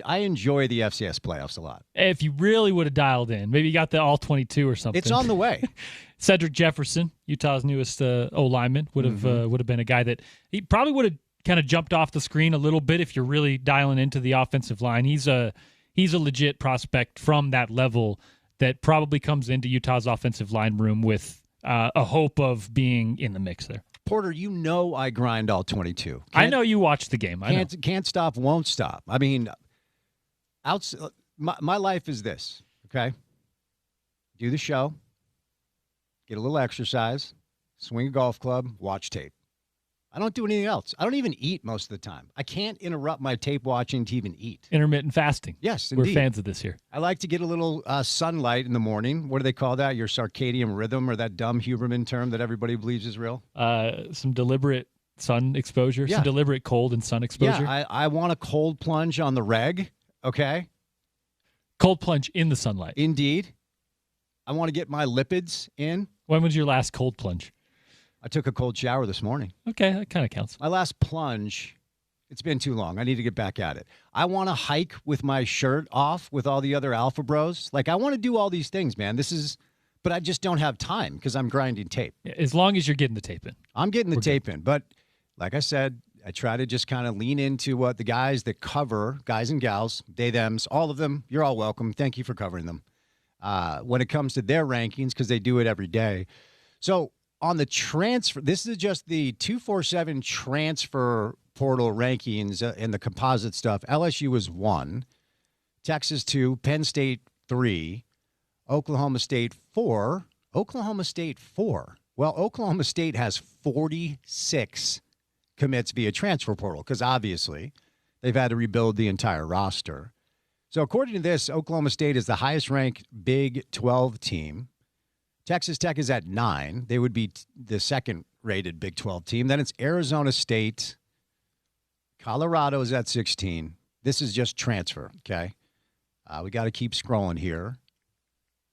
enjoy the FCS playoffs a lot. If you really would have dialed in, maybe you got the all 22 or something. It's on the way. Cedric Jefferson, Utah's newest O lineman, would have been a guy that he probably would have kind of jumped off the screen a little bit if you're really dialing into the offensive line. He's a legit prospect from that level that probably comes into Utah's offensive line room with a hope of being in the mix there. Porter, I grind all 22. I know you watched the game. Can't stop, won't stop. I mean, my life is this, okay? Do the show, get a little exercise, swing a golf club, watch tape. I don't do anything else. I don't even eat most of the time. I can't interrupt my tape watching to even eat. Intermittent fasting. Yes, indeed. We're fans of this here. I like to get a little sunlight in the morning. What do they call that? Your circadian rhythm, or that dumb Huberman term that everybody believes is real? Some deliberate sun exposure, some deliberate cold and sun exposure. Yeah, I want a cold plunge on the reg, okay? Cold plunge in the sunlight. Indeed. I want to get my lipids in. When was your last cold plunge? I took a cold shower this morning. Okay, that kind of counts. My last plunge, it's been too long. I need to get back at it. I want to hike with my shirt off with all the other alpha bros. Like, I want to do all these things, man. But I just don't have time because I'm grinding tape. As long as you're getting the tape in. I'm getting the tape in. But like I said, I try to just kind of lean into what the guys that cover, guys and gals, they, thems, all of them, you're all welcome. Thank you for covering them. When it comes to their rankings, because they do it every day. So, on the transfer, this is just the 247 transfer portal rankings and the composite stuff. LSU was 1, Texas 2, Penn State 3, Oklahoma State 4. Oklahoma State 4. Well, Oklahoma State has 46 commits via transfer portal because obviously they've had to rebuild the entire roster. So according to this, Oklahoma State is the highest ranked Big 12 team. Texas Tech is at 9. They would be the second-rated Big 12 team. Then it's Arizona State. Colorado is at 16. This is just transfer, okay? We got to keep scrolling here.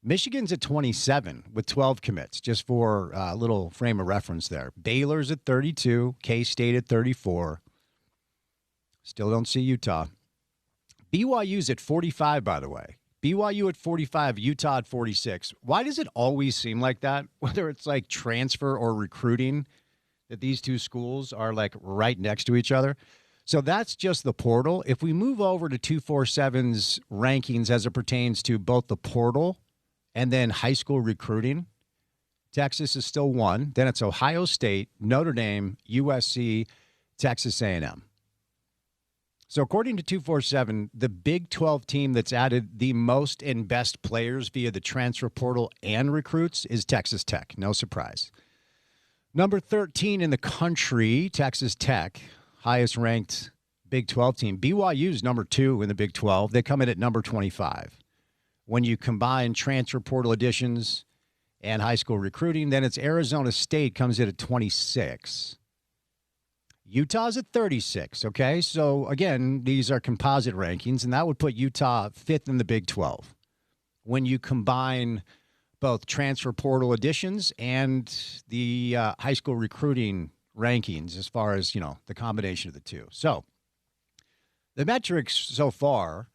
Michigan's at 27 with 12 commits, just for a little frame of reference there. Baylor's at 32. K-State at 34. Still don't see Utah. BYU's at 45, by the way. BYU at 45, Utah at 46. Why does it always seem like that, whether it's like transfer or recruiting, that these two schools are like right next to each other? So that's just the portal. If we move over to 247's rankings as it pertains to both the portal and then high school recruiting, Texas is still 1. Then it's Ohio State, Notre Dame, USC, Texas A&M. So according to 247, the Big 12 team that's added the most and best players via the transfer portal and recruits is Texas Tech. No surprise. Number 13 in the country, Texas Tech, highest ranked Big 12 team. BYU's number 2 in the Big 12. They come in at number 25. When you combine transfer portal additions and high school recruiting, then it's Arizona State comes in at 26. Utah's at 36, okay? So, again, these are composite rankings, and that would put Utah 5th in the Big 12. When you combine both transfer portal additions and the high school recruiting rankings as far as, the combination of the two. So, the metrics so far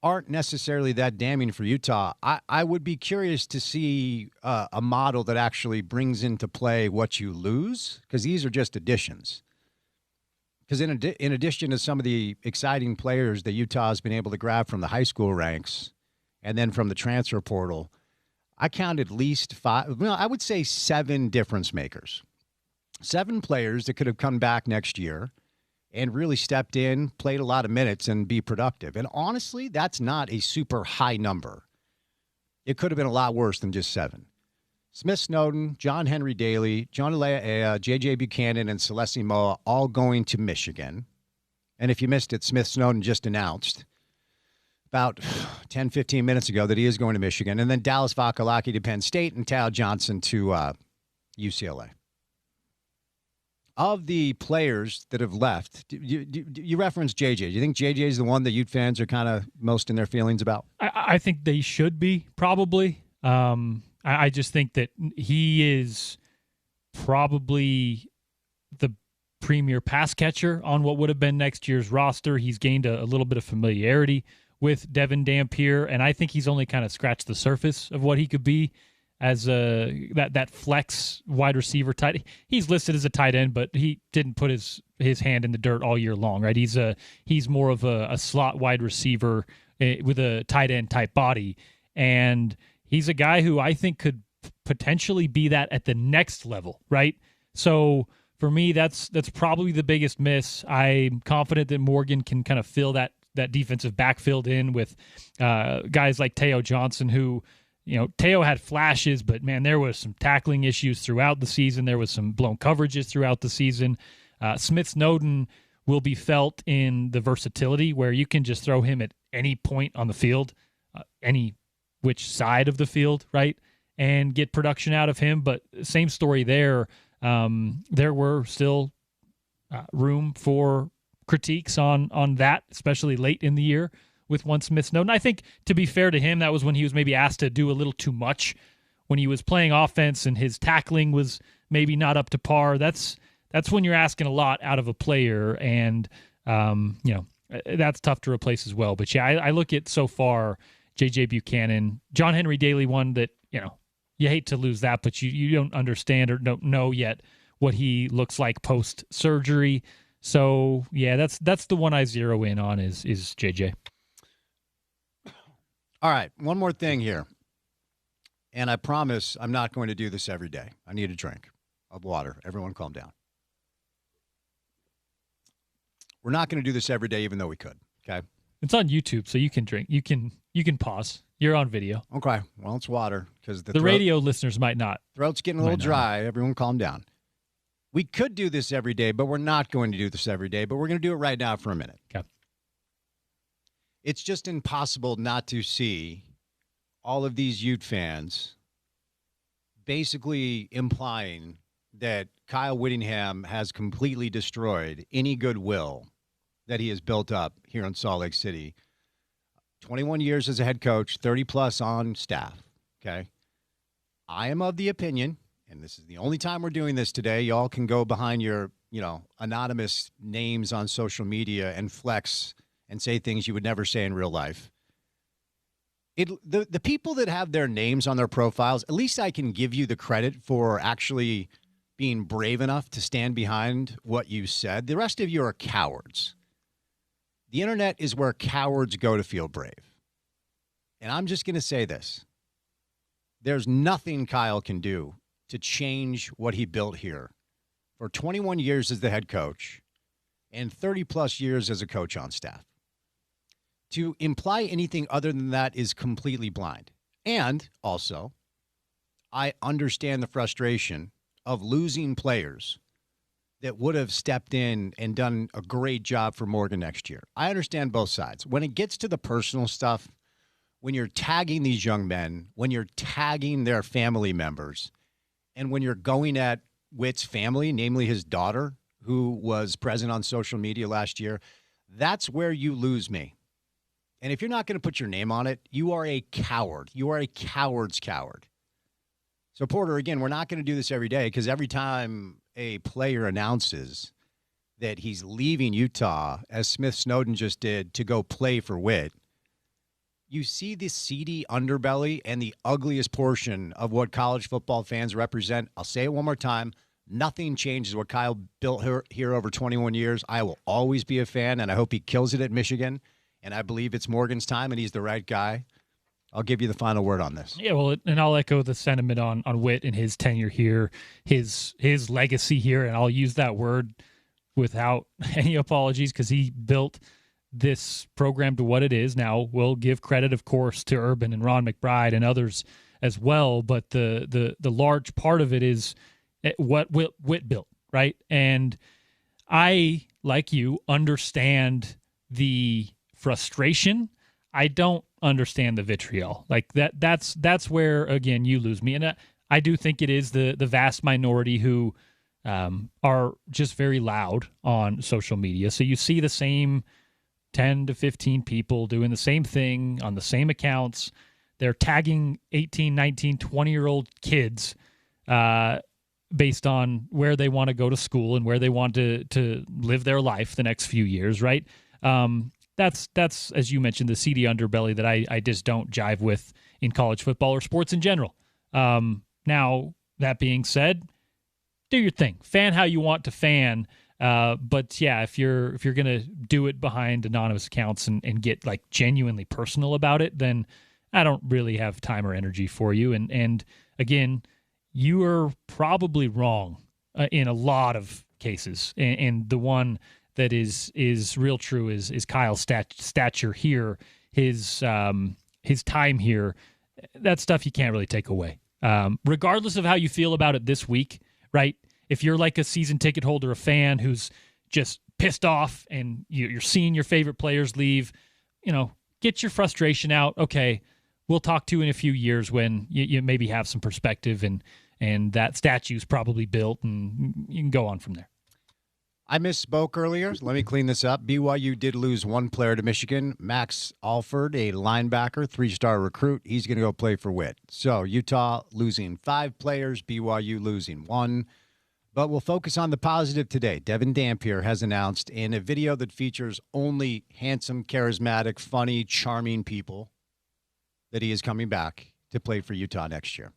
aren't necessarily that damning for Utah. I would be curious to see a model that actually brings into play what you lose, because these are just additions. Because in addition to some of the exciting players that Utah has been able to grab from the high school ranks and then from the transfer portal, I counted at least 5, I would say 7 difference makers. 7 players that could have come back next year and really stepped in, played a lot of minutes, and be productive. And honestly, that's not a super high number. it could have been a lot worse than just 7. Smith Snowden, John Henry Daly, John Ea, J.J. Buchanan, and Celeste Moa all going to Michigan. And if you missed it, Smith Snowden just announced about 10, 15 minutes ago that he is going to Michigan. And then Dallas Vakalaki to Penn State and Tao Johnson to UCLA. Of the players that have left, you referenced JJ. Do you think JJ is the one that Ute fans are kind of most in their feelings about? I think they should be, probably. I just think that he is probably the premier pass catcher on what would have been next year's roster. He's gained a little bit of familiarity with Devin Dampier, and I think he's only kind of scratched the surface of what he could be as that flex wide receiver tight. He's listed as a tight end, but he didn't put his hand in the dirt all year long, right? He's more of a slot wide receiver with a tight end type body, and he's a guy who I think could potentially be that at the next level, right? So for me, that's probably the biggest miss. I'm confident that Morgan can kind of fill that defensive backfield in with guys like Tao Johnson, who, Tao had flashes, but man, there was some tackling issues throughout the season. There was some blown coverages throughout the season. Smith Snowden will be felt in the versatility where you can just throw him at any point on the field, any which side of the field, right, and get production out of him. But same story there. There were still room for critiques on that, especially late in the year with one Smith Snowden. I think, to be fair to him, that was when he was maybe asked to do a little too much when he was playing offense and his tackling was maybe not up to par. That's when you're asking a lot out of a player, and that's tough to replace as well. But yeah, I look at so far J.J. Buchanan, John Henry Daly, one that you hate to lose that, but you don't understand or don't know yet what he looks like post surgery. So yeah, that's the one I zero in on is JJ. All right, one more thing here. And I promise I'm not going to do this every day. I need a drink of water. Everyone calm down. We're not going to do this every day, even though we could, okay? It's on YouTube, so you can drink. You can pause. You're on video. Okay, well, it's water. Because the radio listeners might not. Throat's getting a little dry. Everyone calm down. We could do this every day, but we're not going to do this every day. But we're going to do it right now for a minute. Okay. It's just impossible not to see all of these Ute fans basically implying that Kyle Whittingham has completely destroyed any goodwill that he has built up here in Salt Lake City. 21 years as a head coach, 30-plus on staff, okay? I am of the opinion, and this is the only time we're doing this today, y'all can go behind your, anonymous names on social media and flex and say things you would never say in real life. The people that have their names on their profiles, at least I can give you the credit for actually being brave enough to stand behind what you said. The rest of you are cowards. The internet is where cowards go to feel brave. And I'm just going to say this. There's nothing Kyle can do to change what he built here for 21 years as the head coach and 30-plus years as a coach on staff. To imply anything other than that is completely blind. And also, I understand the frustration of losing players that would have stepped in and done a great job for Morgan next year. I understand both sides. When it gets to the personal stuff, when you're tagging these young men, when you're tagging their family members, and when you're going at Witt's family, namely his daughter, who was present on social media last year, that's where you lose me. And if you're not going to put your name on it, you are a coward. You are a coward's coward. So, Porter, again, we're not going to do this every day because every time a player announces that he's leaving Utah, as Smith Snowden just did, to go play for Witt, you see the seedy underbelly and the ugliest portion of what college football fans represent. I'll say it one more time. Nothing changes what Kyle built here over 21 years. I will always be a fan, and I hope he kills it at Michigan. And I believe it's Morgan's time, and he's the right guy. I'll give you the final word on this. Yeah, well, and I'll echo the sentiment on Witt and his tenure here, his legacy here, and I'll use that word without any apologies because he built this program to what it is. Now, we'll give credit, of course, to Urban and Ron McBride and others as well, but the large part of it is what Witt built, right? And I, like you, understand the frustration. I don't understand the vitriol. Like that's where, again, you lose me. And I do think it is the vast minority who are just very loud on social media. So you see the same 10 to 15 people doing the same thing on the same accounts. They're tagging 18, 19, 20-year-old kids based on where they want to go to school and where they want to live their life the next few years, right? That's as you mentioned, the seedy underbelly that I just don't jive with in college football or sports in general. Now, that being said, do your thing. Fan how you want to fan. But yeah, if you're gonna do it behind anonymous accounts and get like genuinely personal about it, then I don't really have time or energy for you. And again, you are probably wrong in a lot of cases. And the one that is real true is Kyle's stature here, his time here. That stuff you can't really take away. Regardless of how you feel about it this week, right? If you're like a season ticket holder, a fan who's just pissed off and you're seeing your favorite players leave, get your frustration out. Okay, we'll talk to you in a few years when you maybe have some perspective and that statue's probably built, and you can go on from there. I misspoke earlier. Let me clean this up. BYU did lose one player to Michigan. Max Alford, a linebacker, 3-star recruit. He's going to go play for Witt. So Utah losing 5 players, BYU losing 1. But we'll focus on the positive today. Devin Dampier has announced in a video that features only handsome, charismatic, funny, charming people that he is coming back to play for Utah next year.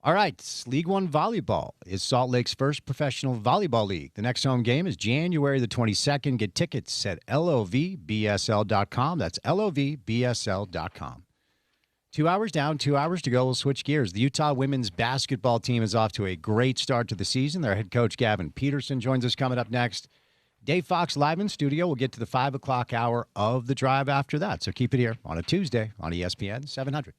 All right, League One Volleyball is Salt Lake's first professional volleyball league. The next home game is January the 22nd. Get tickets at lovbsl.com. That's lovbsl.com. 2 hours down, 2 hours to go. We'll switch gears. The Utah women's basketball team is off to a great start to the season. Their head coach, Gavin Peterson, joins us coming up next. Dave Fox live in studio. We'll get to the 5 o'clock hour of the drive after that. So keep it here on a Tuesday on ESPN 700.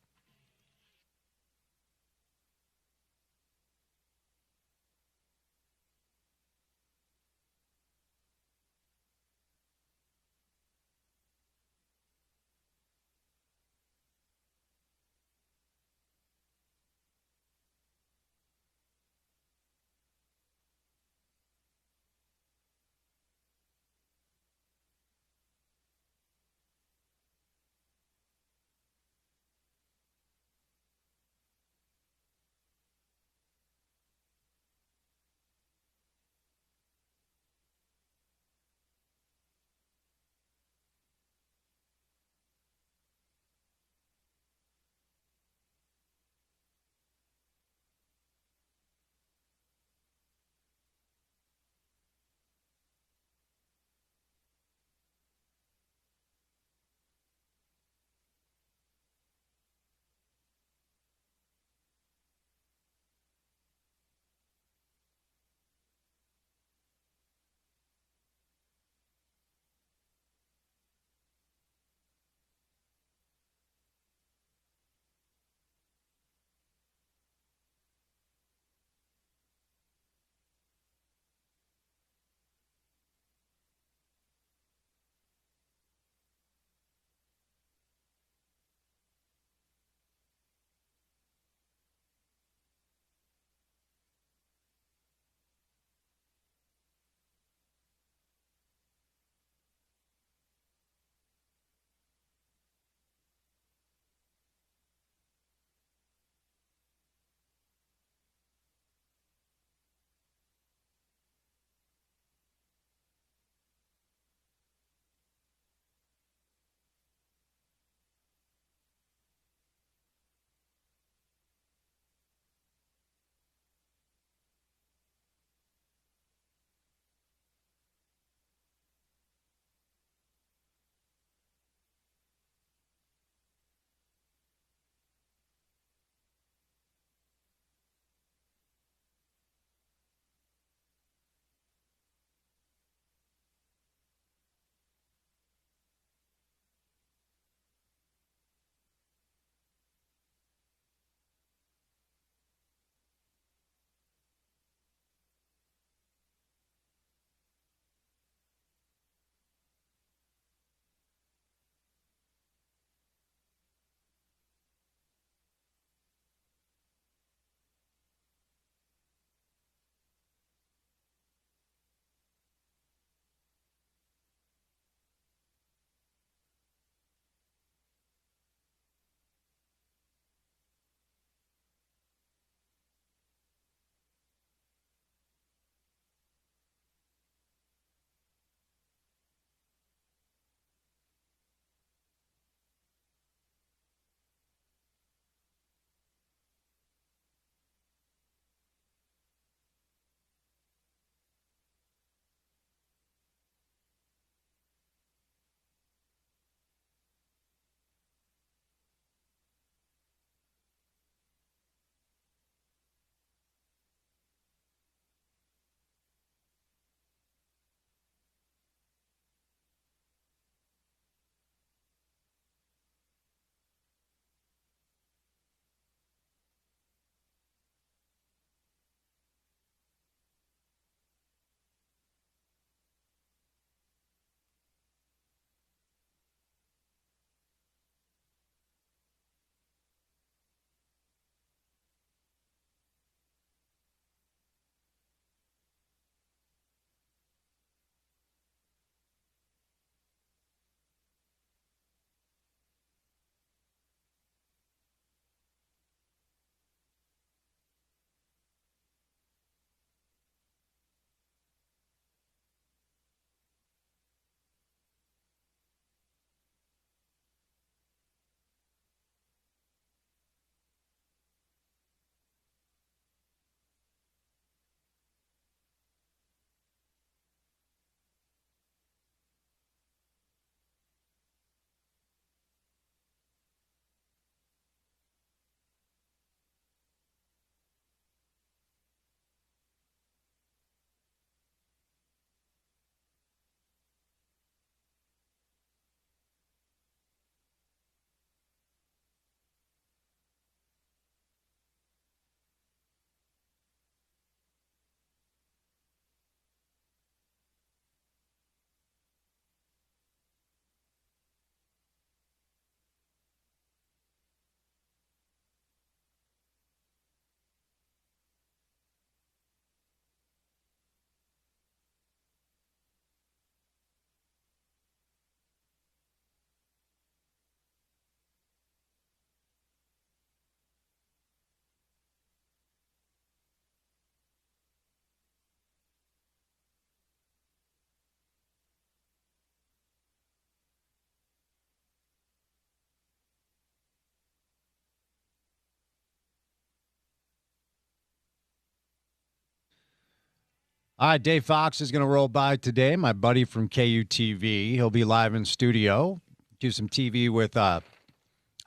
All right, Dave Fox is going to roll by today, my buddy from KUTV. He'll be live in studio, do some TV with Adam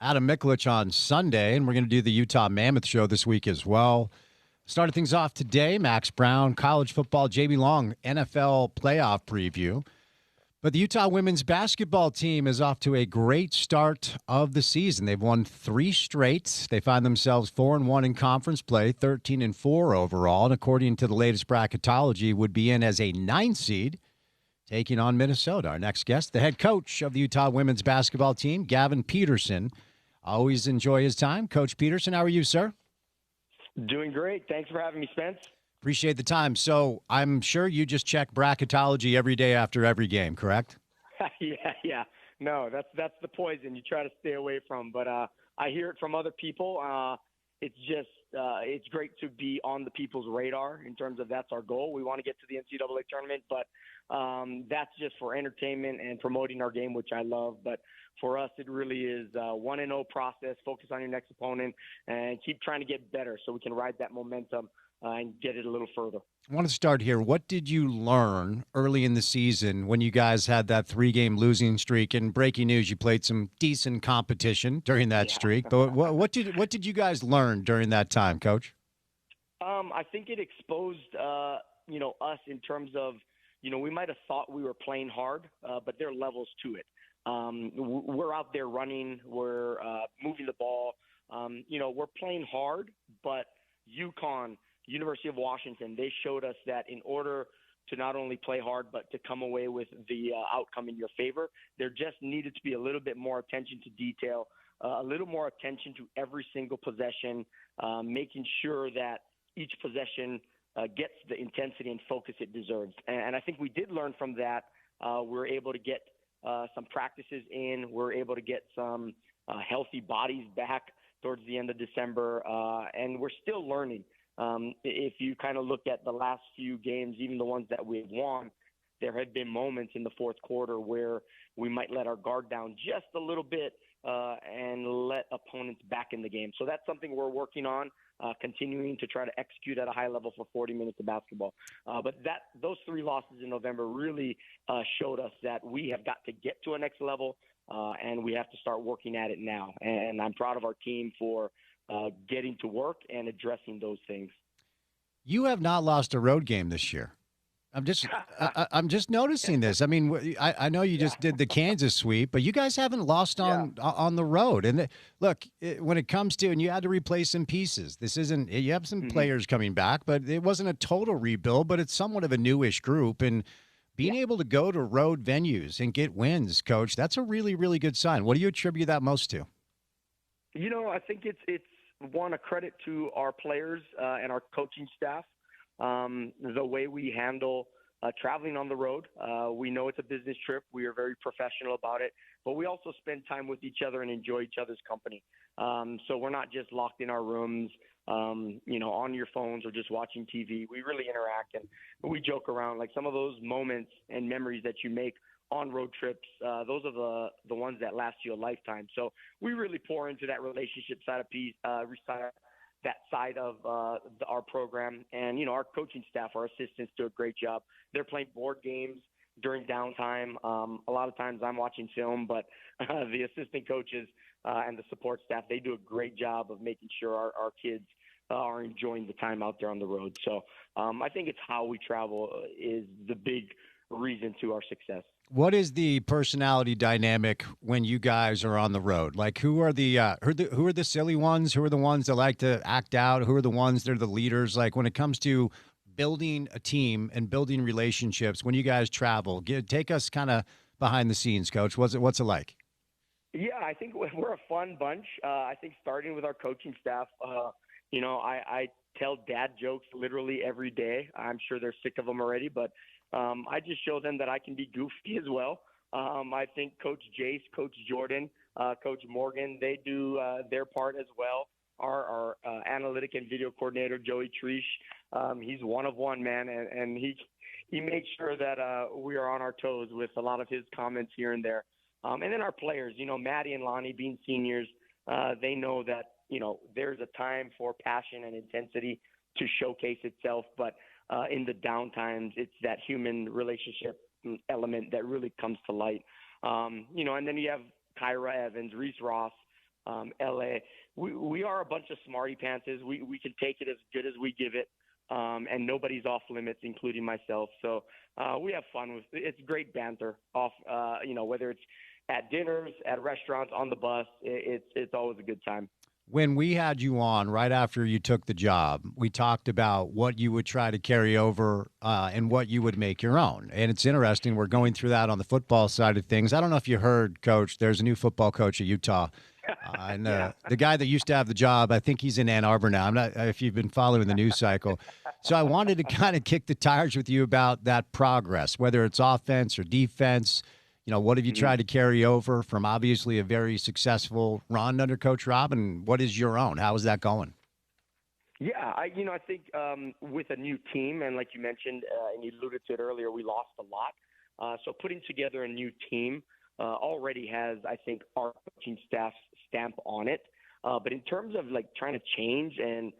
Mikulich on Sunday, and we're going to do the Utah Mammoth show this week as well. Started things off today, Max Brown, college football, JB Long, NFL playoff preview. But the Utah women's basketball team is off to a great start of the season. They've won 3 straight. They find themselves 4-1 in conference play, 13-4 overall, and according to the latest bracketology, would be in as a 9 seed, taking on Minnesota. Our next guest, the head coach of the Utah women's basketball team, Gavin Peterson. Always enjoy his time. Coach Peterson, how are you, sir? Doing great. Thanks for having me, Spence. Appreciate the time. So I'm sure you just check bracketology every day after every game, correct? Yeah. No, that's the poison you try to stay away from. But I hear it from other people. It's just it's great to be on the people's radar in terms of that's our goal. We want to get to the NCAA tournament, but that's just for entertainment and promoting our game, which I love. But for us, it really is 1-0 process. Focus on your next opponent and keep trying to get better so we can ride that momentum and get it a little further. I want to start here. What did you learn early in the season when you guys had that 3-game losing streak? And breaking news, you played some decent competition during that streak. But what did you guys learn during that time, Coach? I think it exposed us in terms of we might have thought we were playing hard, but there are levels to it. We're out there running, we're moving the ball. We're playing hard, but UConn, University of Washington, they showed us that in order to not only play hard, but to come away with the outcome in your favor, there just needed to be a little bit more attention to detail, a little more attention to every single possession, making sure that each possession gets the intensity and focus it deserves. And I think we did learn from that. We're able to get some practices in. We're able to get some healthy bodies back towards the end of December, and we're still learning. If you kind of look at the last few games, even the ones that we've won, there had been moments in the fourth quarter where we might let our guard down just a little bit and let opponents back in the game. So that's something we're working on, continuing to try to execute at a high level for 40 minutes of basketball. But those 3 losses in November really showed us that we have got to get to a next level, and we have to start working at it now. And I'm proud of our team for getting to work and addressing those things. You have not lost a road game this year. I'm just noticing this. I mean, I know you just did the Kansas sweep, but you guys haven't lost on the road. And look, when it comes to, and you had to replace some pieces. This isn't. You have some players coming back, but it wasn't a total rebuild. But it's somewhat of a newish group, and being able to go to road venues and get wins, Coach, that's a really, really good sign. What do you attribute that most to? I think it's a credit to our players and our coaching staff. The way we handle traveling on the road. We know it's a business trip. We are very professional about it, but we also spend time with each other and enjoy each other's company. So we're not just locked in our rooms, on your phones or just watching TV. We really interact and we joke around. Like some of those moments and memories that you make on road trips, those are the ones that last you a lifetime. So we really pour into that relationship that side of our program. And, our coaching staff, our assistants do a great job. They're playing board games during downtime. A lot of times I'm watching film, but the assistant coaches and the support staff, they do a great job of making sure our kids are enjoying the time out there on the road. So I think it's how we travel is the big reason to our success. What is the personality dynamic when you guys are on the road? Like, who are the silly ones? Who are the ones that like to act out? Who are the ones that are the leaders? Like, when it comes to building a team and building relationships, when you guys travel, take us kind of behind the scenes, Coach. What's it like? Yeah, I think we're a fun bunch. I think starting with our coaching staff, I tell dad jokes literally every day. I'm sure they're sick of them already, but I just show them that I can be goofy as well. I think Coach Jace, Coach Jordan, Coach Morgan, they do their part as well. Our analytic and video coordinator, Joey Trish, he's one of one, man, and he makes sure that we are on our toes with a lot of his comments here and there. And then our players, Maddie and Lonnie being seniors, they know that, there's a time for passion and intensity to showcase itself. But in the down times. It's that human relationship element that really comes to light. And then you have Kyra Evans, Reese Ross, LA. We are a bunch of smarty pantses. We can take it as good as we give it. And nobody's off limits, including myself. So we have fun with it. It's great banter whether it's at dinners, at restaurants, on the bus, it's always a good time. When we had you on right after you took the job, we talked about what you would try to carry over and what you would make your own. And it's interesting. We're going through that on the football side of things. I don't know if you heard, Coach, there's a new football coach at Utah. And the guy that used to have the job, I think he's in Ann Arbor now. I'm not if you've been following the news cycle. So I wanted to kind of kick the tires with you about that progress, whether it's offense or defense. What have you tried to carry over from obviously a very successful run under Coach Rob, and what is your own? How is that going? Yeah, I think with a new team, and like you mentioned, and you alluded to it earlier, we lost a lot. So putting together a new team already has, I think, our coaching staff's stamp on it. But in terms of like trying to change and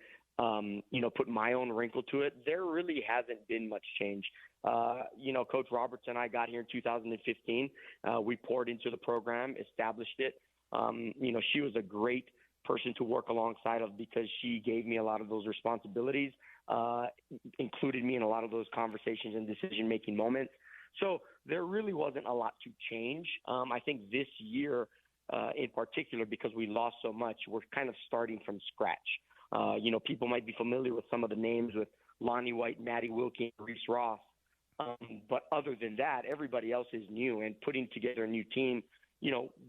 put my own wrinkle to it, there really hasn't been much change. Coach Roberts and I got here in 2015. We poured into the program, established it. She was a great person to work alongside of because she gave me a lot of those responsibilities, included me in a lot of those conversations and decision-making moments. So there really wasn't a lot to change. I think this year in particular, because we lost so much, we're kind of starting from scratch. People might be familiar with some of the names with Lonnie White, Maddie Wilkie, Reese Ross. But other than that, everybody else is new, and putting together a new team,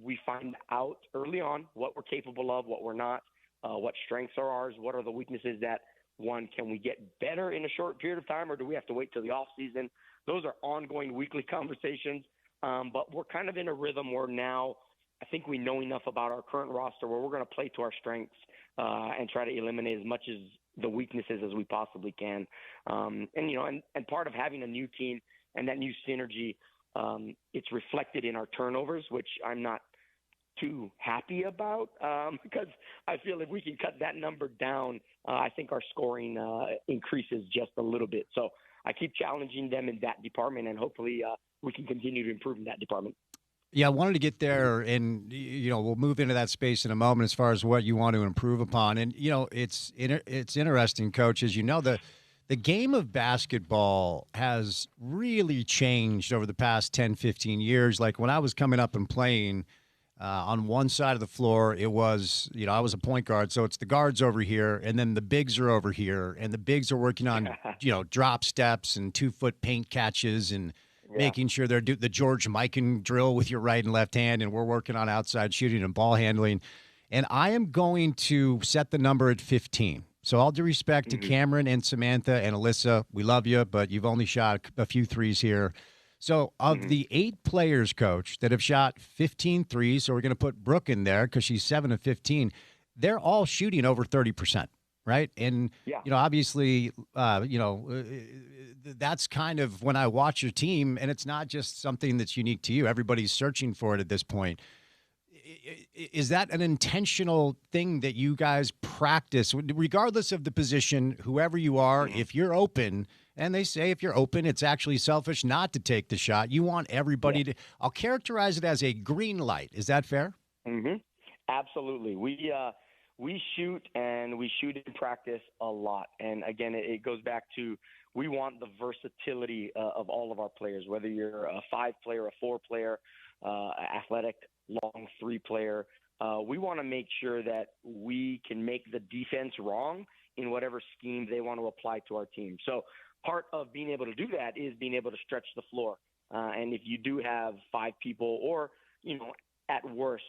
we find out early on what we're capable of, what we're not, what strengths are ours, what are the weaknesses that, can we get better in a short period of time, or do we have to wait till the off season? Those are ongoing weekly conversations. But we're kind of in a rhythm where now I think we know enough about our current roster where we're going to play to our strengths and try to eliminate as much as the weaknesses as we possibly can. And part of having a new team and that new synergy, it's reflected in our turnovers, which I'm not too happy about because I feel if we can cut that number down, I think our scoring increases just a little bit. So I keep challenging them in that department, and hopefully we can continue to improve in that department. Yeah, I wanted to get there, and we'll move into that space in a moment as far as what you want to improve upon. And it's interesting, Coach, as you know, the game of basketball has really changed over the past 10, 15 years. Like when I was coming up and playing on one side of the floor, it was I was a point guard, so it's the guards over here, and then the bigs are over here, and the bigs are working on drop steps and 2-foot paint catches and making sure they're the George Mikan drill with your right and left hand, and we're working on outside shooting and ball handling. And I am going to set the number at 15. So all due respect to Cameron and Samantha and Alyssa, we love you, but you've only shot a few threes here. So of the 8 players, Coach, that have shot 15 threes, so we're going to put Brooke in there because she's 7 of 15, they're all shooting over 30%. Right. And, obviously, that's kind of when I watch your team, and it's not just something that's unique to you. Everybody's searching for it at this point. Is that an intentional thing that you guys practice, regardless of the position, whoever you are, if you're open, and they say if you're open, it's actually selfish not to take the shot. You want everybody to, I'll characterize it as a green light. Is that fair? Absolutely. We shoot in practice a lot. And again, it goes back to, we want the versatility of all of our players, whether you're a 5-player, a 4-player, athletic, long 3-player. We want to make sure that we can make the defense wrong in whatever scheme they want to apply to our team. So part of being able to do that is being able to stretch the floor. And if you do have 5 people or, at worst,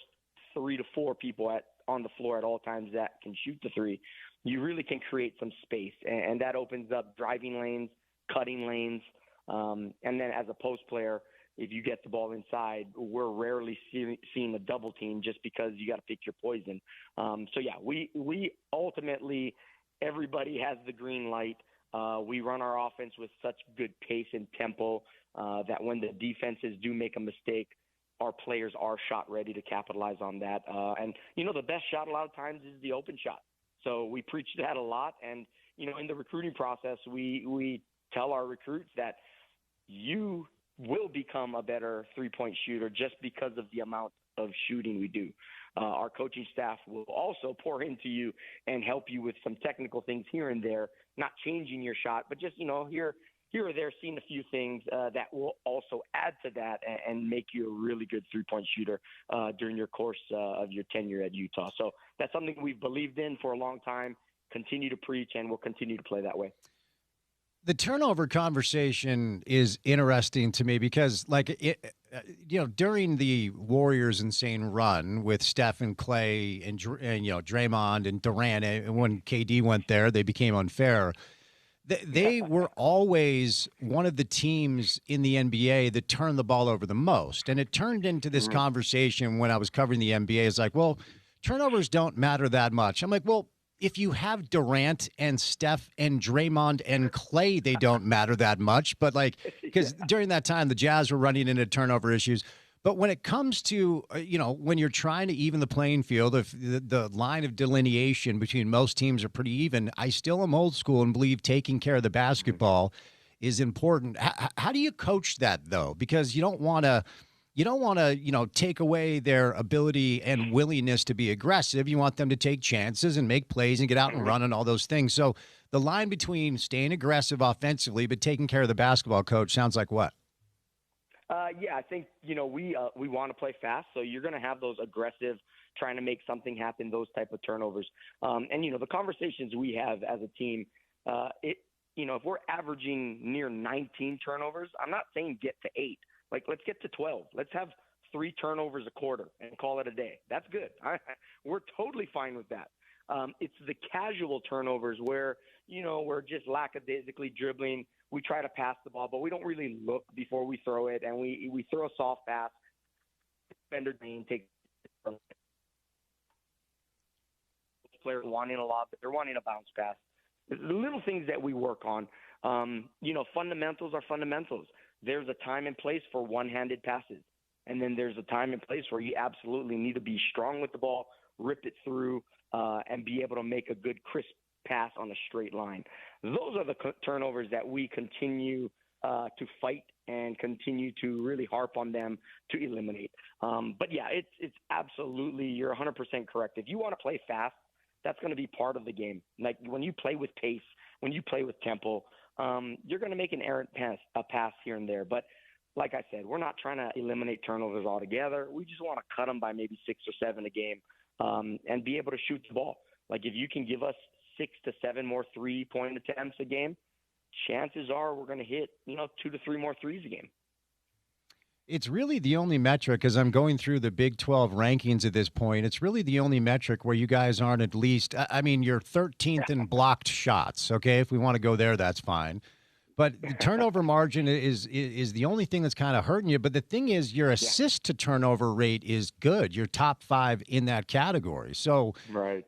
3 to 4 people on the floor at all times that can shoot the 3, you really can create some space. And that opens up driving lanes, cutting lanes. And then as a post player, if you get the ball inside, we're rarely seeing a double team just because you got to pick your poison. We ultimately, everybody has the green light. We run our offense with such good pace and tempo that when the defenses do make a mistake, our players are shot ready to capitalize on that. And the best shot a lot of times is the open shot. So we preach that a lot. And, in the recruiting process, we tell our recruits that you will become a better three-point shooter just because of the amount of shooting we do. Our coaching staff will also pour into you and help you with some technical things here and there, not changing your shot, but just, here or there, seeing a few things that will also add to that and make you a really good three-point shooter during your course of your tenure at Utah. So that's something we've believed in for a long time, continue to preach, and we'll continue to play that way. The turnover conversation is interesting to me because, during the Warriors' insane run with Steph and Clay and Draymond and Durant, and when KD went there, they became unfair. They were always one of the teams in the NBA that turned the ball over the most. And it turned into this conversation when I was covering the NBA. It's like, well, turnovers don't matter that much. I'm like, well, if you have Durant and Steph and Draymond and Clay, they don't matter that much. But because during that time, the Jazz were running into turnover issues. But when it comes to, when you're trying to even the playing field, if the line of delineation between most teams are pretty even, I still am old school and believe taking care of the basketball is important. How do you coach that, though? Because you don't want to, take away their ability and willingness to be aggressive. You want them to take chances and make plays and get out and run and all those things. So the line between staying aggressive offensively but taking care of the basketball, coach, sounds like what? I think, we want to play fast, so you're going to have those aggressive, trying to make something happen, those type of turnovers. The conversations we have as a team, if we're averaging near 19 turnovers, I'm not saying get to 8. Let's get to 12. Let's have 3 turnovers a quarter and call it a day. That's good. We're totally fine with that. It's the casual turnovers where, we're just lackadaisically dribbling. We try to pass the ball, but we don't really look before we throw it, and we throw a soft pass. Defender take player wanting a lob, but they're wanting a bounce pass. The little things that we work on. Fundamentals are fundamentals. There's a time and place for one-handed passes, and then there's a time and place where you absolutely need to be strong with the ball, rip it through, and be able to make a good crisp pass on a straight line. Those are the turnovers that we continue to fight and continue to really harp on them to eliminate. It's absolutely, you're 100% correct. If you want to play fast, that's going to be part of the game. Like when you play with pace, when you play with tempo, you're going to make an errant pass here and there. But like I said, we're not trying to eliminate turnovers altogether. We just want to cut them by maybe 6 or 7 a game and be able to shoot the ball. Like if you can give us 6 to 7 more 3-point attempts a game, chances are we're going to hit, 2 to 3 more threes a game. It's really the only metric, as I'm going through the Big 12 rankings at this point, it's really the only metric where you guys aren't at least, you're 13th in blocked shots. Okay, if we want to go there, that's fine. But the turnover margin is the only thing that's kind of hurting you. But the thing is, your assist to turnover rate is good. You're top 5 in that category. So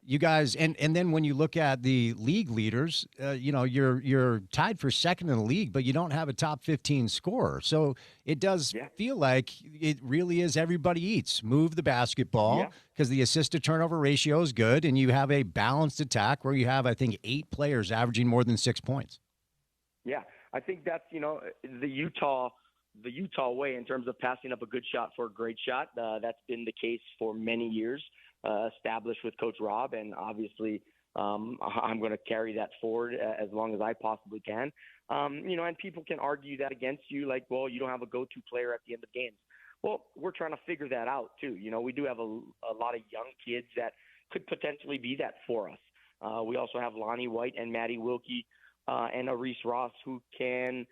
you guys, and then when you look at the league leaders, you're tied for second in the league, but you don't have a top 15 scorer. So it does feel like it really is everybody eats. Move the basketball because the assist to turnover ratio is good, and you have a balanced attack where you have, I think, 8 players averaging more than 6 points. Yeah. I think that's, the Utah way in terms of passing up a good shot for a great shot. That's been the case for many years, established with Coach Rob. And obviously, I'm going to carry that forward as long as I possibly can. And people can argue that against you, like, well, you don't have a go-to player at the end of games. Well, we're trying to figure that out too. We do have a lot of young kids that could potentially be that for us. We also have Lonnie White and Maddie Wilkie, and Reese Ross, who can,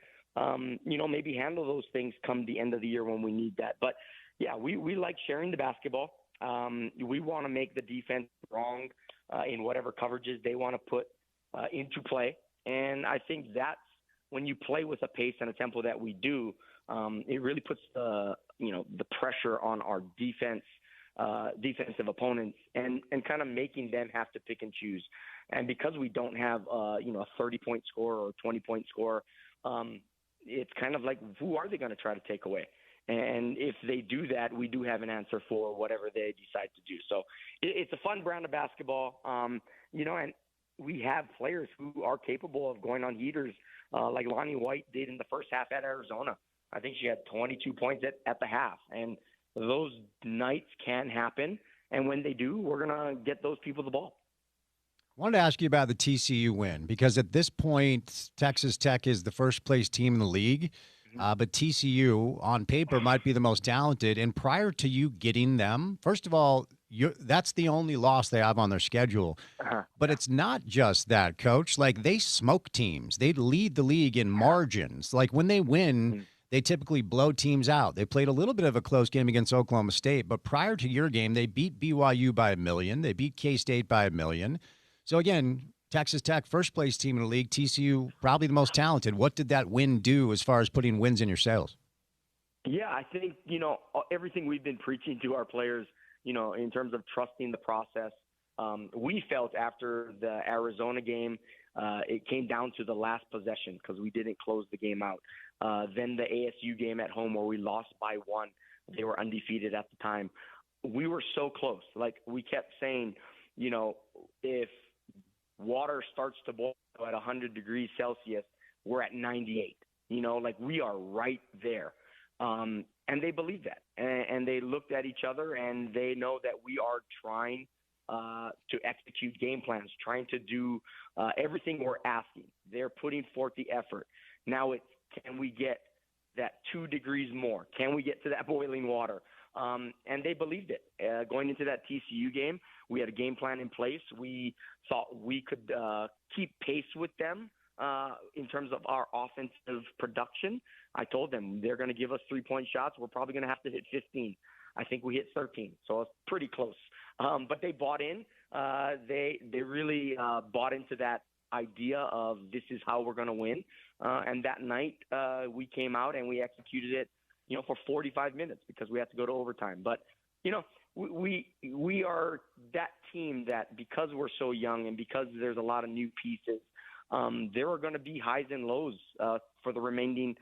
maybe handle those things come the end of the year when we need that. But, we like sharing the basketball. We want to make the defense strong in whatever coverages they want to put into play. And I think that's when you play with a pace and a tempo that we do, it really puts the pressure on our defensive opponents and kind of making them have to pick and choose. And because we don't have, a 30-point score or a 20-point score, it's kind of like, who are they going to try to take away? And if they do that, we do have an answer for whatever they decide to do. So it's a fun brand of basketball, and we have players who are capable of going on heaters, like Lonnie White did in the first half at Arizona. I think she had 22 points at the half. And those nights can happen. And when they do, we're going to get those people the ball. I wanted to ask you about the TCU win, because at this point, Texas Tech is the first place team in the league. But TCU, on paper, might be the most talented. And prior to you getting them, first of all, that's the only loss they have on their schedule. But it's not just that, Coach. Like, they smoke teams. They lead the league in margins. Like, when they win, they typically blow teams out. They played a little bit of a close game against Oklahoma State. But prior to your game, they beat BYU by 1 million. They beat K-State by 1 million. So, again, Texas Tech, first-place team in the league. TCU, probably the most talented. What did that win do as far as putting wins in your sails? Yeah, I think, everything we've been preaching to our players, in terms of trusting the process, we felt after the Arizona game, it came down to the last possession because we didn't close the game out. Then the ASU game at home where we lost by 1. They were undefeated at the time. We were so close. Like, we kept saying, if water starts to boil at 100 degrees Celsius, we're at 98. Like, we are right there. And they believe that. And they looked at each other, and they know that we are trying to execute game plans, trying to do everything we're asking. They're putting forth the effort. Now can we get that 2 degrees more? Can we get to that boiling water? And they believed it. Going into that TCU game, we had a game plan in place. We thought we could keep pace with them in terms of our offensive production. I told them they're going to give us 3-point shots. We're probably going to have to hit 15. I think we hit 13, so it's pretty close. But they bought in. They really bought into that idea of this is how we're going to win. And that night we came out and we executed it, for 45 minutes because we had to go to overtime. But, we are that team that because we're so young and because there's a lot of new pieces, there are going to be highs and lows for the remaining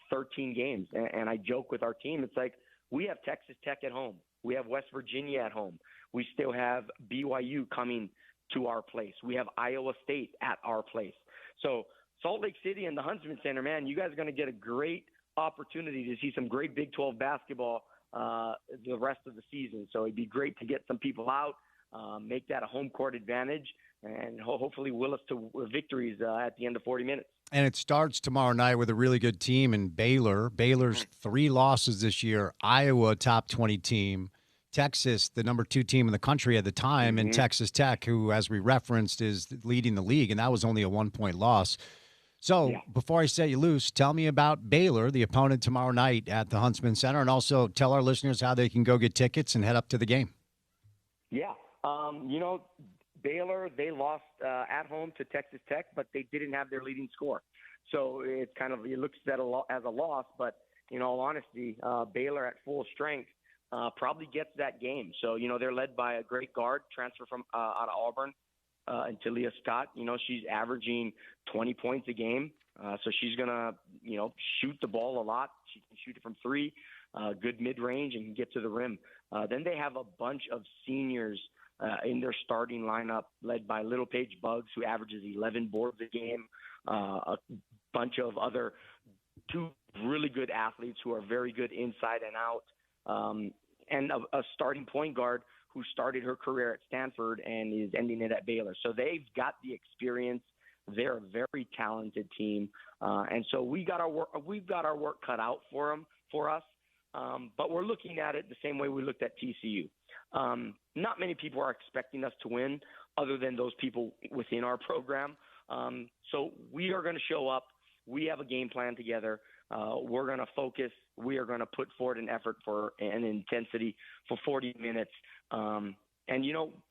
13 games. And I joke with our team. It's like we have Texas Tech at home. We have West Virginia at home. We still have BYU coming to our place. We have Iowa State at our place. So Salt Lake City and the Huntsman Center, man, you guys are going to get a great opportunity to see some great Big 12 basketball the rest of the season. So it'd be great to get some people out, make that a home court advantage, and hopefully will us to victories at the end of 40 minutes. And it starts tomorrow night with a really good team in Baylor. Baylor's 3 losses this year. Iowa, top 20 team. Texas, the number 2 team in the country at the time, and Texas Tech, who, as we referenced, is leading the league, and that was only a 1-point loss. So before I set you loose, tell me about Baylor, the opponent tomorrow night at the Huntsman Center, and also tell our listeners how they can go get tickets and head up to the game. Yeah. Baylor, they lost at home to Texas Tech, but they didn't have their leading scorer. So it looks at as a loss, but in all honesty, Baylor at full strength probably gets that game. So, they're led by a great guard transfer from out of Auburn, and Talia Scott. She's averaging 20 points a game. So she's going to, shoot the ball a lot. She can shoot it from 3, good mid-range, and can get to the rim. Then they have a bunch of seniors in their starting lineup led by Little Paige Buggs, who averages 11 boards a game, a bunch of other 2 really good athletes who are very good inside and out, and a starting point guard who started her career at Stanford and is ending it at Baylor. So they've got the experience. They're a very talented team, and so we've got our work cut out for us. But we're looking at it the same way we looked at TCU. Not many people are expecting us to win other than those people within our program. So we are going to show up. We have a game plan together. We're going to focus. We are going to put forward an effort for an intensity for 40 minutes. And,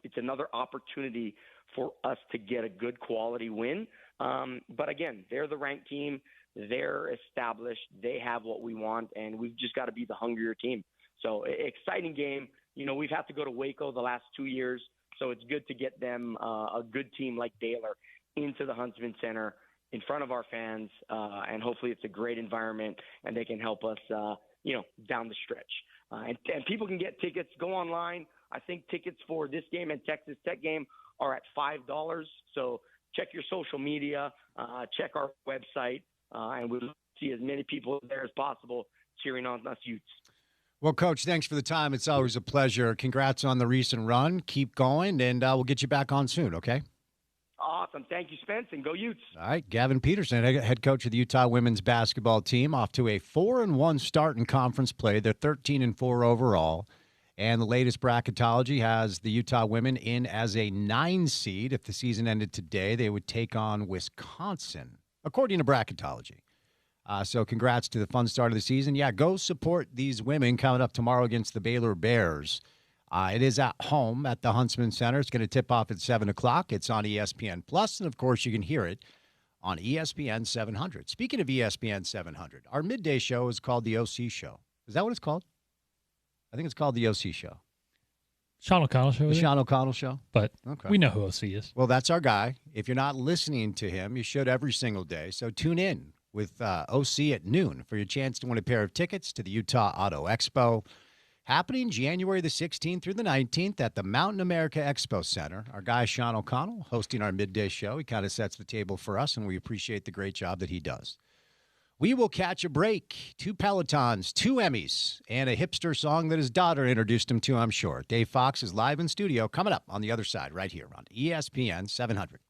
it's another opportunity for us to get a good quality win. But again, they're the ranked team. They're established. They have what we want, and we've just got to be the hungrier team. So exciting game. We've had to go to Waco the last 2 years, so it's good to get them a good team like Baylor into the Huntsman Center in front of our fans, and hopefully it's a great environment and they can help us, down the stretch. And people can get tickets. Go online. I think tickets for this game and Texas Tech game are at $5. So check your social media, check our website, and we'll see as many people there as possible cheering on us Utes. Well, Coach, thanks for the time. It's always a pleasure. Congrats on the recent run. Keep going, and we'll get you back on soon, okay? Awesome. Thank you, Spence, and go Utes. All right, Gavin Peterson, head coach of the Utah women's basketball team, off to a 4-1 start in conference play. They're 13-4 overall. And the latest bracketology has the Utah women in as a 9 seed. If the season ended today, they would take on Wisconsin, according to bracketology. So congrats to the fun start of the season. Yeah, go support these women coming up tomorrow against the Baylor Bears. It is at home at the Huntsman Center. It's going to tip off at 7 o'clock. It's on ESPN+, and, of course, you can hear it on ESPN 700. Speaking of ESPN 700, our midday show is called the OC Show. Is that what it's called? I think it's called the OC Show. Sean O'Connell Show? The Sean O'Connell Show? But we know who OC is. Well, that's our guy. If you're not listening to him, you should every single day. So tune in with OC at noon for your chance to win a pair of tickets to the Utah Auto Expo, happening January the 16th through the 19th at the Mountain America Expo Center. Our guy, Sean O'Connell, hosting our midday show. He kind of sets the table for us, and we appreciate the great job that he does. We will catch a break. 2 Pelotons, 2 Emmys, and a hipster song that his daughter introduced him to, I'm sure. Dave Fox is live in studio, coming up on the other side right here on ESPN 700.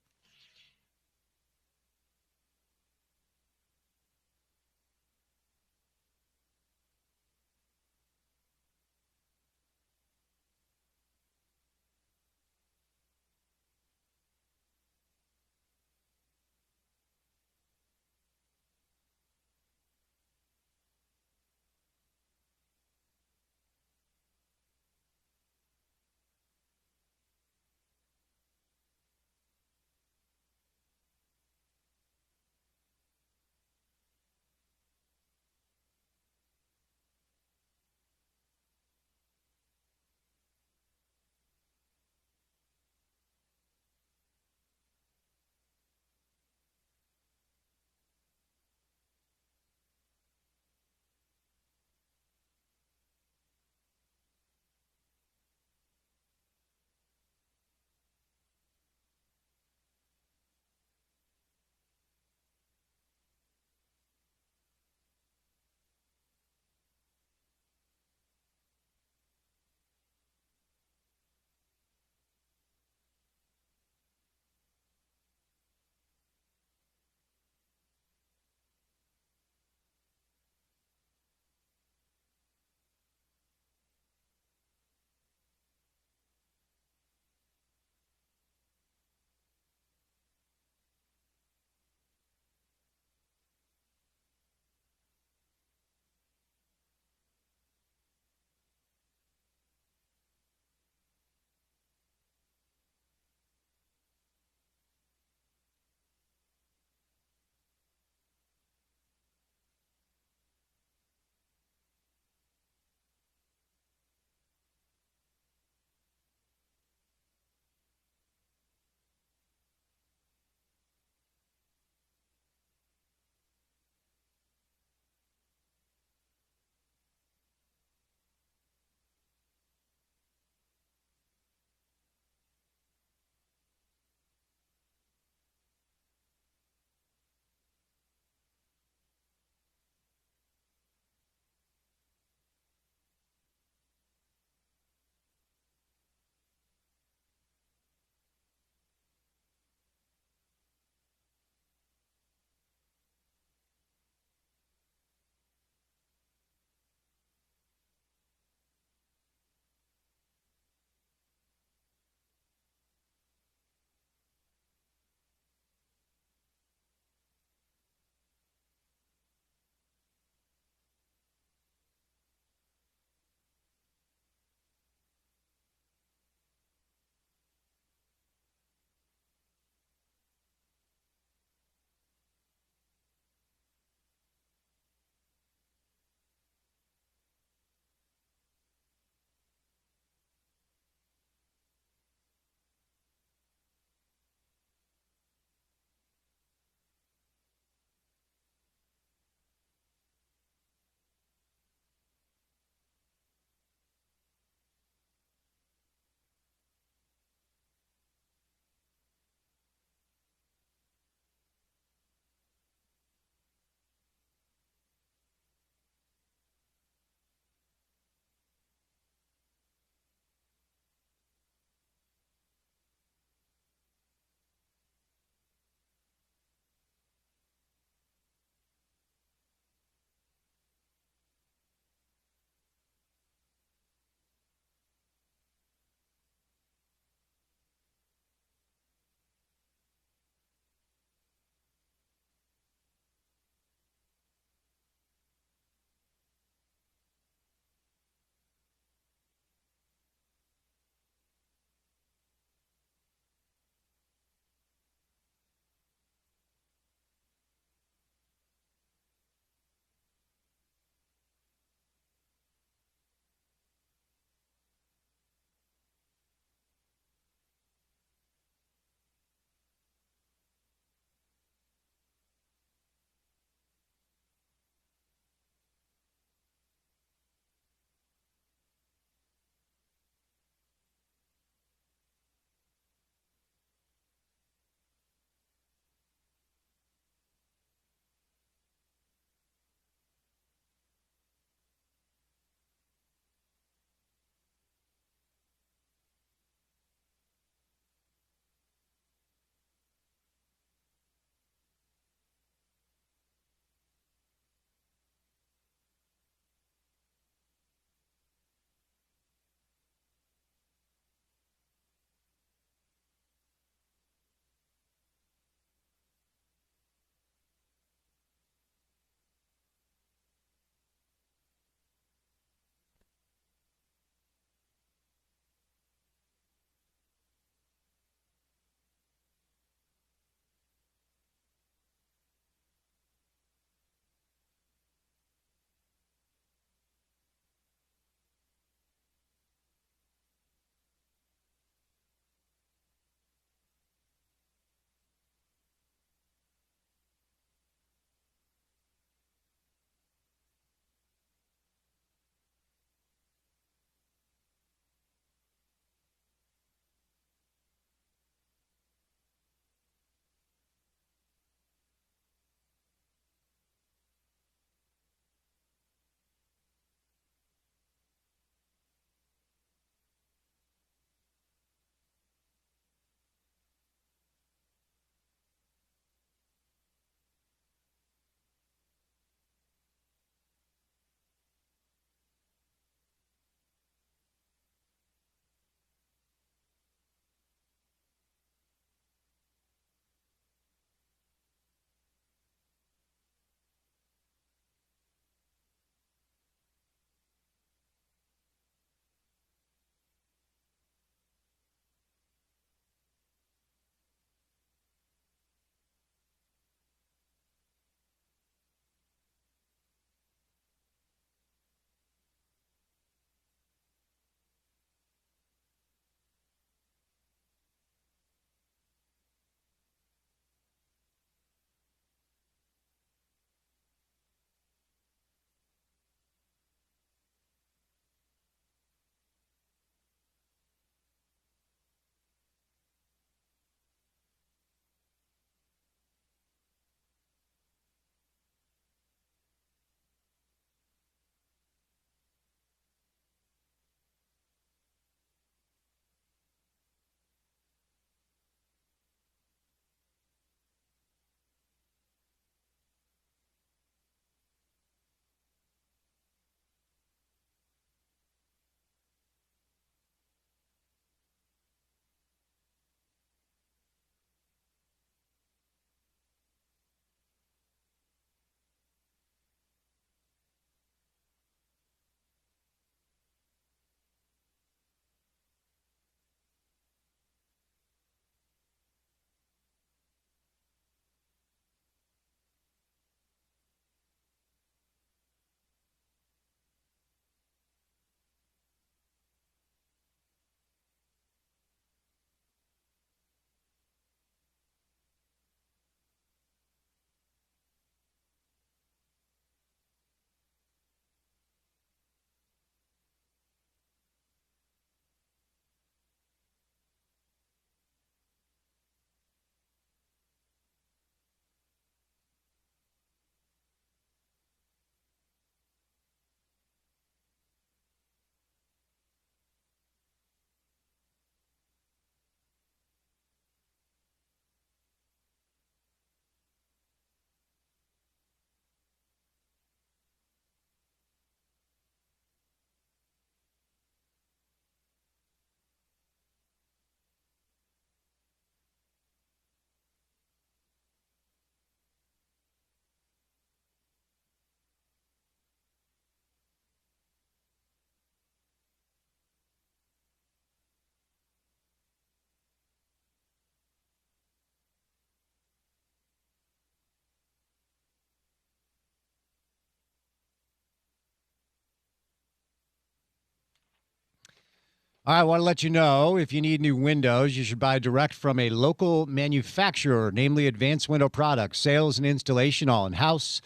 All right, I want to let you know if you need new windows, you should buy direct from a local manufacturer, namely Advanced Window Products. Sales and installation all in-house.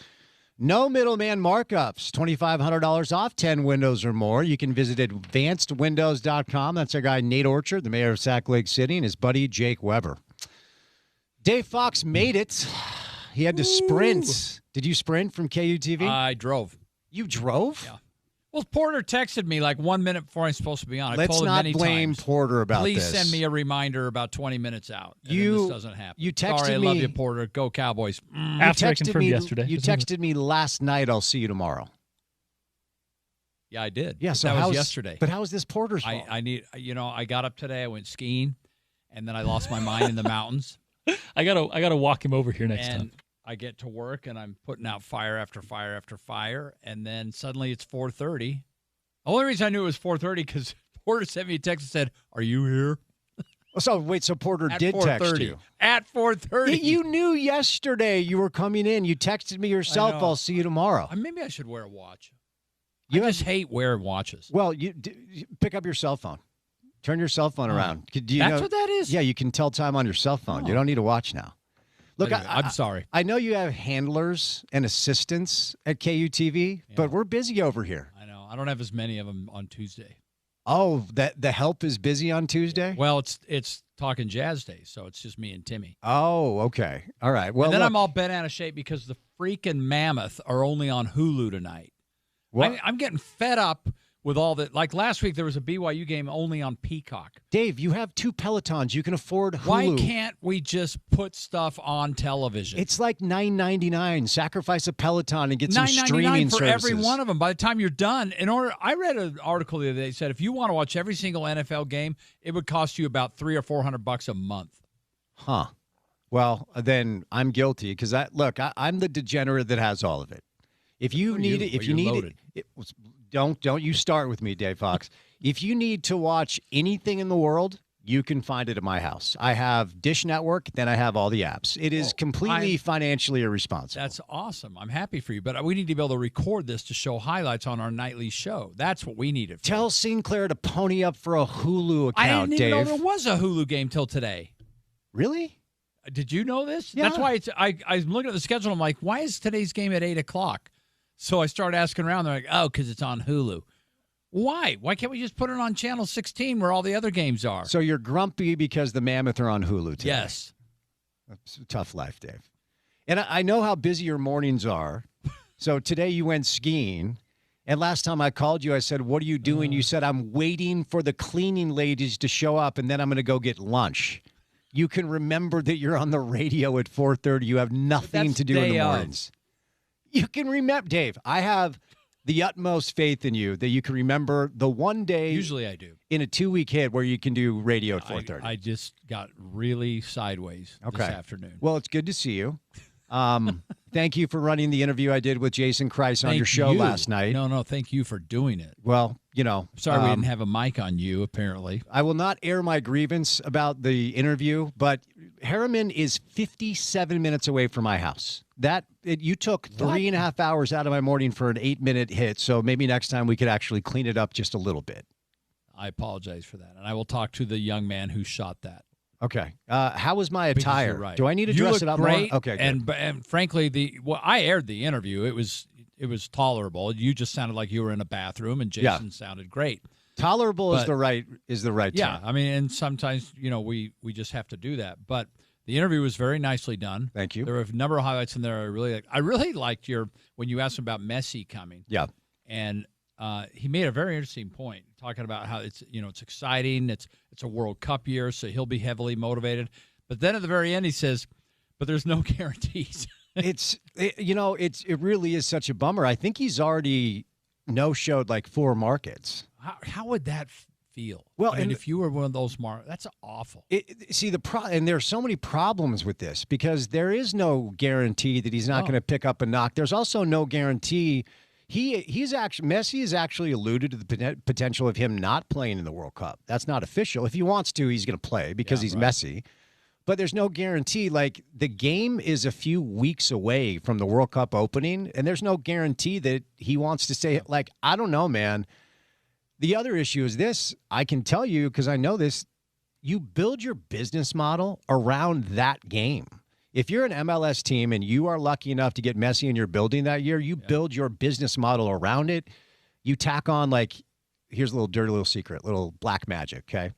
No middleman markups. $2,500 off 10 windows or more. You can visit advancedwindows.com. That's our guy Nate Orchard, the mayor of Sac Lake City, and his buddy Jake Weber. Dave Fox made it. He had to sprint. Did you sprint from KUTV? I drove. You drove? Yeah. Well, Porter texted me like 1 minute before I'm supposed to be on. I Let's told him not many blame times, Porter about please this. send me a reminder about 20 minutes out. And then this doesn't happen. You texted Sorry, I me. love you, Porter. Go Cowboys. After I confirmed yesterday. You texted me last night, I'll see you tomorrow. Yeah, I did. Yeah, so that was yesterday. But how is this Porter's fault? I got up today. I went skiing, and then I lost my mind in the mountains. I gotta walk him over here next and time. I get to work, and I'm putting out fire after fire after fire, and then suddenly it's 4:30. The only reason I knew it was 4:30 because Porter sent me a text and said, "Are you here?" So Porter did text you at 4:30. You knew yesterday you were coming in. You texted me yourself. I'll see you tomorrow. Maybe I should wear a watch. I just hate wearing watches. Well, you pick up your cell phone. Turn your cell phone around. That's what that is? Yeah, you can tell time on your cell phone. You don't need a watch now. Look, anyway, I'm sorry. I know you have handlers and assistants at KUTV, but we're busy over here. I know. I don't have as many of them on Tuesday. Oh, the help is busy on Tuesday? Well, it's Talking Jazz Day, so it's just me and Timmy. Oh, okay. All right. Well, and then I'm all bent out of shape because the freaking Mammoth are only on Hulu tonight. I'm getting fed up with all that. Like last week, there was a BYU game only on Peacock. Dave, you have 2 Pelotons. You can afford Hulu. Why can't we just put stuff on television? It's like $9.99. Sacrifice a Peloton and get some streaming for services. every one of them. By the time you're done, I read an article the other day that said if you want to watch every single NFL game, it would cost you about $300 or $400 a month. Huh. Well, then I'm guilty because I'm the degenerate that has all of it. If you need it, don't you start with me, Dave Fox. If you need to watch anything in the world, you can find it at my house. I have Dish Network, then I have all the apps. It is completely financially irresponsible. That's awesome. I'm happy for you, but we need to be able to record this to show highlights on our nightly show. That's what we need it for. Tell Sinclair to pony up for a Hulu account, I didn't even Dave. know there was a Hulu game till today. Really? Did you know this? Yeah. That's why I'm looking at the schedule. I'm like, why is today's game at 8 o'clock? So I started asking around. They're like, oh, because it's on Hulu. Why? Why can't we just put it on Channel 16 where all the other games are? So you're grumpy because the Mammoth are on Hulu today? Yes. That's a tough life, Dave. And I know how busy your mornings are. So today you went skiing. And last time I called you, I said, what are you doing? You said, I'm waiting for the cleaning ladies to show up, and then I'm going to go get lunch. You can remember that you're on the radio at 4:30. You have nothing to do in the mornings. You can remember, Dave, I have the utmost faith in you that you can remember the one day. Usually I do. In a 2-week hit where you can do radio at 4:30. I just got really sideways this afternoon. Well, it's good to see you. Thank you for running the interview I did with Jason Kreis on your show last night. No, thank you for doing it. Well, sorry we didn't have a mic on you, apparently. I will not air my grievance about the interview, but Harriman is 57 minutes away from my house. You took 3.5 hours out of my morning for an 8-minute hit, so maybe next time we could actually clean it up just a little bit. I apologize for that, and I will talk to the young man who shot that. Okay. How was my attire? Right. Do I need to dress it up great, more? Okay. Good. And frankly, I aired the interview. It was tolerable. You just sounded like you were in a bathroom, and Jason sounded great. Tolerable is the right term. Yeah, I mean, and sometimes we just have to do that. But the interview was very nicely done. Thank you. There were a number of highlights in there I really liked. I really liked when you asked him about Messi coming. Yeah. And he made a very interesting point, talking about how it's exciting. It's a World Cup year, so he'll be heavily motivated. But then at the very end, he says, "But there's no guarantees." It really is such a bummer. I think he's already no-showed like 4 markets. How would that feel? Well, I mean, if you were one of those markets, that's awful. And there are so many problems with this because there is no guarantee that he's not going to pick up a knock. There's also no guarantee. Messi has actually alluded to the potential of him not playing in the World Cup. That's not official. If he wants to, he's going to play because he's Messi. But there's no guarantee. Like, the game is a few weeks away from the World Cup opening, and there's no guarantee that he wants to say, like, I don't know, man. The other issue is this. I can tell you, because I know this, you build your business model around that game. If you're an MLS team and you are lucky enough to get Messi in your building that year, you build your business model around it. You tack on, like, here's a little dirty little secret, little black magic, okay?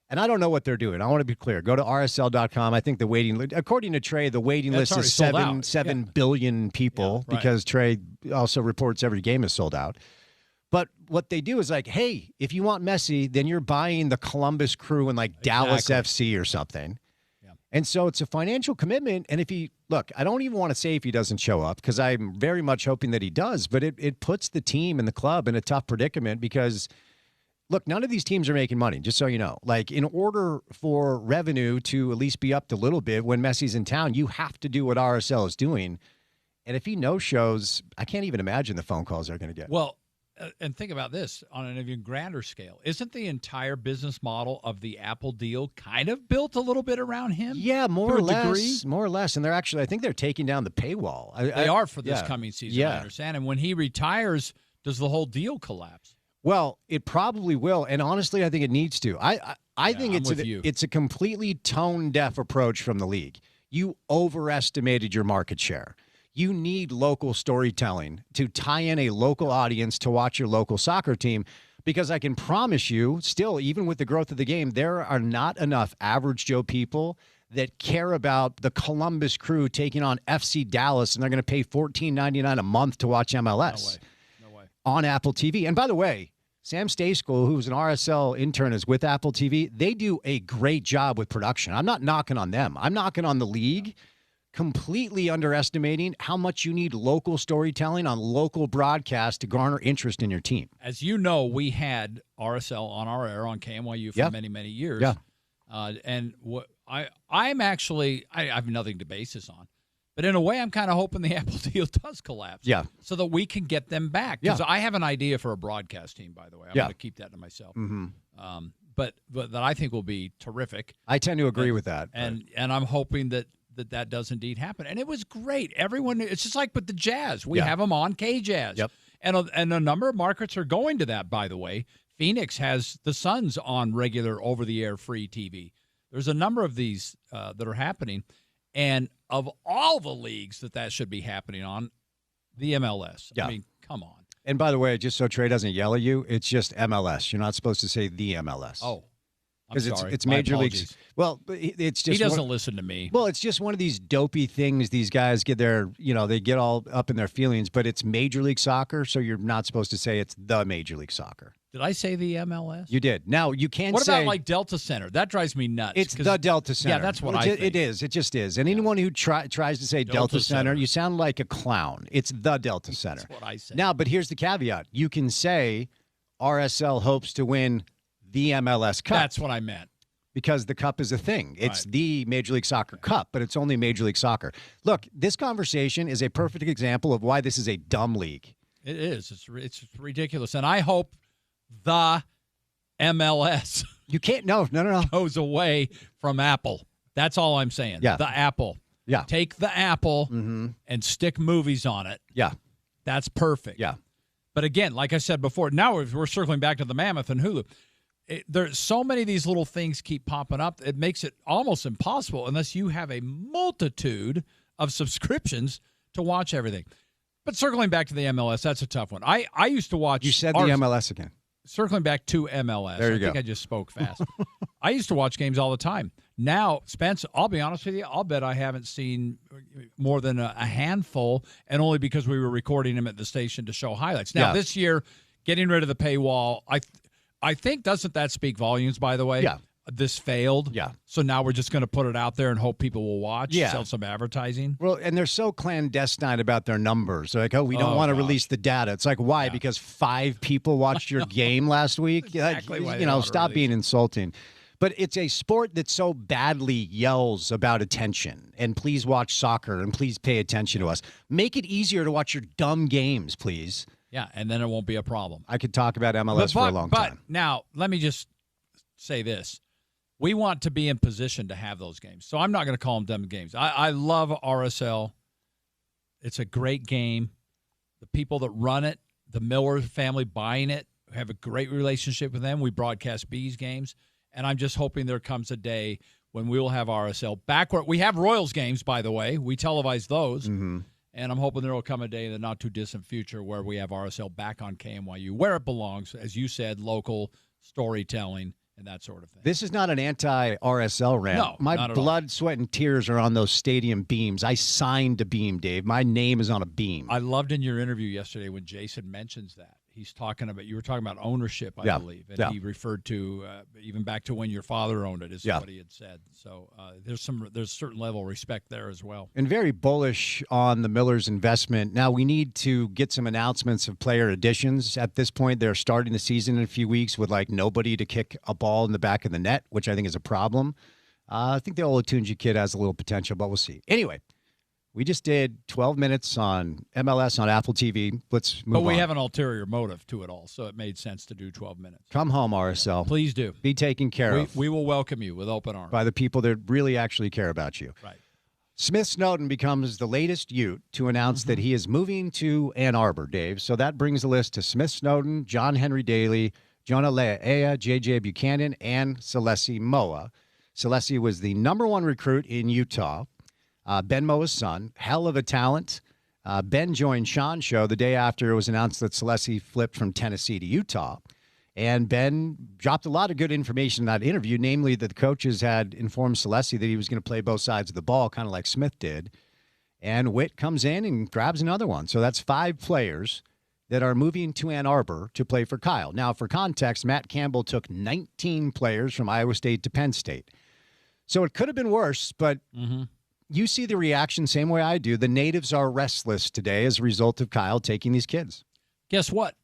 And I don't know what they're doing. I want to be clear. Go to rsl.com. I think the waiting list, according to Trey, the waiting list is 7 billion people because Trey also reports every game is sold out. But what they do is like, hey, if you want Messi, then you're buying the Columbus Crew and like Dallas FC or something. Yeah. And so it's a financial commitment. And if he, look, I don't even want to say if he doesn't show up because I'm very much hoping that he does. But it puts the team and the club in a tough predicament because – look, none of these teams are making money, just so you know. Like, in order for revenue to at least be up a little bit when Messi's in town, you have to do what RSL is doing. And if he no-shows, I can't even imagine the phone calls they're going to get. Well, and think about this on an even grander scale. Isn't the entire business model of the Apple deal kind of built a little bit around him? Yeah, more or less. More or less. And they're actually, I think they're taking down the paywall. They are for this coming season, I understand. And when he retires, does the whole deal collapse? Well, it probably will, and honestly, I think it needs to. I think it's a completely tone-deaf approach from the league. You overestimated your market share. You need local storytelling to tie in a local audience to watch your local soccer team, because I can promise you, still, even with the growth of the game, there are not enough average Joe people that care about the Columbus Crew taking on FC Dallas, and they're going to pay $14.99 a month to watch MLS on Apple TV. And by the way, Sam Stayskool, who's an RSL intern, is with Apple TV. They do a great job with production. I'm not knocking on them. I'm knocking on the league, completely underestimating how much you need local storytelling on local broadcast to garner interest in your team. As you know, we had RSL on our air on KMYU for many, many years. Yeah. And what I'm actually, I have nothing to base this on. But in a way, I'm kind of hoping the Apple deal does collapse. Yeah. So that we can get them back. Because I have an idea for a broadcast team, by the way. I'm going to keep that to myself. Mm-hmm. But that I think will be terrific. I tend to agree with that. And I'm hoping that does indeed happen. And it was great. Everyone, it's just like with the Jazz. We have them on K-Jazz. Yep. And a number of markets are going to that, by the way. Phoenix has the Suns on regular over-the-air free TV. There's a number of these that are happening. And of all the leagues that should be happening on, the MLS. Yeah. I mean, come on. And by the way, just so Trey doesn't yell at you, it's just MLS. You're not supposed to say the MLS. Oh, I'm sorry. It's Major League. Well, it's just he doesn't listen to me. Well, it's just one of these dopey things these guys get they get all up in their feelings, but it's Major League Soccer, so you're not supposed to say it's the Major League Soccer. Did I say the MLS? You did. Now, you can't What say... about, like, Delta Center? That drives me nuts. It's the Delta Center. Yeah, that's what I think. It is. It just is. And anyone who tries to say Delta Center, you sound like a clown. It's the Delta Center. That's what I say. Now, but here's the caveat. You can say RSL hopes to win the MLS Cup. That's what I meant. Because the Cup is a thing. It's the Major League Soccer Cup, but it's only Major League Soccer. Look, this conversation is a perfect example of why this is a dumb league. It is. It's ridiculous. And I hope the MLS you can't no goes away from Apple. That's all I'm saying. Yeah. The Apple. Yeah. Take the Apple and stick movies on it. Yeah. That's perfect. Yeah. But again, like I said before, now we're circling back to the Mammoth and Hulu. There's so many of these little things keep popping up. It makes it almost impossible unless you have a multitude of subscriptions to watch everything. But circling back to the MLS, that's a tough one. I used to watch. You said the MLS again. Circling back to MLS. There you go. I think I just spoke fast. I used to watch games all the time. Now, Spence, I'll be honest with you, I'll bet I haven't seen more than a handful, and only because we were recording them at the station to show highlights. Now, this year, getting rid of the paywall, I think, doesn't that speak volumes, by the way? Yeah. This failed. Yeah. So now we're just going to put it out there and hope people will watch, Yeah. sell some advertising. Well, and they're so clandestine about their numbers. They're like, we don't want to release the data. It's like, why? Yeah. Because 5 people watched your game last week? Exactly. Stop being insulting. But it's a sport that so badly yells about attention. And please watch soccer and please pay attention to us. Make it easier to watch your dumb games, please. Yeah, and then it won't be a problem. I could talk about MLS for a long time. But now, let me just say this. We want to be in position to have those games. So I'm not going to call them dumb games. I love RSL. It's a great game. The people that run it, the Miller family buying it, have a great relationship with them. We broadcast Bees games, and I'm just hoping there comes a day when we will have RSL back. We have Royals games, by the way. We televise those, and I'm hoping there will come a day in the not-too-distant future where we have RSL back on KMYU, where it belongs, as you said, local storytelling and that sort of thing. This is not an anti-RSL rant. No, my not at blood, sweat, and tears are on those stadium beams. I signed a beam, Dave. My name is on a beam. I loved in your interview yesterday when Jason mentions that. He's talking about, you were talking about ownership, I believe, and he referred to even back to when your father owned it is what he had said. So there's a certain level of respect there as well. And very bullish on the Millers' investment. Now we need to get some announcements of player additions. At this point, they're starting the season in a few weeks with like nobody to kick a ball in the back of the net, which I think is a problem. I think the Olatunji kid has a little potential, but we'll see. Anyway. We just did 12 minutes on MLS on Apple TV. Let's move on. But we have an ulterior motive to it all, so it made sense to do 12 minutes. Come home, RSL. Yeah, please do. Be taken care of. We will welcome you with open arms. By the people that really actually care about you. Right. Smith Snowden becomes the latest Ute to announce that he is moving to Ann Arbor, Dave. So that brings the list to Smith Snowden, John Henry Daly, Jonah Lea'ea, J.J. Buchanan, and Celesi Moa. Celesi was the #1 recruit in Utah. Ben Moa's son, hell of a talent. Ben joined Sean's show the day after it was announced that Celesi flipped from Tennessee to Utah. And Ben dropped a lot of good information in that interview, namely that the coaches had informed Celesi that he was going to play both sides of the ball, kind of like Smith did. And Witt comes in and grabs another one. So that's 5 players that are moving to Ann Arbor to play for Kyle. Now, for context, Matt Campbell took 19 players from Iowa State to Penn State. So it could have been worse, but... You see the reaction same way I do. The natives are restless today as a result of Kyle taking these kids. Guess what?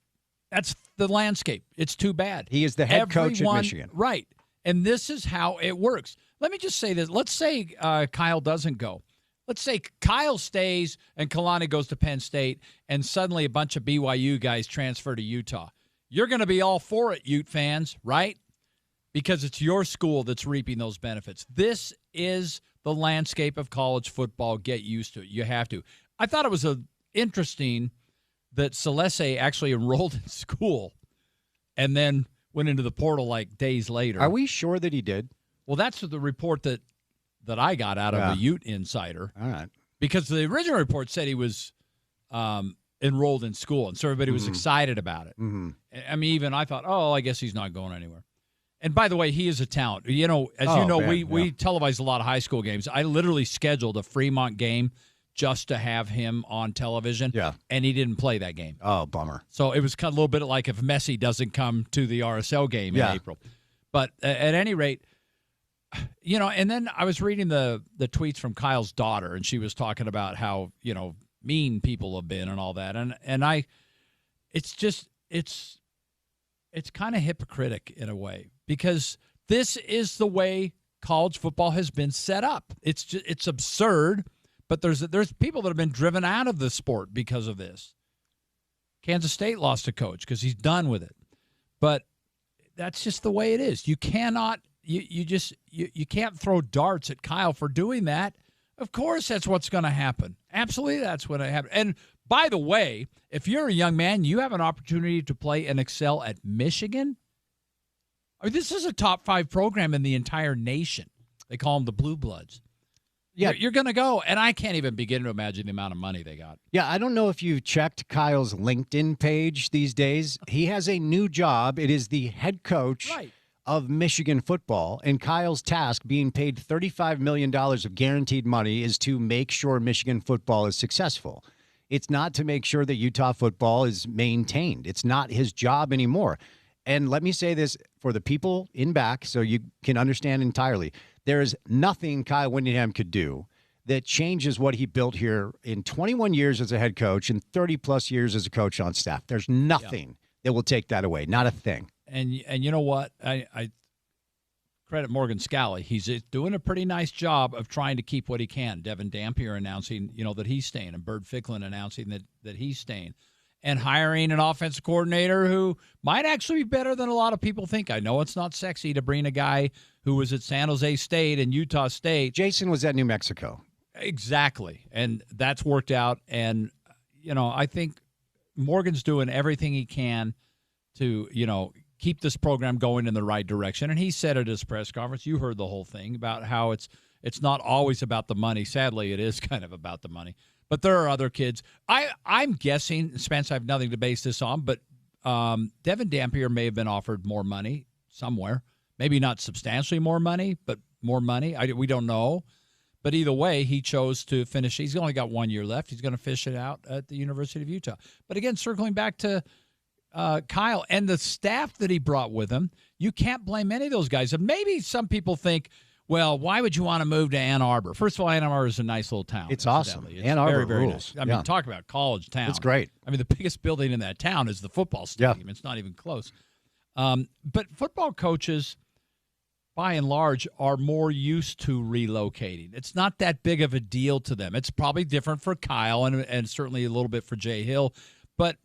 That's the landscape. It's too bad. He is the head coach at Michigan. Right. And this is how it works. Let me just say this. Let's say Kyle doesn't go. Let's say Kyle stays and Kalani goes to Penn State and suddenly a bunch of BYU guys transfer to Utah. You're going to be all for it, Ute fans, right? Because it's your school that's reaping those benefits. This is the landscape of college football. Get used to it. You have to. I thought it was interesting that Celeste actually enrolled in school and then went into the portal like days later. Are we sure that he did? Well, that's the report that I got out of a Ute insider. All right. Because the original report said he was enrolled in school, and so everybody was excited about it. I mean, even I thought, I guess he's not going anywhere. And by the way, he is a talent. You know, as you know, we televise a lot of high school games. I literally scheduled a Fremont game just to have him on television. Yeah. And he didn't play that game. Oh, bummer. So it was kind of a little bit like if Messi doesn't come to the RSL game in April. But at any rate, you know, and then I was reading the tweets from Kyle's daughter, and she was talking about how, you know, mean people have been and all that. And it's kind of hypocritic in a way, because this is the way college football has been set up. It's absurd, but there's people that have been driven out of the sport because of this. Kansas State lost a coach because he's done with it. But that's just the way it is. You cannot you can't throw darts at Kyle for doing that. Of course that's what's going to happen. Absolutely that's what happened. And by the way, if you're a young man, you have an opportunity to play and excel at Michigan. I mean, this is a top 5 program in the entire nation. They call them the Blue Bloods. Yeah, you're going to go, and I can't even begin to imagine the amount of money they got. Yeah, I don't know if you've checked Kyle's LinkedIn page these days. He has a new job. It is the head coach of Michigan football, and Kyle's task, being paid $35 million of guaranteed money, is to make sure Michigan football is successful. It's not to make sure that Utah football is maintained. It's not his job anymore. And let me say this for the people in back so you can understand entirely. There is nothing Kyle Whittingham could do that changes what he built here in 21 years as a head coach and 30-plus years as a coach on staff. There's nothing that will take that away, not a thing. And you know what? I credit Morgan Scally. He's doing a pretty nice job of trying to keep what he can. Devin Dampier announcing, that he's staying, and Bird Ficklin announcing that he's staying. And hiring an offensive coordinator who might actually be better than a lot of people think. I know it's not sexy to bring a guy who was at San Jose State and Utah State. Jason was at New Mexico. Exactly. And that's worked out. And, I think Morgan's doing everything he can to keep this program going in the right direction. And he said at his press conference, you heard the whole thing about how it's not always about the money. Sadly, it is kind of about the money. But there are other kids. I'm guessing, Spence, I have nothing to base this on, but Devin Dampier may have been offered more money somewhere. Maybe not substantially more money, but more money. We don't know. But either way, he chose to finish. He's only got 1 year left. He's going to fish it out at the University of Utah. But again, circling back to Kyle and the staff that he brought with him, you can't blame any of those guys. And maybe some people think, well, why would you want to move to Ann Arbor? First of all, Ann Arbor is a nice little town. It's awesome. It's Ann Arbor very, very rules. nice. I mean, talk about college town. It's great. I mean, the biggest building in that town is the football stadium. It's not even close. But football coaches, by and large, are more used to relocating. It's not that big of a deal to them. It's probably different for Kyle and certainly a little bit for Jay Hill. But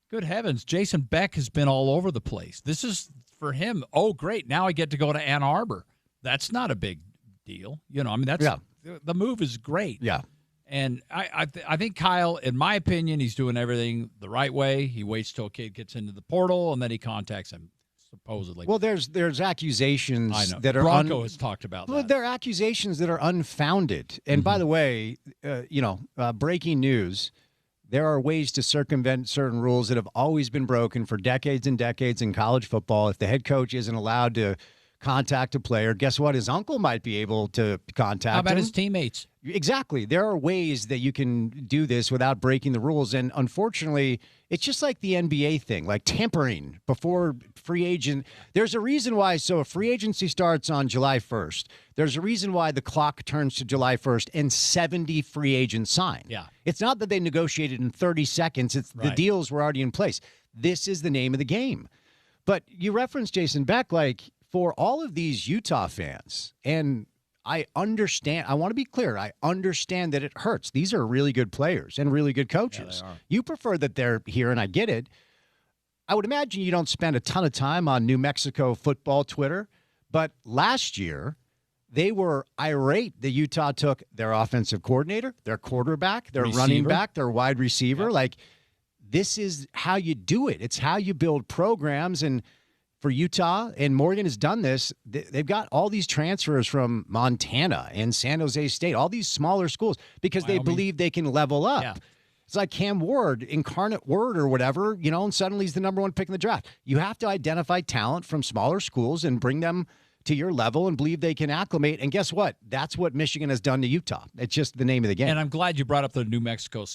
good heavens, Jason Beck has been all over the place. This is for him. Oh, great. Now I get to go to Ann Arbor. That's not a big deal. The move is great. Yeah. And I think Kyle, in my opinion, he's doing everything the right way. He waits till a kid gets into the portal, and then he contacts him, supposedly. Well, there's accusations I know. that are Bronco has talked about that. Well, there are accusations that are unfounded. And by the way, breaking news, there are ways to circumvent certain rules that have always been broken for decades and decades in college football. If the head coach isn't allowed to contact a player, guess what? His uncle might be able to contact him. How about his teammates? Exactly. There are ways that you can do this without breaking the rules. And unfortunately, it's just like the NBA thing, like tampering before free agent. There's a reason why. So if free agency starts on July 1st, there's a reason why the clock turns to July 1st and 70 free agents sign. Yeah. It's not that they negotiated in 30 seconds. It's the deals were already in place. This is the name of the game. But you referenced Jason Beck, like, for all of these Utah fans, and I understand, I want to be clear, I understand that it hurts. These are really good players and really good coaches. Yeah, they are. You prefer that they're here, and I get it. I would imagine you don't spend a ton of time on New Mexico football Twitter, but last year they were irate that Utah took their offensive coordinator, their quarterback, their running back, their wide receiver. Like, this is how you do it. It's how you build programs. And for Utah, and Morgan has done this, they've got all these transfers from Montana and San Jose State, all these smaller schools, because they believe they can level up. Yeah. It's like Cam Ward, Incarnate Word or whatever, and suddenly he's the number one pick in the draft. You have to identify talent from smaller schools and bring them to your level and believe they can acclimate. And guess what? That's what Michigan has done to Utah. It's just the name of the game. And I'm glad you brought up the New Mexico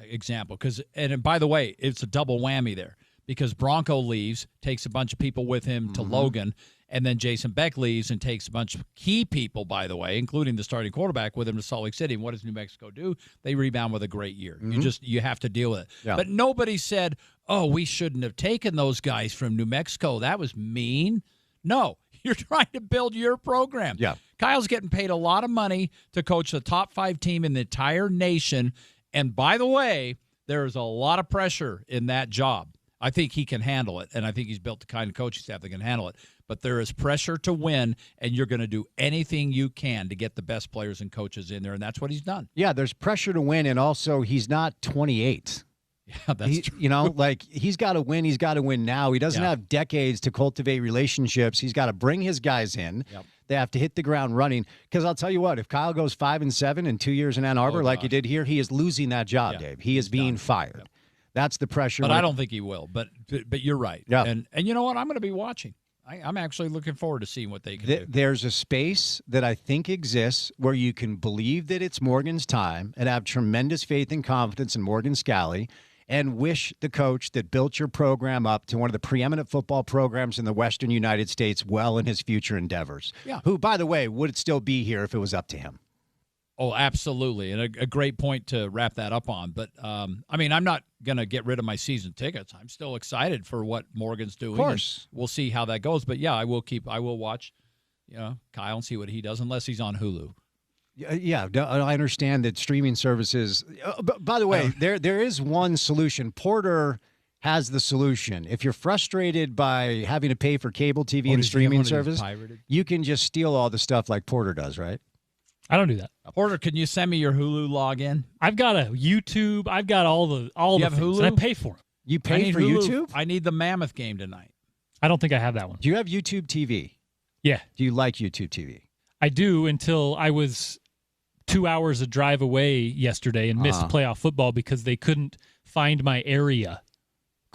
example, and by the way, it's a double whammy there. Because Bronco leaves, takes a bunch of people with him to Logan, and then Jason Beck leaves and takes a bunch of key people, by the way, including the starting quarterback, with him to Salt Lake City. And what does New Mexico do? They rebound with a great year. You have to deal with it. Yeah. But nobody said, oh, we shouldn't have taken those guys from New Mexico. That was mean. No, you're trying to build your program. Yeah. Kyle's getting paid a lot of money to coach the top 5 team in the entire nation. And by the way, there is a lot of pressure in that job. I think he can handle it, and I think he's built the kind of coaching staff that can handle it. But there is pressure to win, and you're going to do anything you can to get the best players and coaches in there, and that's what he's done. Yeah, there's pressure to win, and also he's not 28. Yeah, that's true. Like, he's got to win. He's got to win now. He doesn't have decades to cultivate relationships. He's got to bring his guys in. Yep. They have to hit the ground running. Because I'll tell you what, if Kyle goes 5-7 in 2 years in Ann Arbor, like he did here, he is losing that job, Dave. He is being fired. Yep. That's the pressure. But I don't think he will. But you're right. Yeah. And you know what? I'm going to be watching. I'm actually looking forward to seeing what they can do. There's a space that I think exists where you can believe that it's Morgan's time and have tremendous faith and confidence in Morgan Scalley and wish the coach that built your program up to one of the preeminent football programs in the Western United States well in his future endeavors. Yeah. Who, by the way, would still be here if it was up to him. Oh, absolutely. And a great point to wrap that up on. But, I'm not going to get rid of my season tickets. I'm still excited for what Morgan's doing. Of course. We'll see how that goes. But, yeah, I will watch, Kyle and see what he does, unless he's on Hulu. Yeah, I understand that streaming services. By the way, there is one solution. Porter has the solution. If you're frustrated by having to pay for cable TV and streaming service, you can just steal all the stuff like Porter does, right? I don't do that. Porter, can you send me your Hulu login? I've got a YouTube. I've got all the have things, Hulu? and I pay for them. You I pay need for Hulu. YouTube? I need the Mammoth game tonight. I don't think I have that one. Do you have YouTube TV? Yeah, Do you like YouTube TV? I do until I was 2 hours a drive away yesterday and missed playoff football because they couldn't find my area,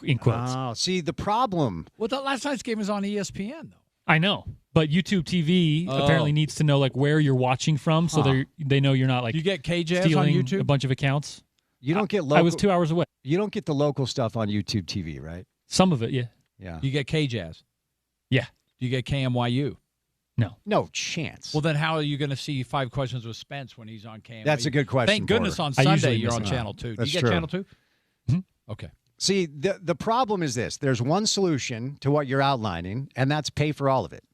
in quotes. Oh, see, the problem. Well, that last night's game was on ESPN, though. I know, but YouTube TV apparently needs to know like where you're watching from, so they know you're not like You get KJs on stealing YouTube? a bunch of accounts. You don't get local. I was 2 hours away. You don't get the local stuff on YouTube TV, right? Some of it, yeah. Yeah. You get KJazz. Yeah. Do you get KMYU? No chance. Well, then how are you going to see 5 Questions with Spence when he's on KMYU? That's a good question. Thank goodness Porter. on I Sunday usually you're miss on it. Channel 2. Do That's you get true. Channel 2? Mm-hmm. Okay. See, the problem is this. There's one solution to what you're outlining, and that's pay for all of it,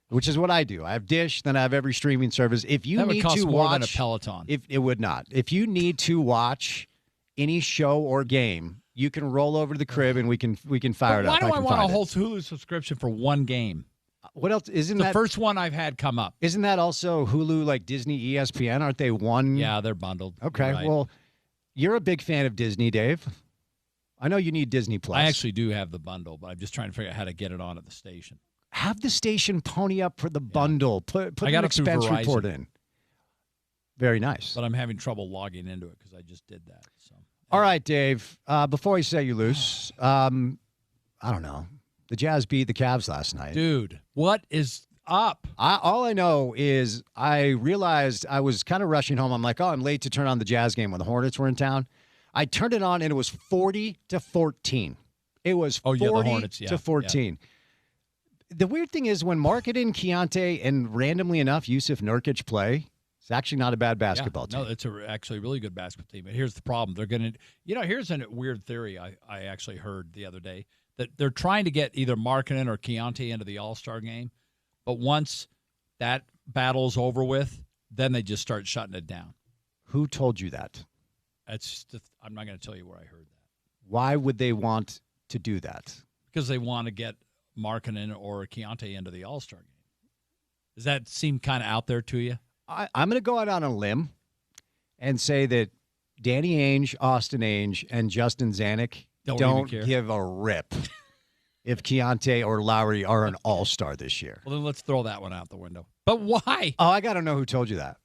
which is what I do. I have Dish, then I have every streaming service. If you That would need cost to more watch than a Peloton. If it would not. If you need to watch any show or game, you can roll over to the crib and we can fire it Why up. do I can want a find it. whole Hulu subscription for one game? What else? Isn't The that first one I've had come up. Isn't that also Hulu, like Disney, ESPN? Aren't they one? Yeah, they're bundled. Okay. You're right. Well, you're a big fan of Disney, Dave. I know you need Disney Plus. I actually do have the bundle, but I'm just trying to figure out how to get it on at the station. have the station pony up for the bundle. Put I an got it through expense Verizon. report in. Very nice. But I'm having trouble logging into it because I just did that. So. All right, Dave. Before I set you loose, I don't know. The Jazz beat the Cavs last night. Dude, what is up? All I know is I realized I was kind of rushing home. I'm like, oh, I'm late to turn on the Jazz game when the Hornets were in town. I turned it on, and it was 40-14. It was 40 the Hornets, to 14. Yeah. The weird thing is when Markkanen, Keontae, and randomly enough, Yusuf Nurkic play, it's actually not a bad basketball team. No, it's actually a really good basketball team. But here's the problem. They're going to, here's a weird theory I actually heard the other day, that they're trying to get either Markkanen or Keontae into the All-Star game. But once that battle's over with, then they just start shutting it down. Who told you that? I'm not going to tell you where I heard that. Why would they want to do that? Because they want to get Markkanen or Keontae into the All-Star game. Does that seem kind of out there to you? I'm going to go out on a limb and say that Danny Ainge, Austin Ainge, and Justin Zanuck don't give a rip if Keontae or Lowry are an all-star this year. Well, then let's throw that one out the window. But why? Oh, I got to know who told you that.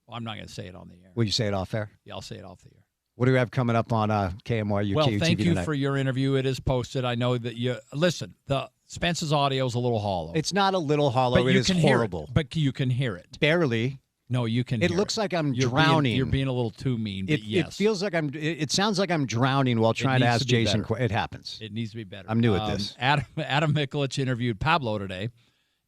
Well, I'm not going to say it on the air. Will you say it off air? Yeah, I'll say it off the air. What do we have coming up on KMYU? Well, thank you tonight? for your interview. It is posted. I know that you listen. The Spence's audio is a little hollow. It's not a little hollow. But it is horrible. But you can hear it. Barely. No, you can. It hear looks it. like I'm You're drowning. You're being a little too mean. But yes, It feels like I'm. It sounds like I'm drowning while trying to needs ask to be Jason. better. It happens. It needs to be better. I'm new at this. Adam Mikulich interviewed Pablo today,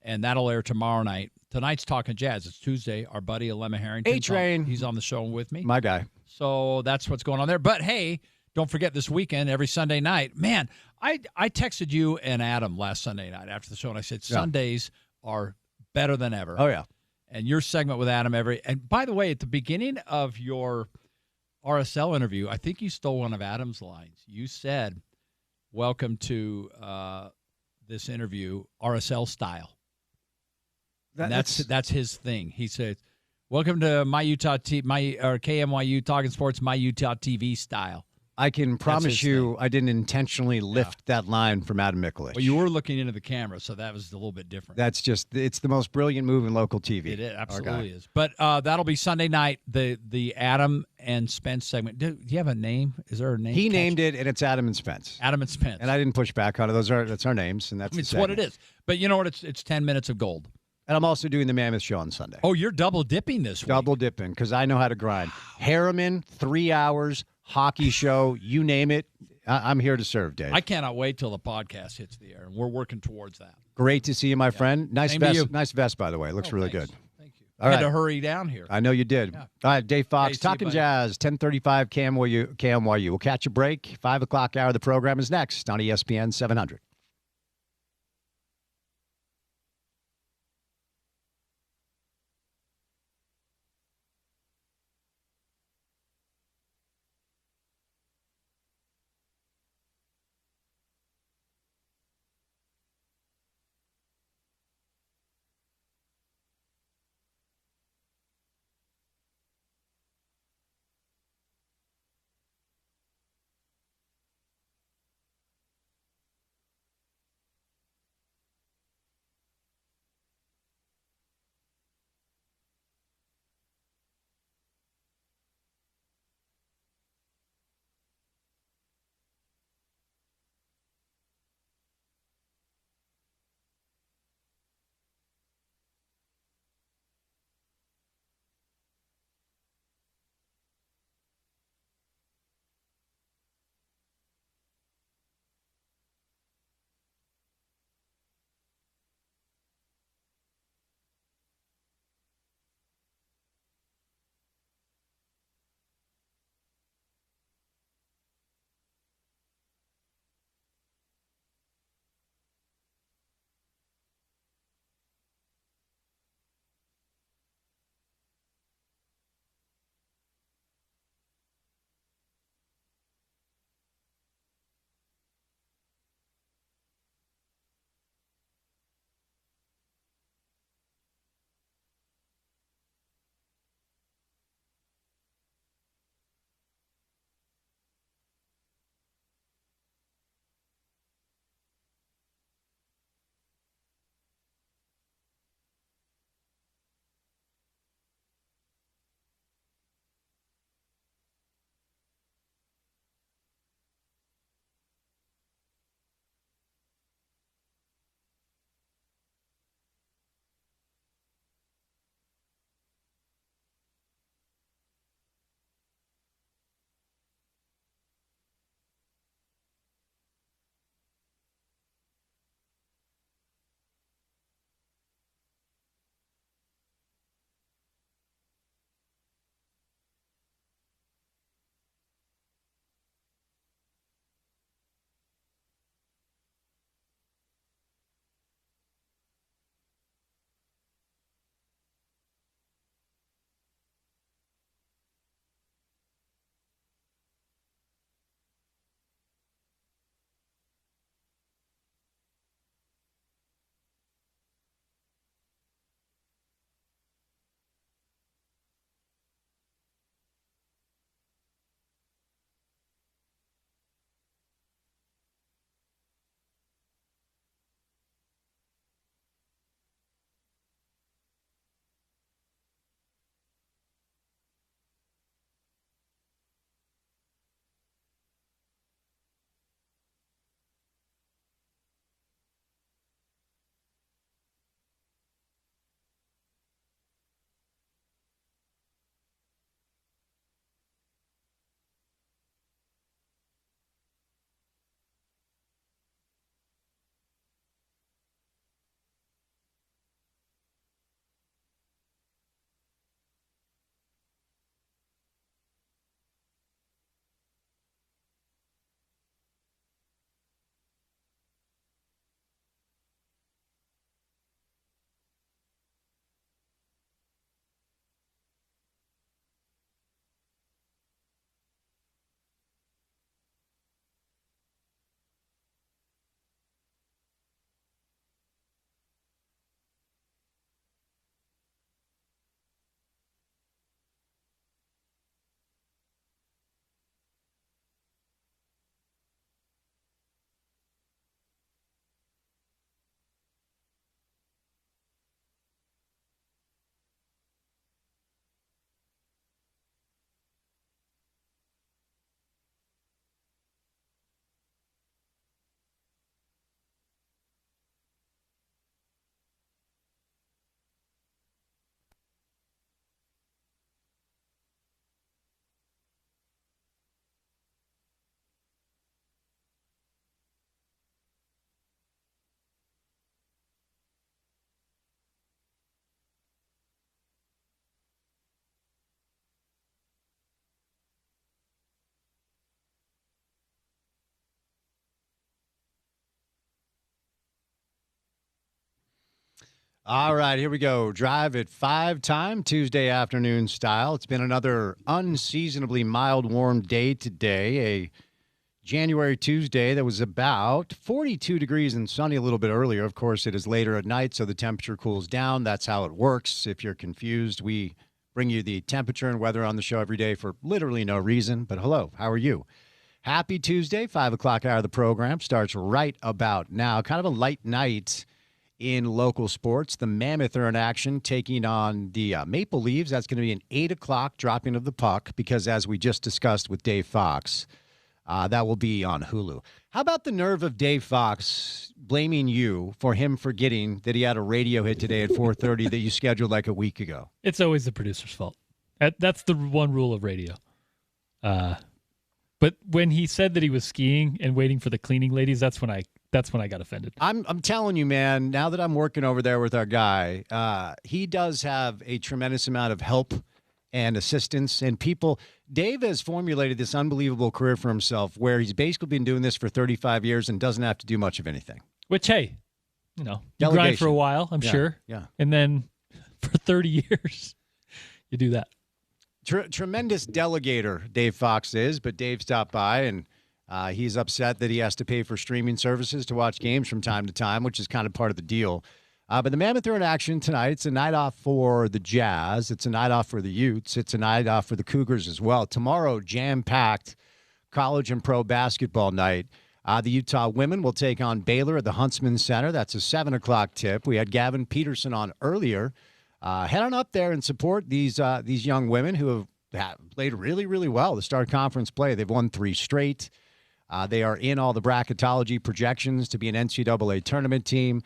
and that'll air tomorrow night. Tonight's Talking Jazz. It's Tuesday. Our buddy Alema Harrington. A-Train. He's on the show with me. My guy. So that's what's going on there. But hey, don't forget this weekend, every Sunday night. Man, I texted you and Adam last Sunday night after the show, and I said Sundays are better than ever. Oh yeah. And your segment with Adam and by the way, at the beginning of your RSL interview, I think you stole one of Adam's lines. You said, "Welcome to this interview, RSL style." That's his thing. He said, "Welcome to my KMYU Talking Sports, my Utah TV style." I can promise you I didn't intentionally lift that line from Adam Mikulich. Well, you were looking into the camera, so that was a little bit different. That's it's the most brilliant move in local TV. It absolutely is. But that'll be Sunday night, the Adam and Spence segment. Do you have a name? Is there a name? He named it, and it's Adam and Spence. Adam and Spence. And I didn't push back on it. That's our names, and that's it's what it is. But you know what? It's 10 minutes of gold. And I'm also doing the Mammoth show on Sunday. Oh, you're double dipping this week. Double dipping, because I know how to grind. Harriman, 3 hours, hockey show, you name it. I'm here to serve, Dave. I cannot wait till the podcast hits the air, and we're working towards that. Great to see you, my friend. Nice Same to you. vest. Nice vest, by the way. Looks really thanks. good. Thank you. All I right. had to hurry down here. I know you did. Yeah. All right, Dave Fox, Hey, see you, Talking buddy. Jazz, 10:35 KMYU. We'll catch a break. 5 o'clock hour of the program is next on ESPN 700. All right, here we go. Drive at 5 time, Tuesday afternoon style. It's been another unseasonably mild, warm day today. A January Tuesday that was about 42 degrees and sunny a little bit earlier. Of course, it is later at night, so the temperature cools down. That's how it works. If you're confused, we bring you the temperature and weather on the show every day for literally no reason. But hello, how are you? Happy Tuesday, 5 o'clock hour of the program starts right about now. Kind of a light night in local sports. The Mammoth are in action, taking on the Maple Leaves. That's going to be an 8 o'clock dropping of the puck because, as we just discussed with Dave Fox, that will be on Hulu. How about the nerve of Dave Fox blaming you for him forgetting that he had a radio hit today at 4:30 that you scheduled like a week ago? It's always the producer's fault. That's the one rule of radio. But when he said that he was skiing and waiting for the cleaning ladies, that's when I got offended. I'm telling you, man, now that I'm working over there with our guy, he does have a tremendous amount of help and assistance and people. Dave has formulated this unbelievable career for himself where he's basically been doing this for 35 years and doesn't have to do much of anything. Which, hey, you grind for a while, I'm sure. Yeah. And then for 30 years, you do that. Tremendous delegator, Dave Fox is, but Dave stopped by and he's upset that he has to pay for streaming services to watch games from time to time, which is kind of part of the deal. But the Mammoth are in action tonight. It's a night off for the Jazz. It's a night off for the Utes. It's a night off for the Cougars as well. Tomorrow, jam-packed college and pro basketball night. The Utah women will take on Baylor at the Huntsman Center. That's a 7 o'clock tip. We had Gavin Peterson on earlier. Head on up there and support these young women who have played really, really well to start conference play. They've won 3 straight. They are in all the bracketology projections to be an NCAA tournament team.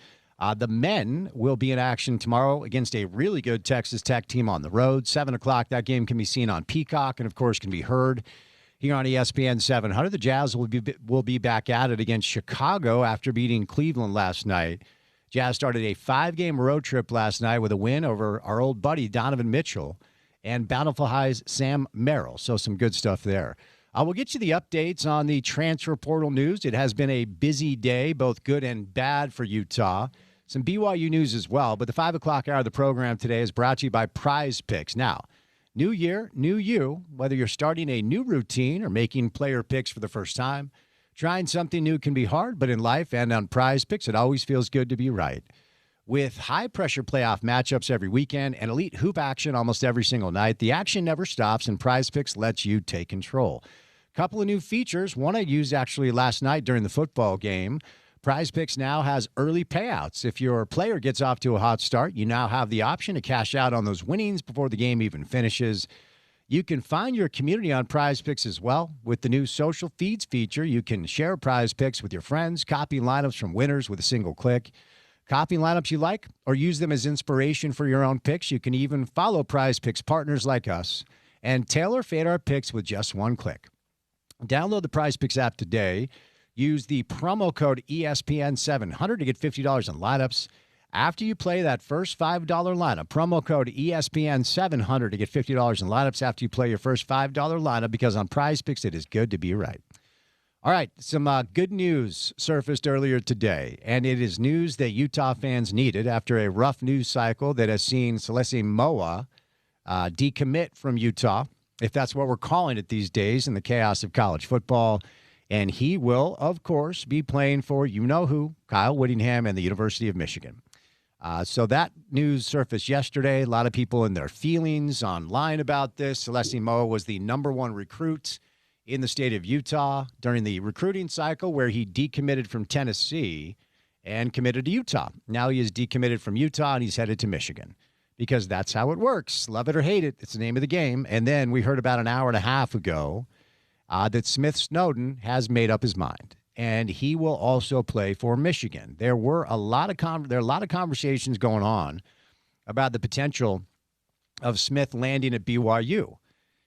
The men will be in action tomorrow against a really good Texas Tech team on the road. 7 o'clock, that game can be seen on Peacock and, of course, can be heard here on ESPN 700. The Jazz will be back at it against Chicago after beating Cleveland last night. Jazz started a 5-game road trip last night with a win over our old buddy Donovan Mitchell and Bountiful High's Sam Merrill. So some good stuff there. We'll get you the updates on the transfer portal news. It has been a busy day, both good and bad for Utah. Some BYU news as well, but the 5 o'clock hour of the program today is brought to you by Prize Picks. Now, new year, new you, whether you're starting a new routine or making player picks for the first time, trying something new can be hard, but in life and on Prize Picks, it always feels good to be right. With high-pressure playoff matchups every weekend and elite hoop action almost every single night, the action never stops, and Prize Picks lets you take control. Couple of new features. One I used actually last night during the football game. Prize Picks now has early payouts. If your player gets off to a hot start, you now have the option to cash out on those winnings before the game even finishes. You can find your community on Prize Picks as well. With the new social feeds feature, you can share Prize Picks with your friends, copy lineups from winners with a single click. Copy lineups you like or use them as inspiration for your own picks. You can even follow Prize Picks partners like us and tailor-fade our picks with just one click. Download the Prize Picks app today. Use the promo code ESPN700 to get $50 in lineups. After you play that first $5 lineup, promo code ESPN700 to get $50 in lineups after you play your first $5 lineup, because on Prize Picks, it is good to be right. All right, some good news surfaced earlier today, and it is news that Utah fans needed after a rough news cycle that has seen Celeste Moa decommit from Utah, if that's what we're calling it these days in the chaos of college football. And he will, of course, be playing for you-know-who, Kyle Whittingham and the University of Michigan. So that news surfaced yesterday. A lot of people in their feelings online about this. Celeste Moa was the #1 recruit in the state of Utah during the recruiting cycle where he decommitted from Tennessee and committed to Utah. Now he is decommitted from Utah and he's headed to Michigan because that's how it works. Love it or hate it. It's the name of the game. And then we heard about an hour and a half ago that Smith Snowden has made up his mind, and he will also play for Michigan. There are a lot of conversations going on about the potential of Smith landing at BYU.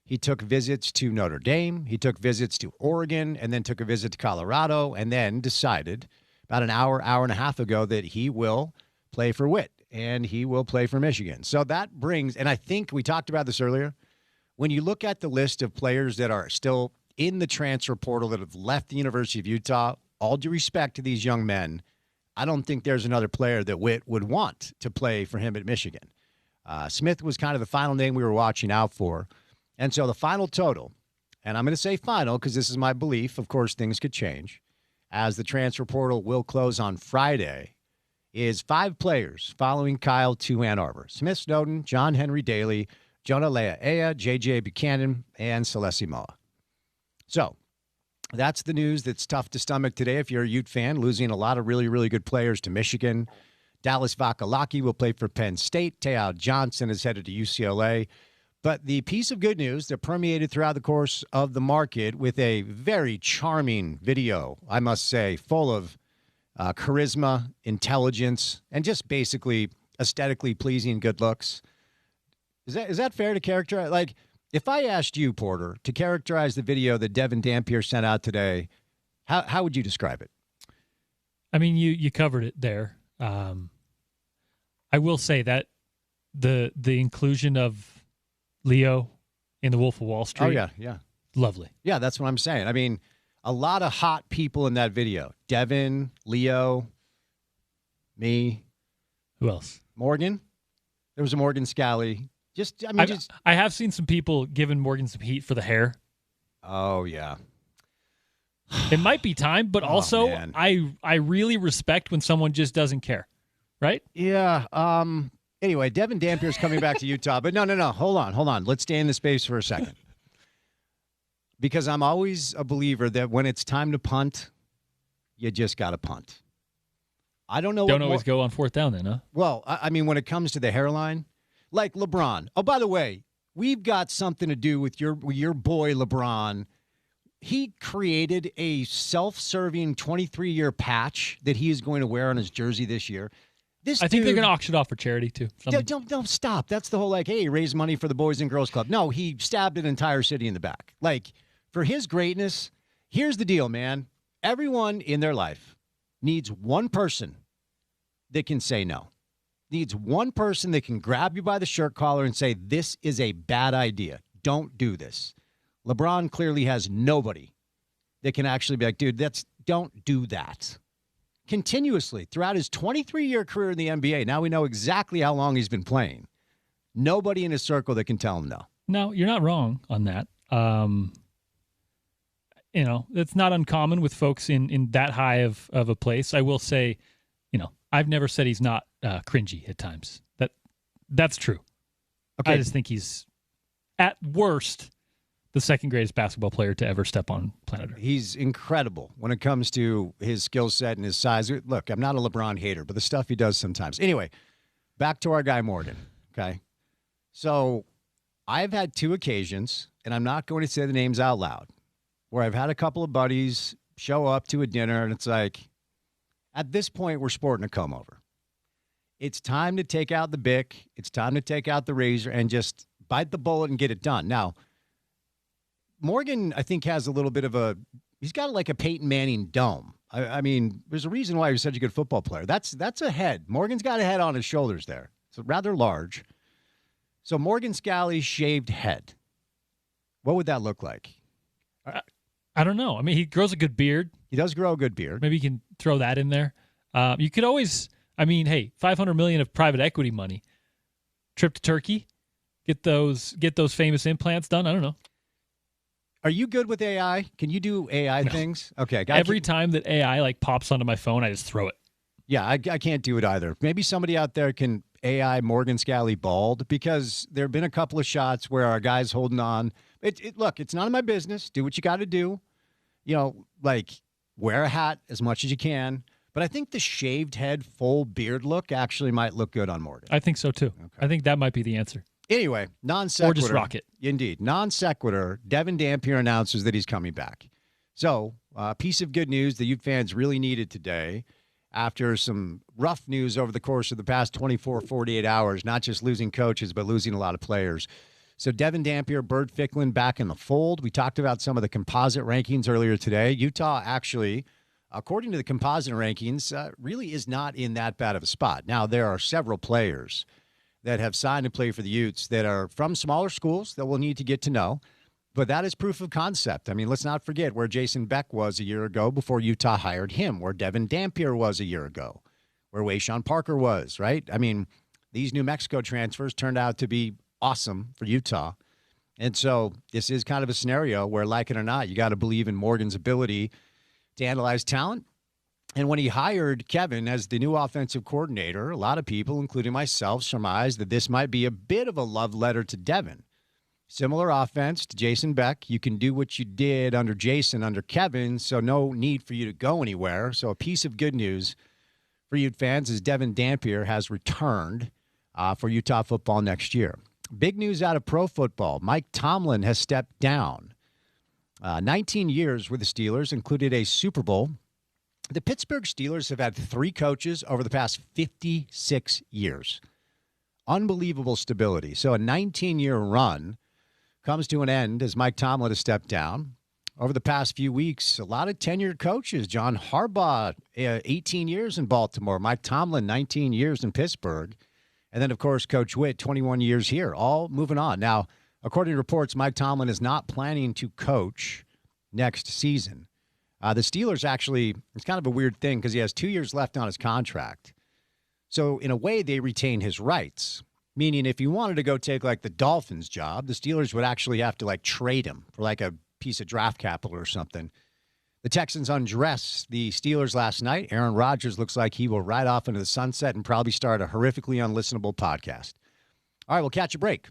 He took visits to Notre Dame, he took visits to Oregon, and then took a visit to Colorado, and then decided about an hour and a half ago that he will play for Witt, and he will play for Michigan. So that brings, and I think we talked about this earlier, when you look at the list of players that are still in the transfer portal that have left the University of Utah, all due respect to these young men, I don't think there's another player that Witt would want to play for him at Michigan. Smith was kind of the final name we were watching out for. And so the final total, and I'm going to say final because this is my belief. Of course, things could change as the transfer portal will close on Friday, is 5 players following Kyle to Ann Arbor. Smith Snowden, John Henry Daly, Jonah Lea'ea, J.J. Buchanan, and Celesi Moa. So that's the news that's tough to stomach today if you're a Ute fan, losing a lot of really, really good players to Michigan. Dallas Vakalaki will play for Penn State. Te'o Johnson is headed to UCLA. But the piece of good news that permeated throughout the course of the market with a very charming video, I must say, full of charisma, intelligence, and just basically aesthetically pleasing good looks. Is that fair to characterize? Like, if I asked you, Porter, to characterize the video that Devin Dampier sent out today, how would you describe it? I mean, you covered it there. I will say that the inclusion of Leo in the Wolf of Wall Street. Oh, yeah. Lovely. Yeah, that's what I'm saying. I mean, a lot of hot people in that video. Devin, Leo, me. Who else? Morgan. There was a Morgan Scally. I have seen some people giving Morgan some heat for the hair. Oh, yeah. It might be time, but also man. I really respect when someone just doesn't care, right? Yeah. Anyway, Devin Dampier's coming back to Utah. But no. Hold on. Let's stay in the space for a second. Because I'm always a believer that when it's time to punt, you just got to punt. I don't know. Don't always go on 4th down then, huh? Well, I mean, when it comes to the hairline, like LeBron. Oh, by the way, we've got something to do with your boy LeBron. He created a self-serving 23-year patch that he is going to wear on his jersey this year. I think they're going to auction it off for charity, too. Don't stop. That's the whole, like, hey, raise money for the Boys and Girls Club. No, he stabbed an entire city in the back. Like, for his greatness, here's the deal, man. Everyone in their life needs one person that can say no. Needs one person that can grab you by the shirt collar and say, this is a bad idea. Don't do this. LeBron clearly has nobody that can actually be like, dude, don't do that. Continuously throughout his 23-year career in the NBA, now we know exactly how long he's been playing. Nobody in his circle that can tell him no. No, you're not wrong on that. It's not uncommon with folks in that high of a place. I will say, I've never said he's not cringy at times. That's true. Okay. I just think he's, at worst, the second greatest basketball player to ever step on planet Earth. He's incredible when it comes to his skill set and his size. Look, I'm not a LeBron hater, but the stuff he does sometimes. Anyway, back to our guy Morgan, okay? So I've had 2 occasions, and I'm not going to say the names out loud, where I've had a couple of buddies show up to a dinner, and it's like, at this point, we're sporting a comb-over. It's time to take out the Bic. It's time to take out the razor and just bite the bullet and get it done. Now, Morgan, I think, has a little bit of he's got like a Peyton Manning dome. I mean, there's a reason why he was such a good football player. That's a head. Morgan's got a head on his shoulders there. It's rather large. So Morgan Scally's shaved head. What would that look like? I don't know. I mean, he grows a good beard. He does grow a good beard. Maybe you can throw that in there. You could always, hey, $500 million of private equity money. Trip to Turkey, get those famous implants done. I don't know. Are you good with AI? Can you do AI things? Okay. Every time that AI pops onto my phone, I just throw it. Yeah, I can't do it either. Maybe somebody out there can AI Morgan Scally bald, because there have been a couple of shots where our guy's holding on. Look, it's none of my business. Do what you got to do. Wear a hat as much as you can. But I think the shaved head, full beard look actually might look good on Morgan. I think so, too. Okay. I think that might be the answer. Anyway, non sequitur. Or just rock it. Indeed. Non sequitur. Devin Dampier announces that he's coming back. So, a piece of good news that Ute fans really needed today after some rough news over the course of the past 24, 48 hours, not just losing coaches, but losing a lot of players. So, Devin Dampier, Bird Ficklin back in the fold. We talked about some of the composite rankings earlier today. Utah actually, according to the composite rankings, really is not in that bad of a spot. Now, there are several players that have signed to play for the Utes that are from smaller schools that we'll need to get to know. But that is proof of concept. I mean, let's not forget where Jason Beck was a year ago before Utah hired him, where Devin Dampier was a year ago. where Wayshawn Parker was, right? I mean, these New Mexico transfers turned out to be awesome for Utah. And so this is kind of a scenario where, like it or not, you got to believe in Morgan's ability to analyze talent. And when he hired Kevin as the new offensive coordinator, a lot of people, including myself, surmised that this might be a bit of a love letter to Devin. Similar offense to Jason Beck. You can do what you did under Jason, under Kevin, so no need for you to go anywhere. So a piece of good news for Ute fans is Devin Dampier has returned for Utah football next year. Big news out of pro football. Mike Tomlin has stepped down. 19 years with the Steelers, included a Super Bowl. The Pittsburgh Steelers have had 3 coaches over the past 56 years. Unbelievable stability. So a 19-year run comes to an end as Mike Tomlin has stepped down. Over the past few weeks, a lot of tenured coaches. John Harbaugh, 18 years in Baltimore. Mike Tomlin, 19 years in Pittsburgh. And then, of course, Coach Witt, 21 years here. All moving on. Now, according to reports, Mike Tomlin is not planning to coach next season. The Steelers actually, it's kind of a weird thing because he has 2 years left on his contract. So, in a way, they retain his rights. Meaning, if he wanted to go take, like, the Dolphins job, the Steelers would actually have to, like, trade him for, like, a piece of draft capital or something. The Texans undressed the Steelers last night. Aaron Rodgers looks like he will ride off into the sunset and probably start a horrifically unlistenable podcast. All right, we'll catch a break.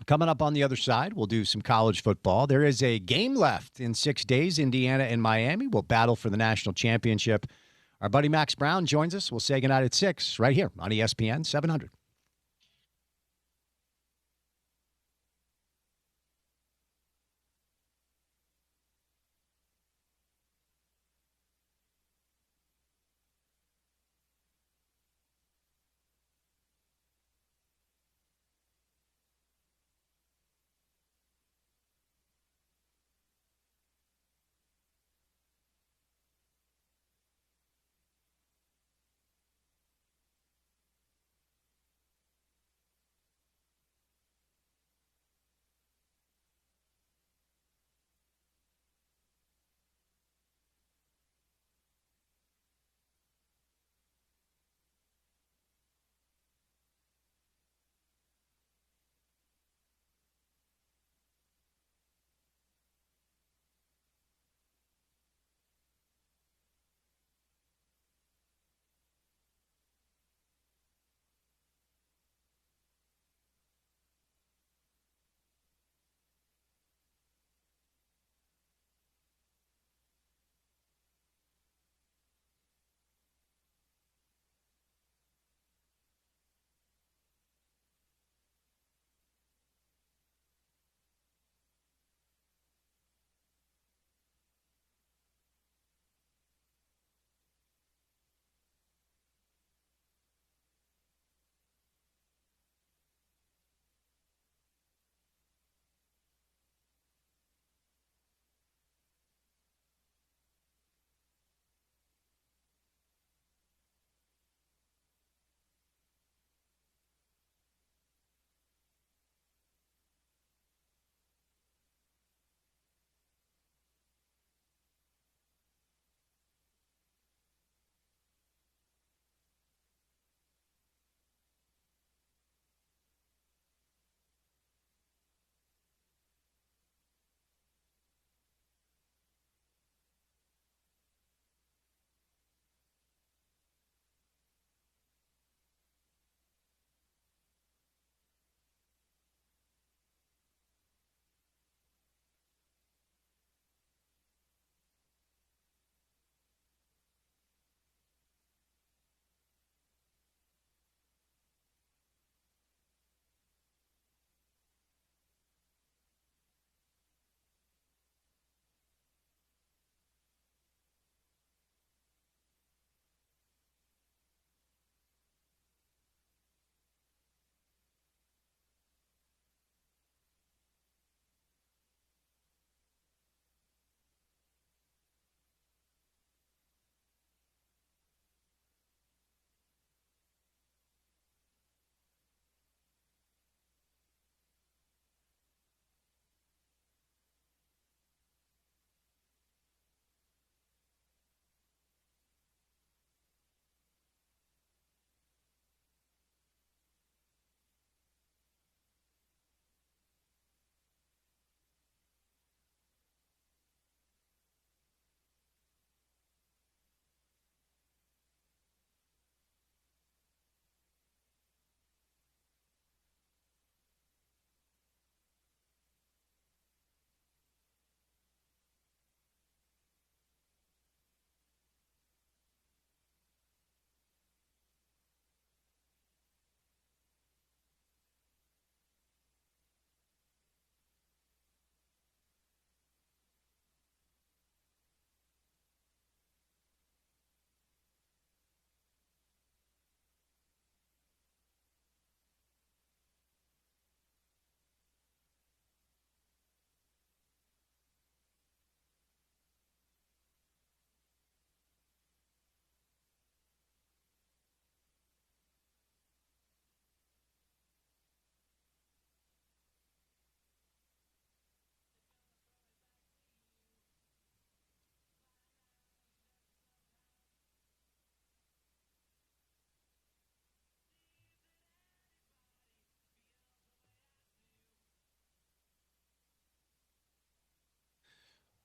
Coming up on the other side, we'll do some college football. There is a game left in 6 days. Indiana and Miami will battle for the national championship. Our buddy Max Brown joins us. We'll say goodnight at 6 right here on ESPN 700.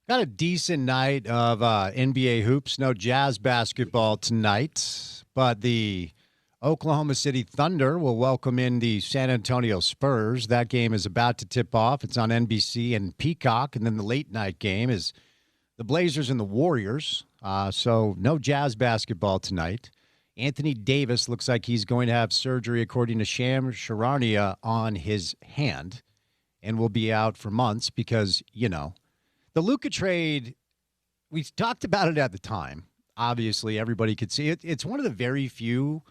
Got a decent night of NBA hoops. No Jazz basketball tonight, but the Oklahoma City Thunder will welcome in the San Antonio Spurs. That game is about to tip off. It's on NBC and Peacock. And then the late night game is the Blazers and the Warriors. So no Jazz basketball tonight. Anthony Davis looks like he's going to have surgery, according to Shams Charania, on his hand and will be out for months because, the Luka trade, we talked about it at the time. Obviously, everybody could see it. It's one of the very few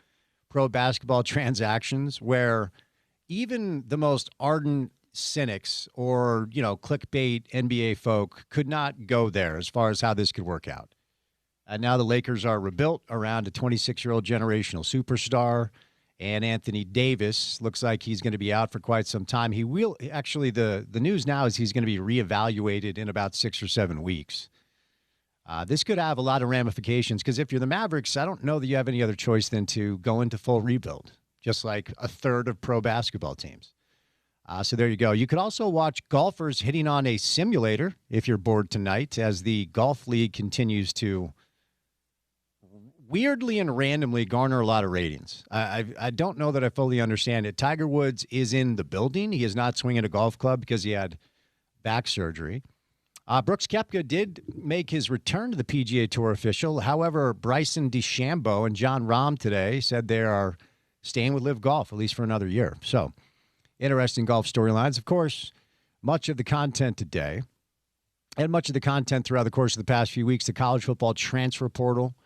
pro basketball transactions where even the most ardent cynics or, clickbait NBA folk could not go there as far as how this could work out. And now the Lakers are rebuilt around a 26-year-old generational superstar. And Anthony Davis looks like he's going to be out for quite some time. He will actually, the news now is he's going to be reevaluated in about 6 or 7 weeks. This could have a lot of ramifications because if you're the Mavericks, I don't know that you have any other choice than to go into full rebuild, just like a third of pro basketball teams. So there you go. You could also watch golfers hitting on a simulator if you're bored tonight as the golf league continues to weirdly and randomly garner a lot of ratings. I don't know that I fully understand it. Tiger Woods is in the building. He is not swinging a golf club because he had back surgery. Brooks Koepka did make his return to the PGA Tour official. However, Bryson DeChambeau and John Rahm today said they are staying with Live Golf, at least for another year. So, interesting golf storylines. Of course, much of the content today and much of the content throughout the course of the past few weeks, the college football transfer portal,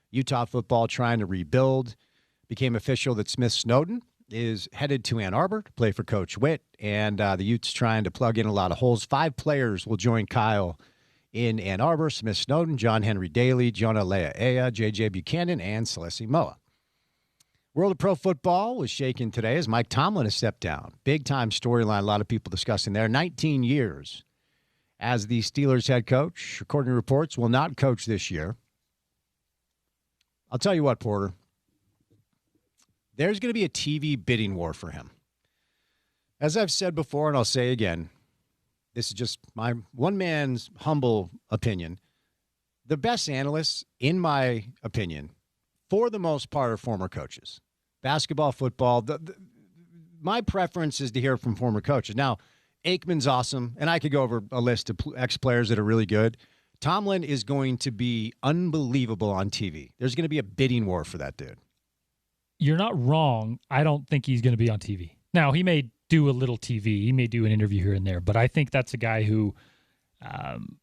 Utah football trying to rebuild. Became official that Smith Snowden is headed to Ann Arbor to play for Coach Witt, and the Utes trying to plug in a lot of holes. 5 players will join Kyle in Ann Arbor: Smith Snowden, John Henry Daly, Jonah Lea'ea, J.J. Buchanan, and Celeste Moa. World of Pro Football was shaken today as Mike Tomlin has stepped down. Big-time storyline, a lot of people discussing there. 19 years as the Steelers head coach. According to reports, will not coach this year. I'll tell you what, Porter. There's going to be a TV bidding war for him. As I've said before, and I'll say again, this is just my one man's humble opinion. The best analysts, in my opinion, for the most part, are former coaches. Basketball, football. My preference is to hear from former coaches. Now, Aikman's awesome, and I could go over a list of ex-players that are really good. Tomlin is going to be unbelievable on TV. There's going to be a bidding war for that dude. You're not wrong. I don't think he's going to be on TV. Now, he may do a little TV. He may do an interview here and there, but I think that's a guy who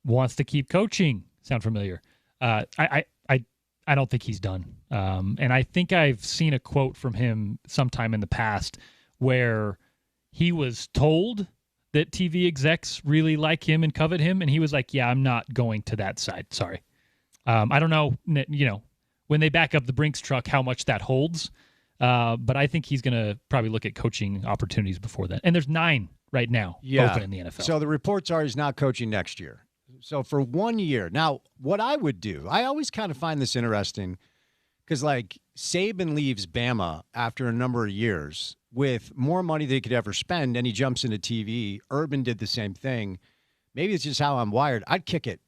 wants to keep coaching. Sound familiar? I don't think he's done. And I think I've seen a quote from him sometime in the past where he was told that TV execs really like him and covet him, and he was like, yeah, I'm not going to that side. Sorry. I don't know, when they back up the Brinks truck, how much that holds. But I think he's going to probably look at coaching opportunities before that. And there's 9 right now open in the NFL. So the reports are he's not coaching next year. So for 1 year. Now, what I would do, I always kind of find this interesting because, like, Saban leaves Bama after a number of years with more money than he could ever spend, and he jumps into TV. Urban did the same thing. Maybe it's just how I'm wired. I'd kick it.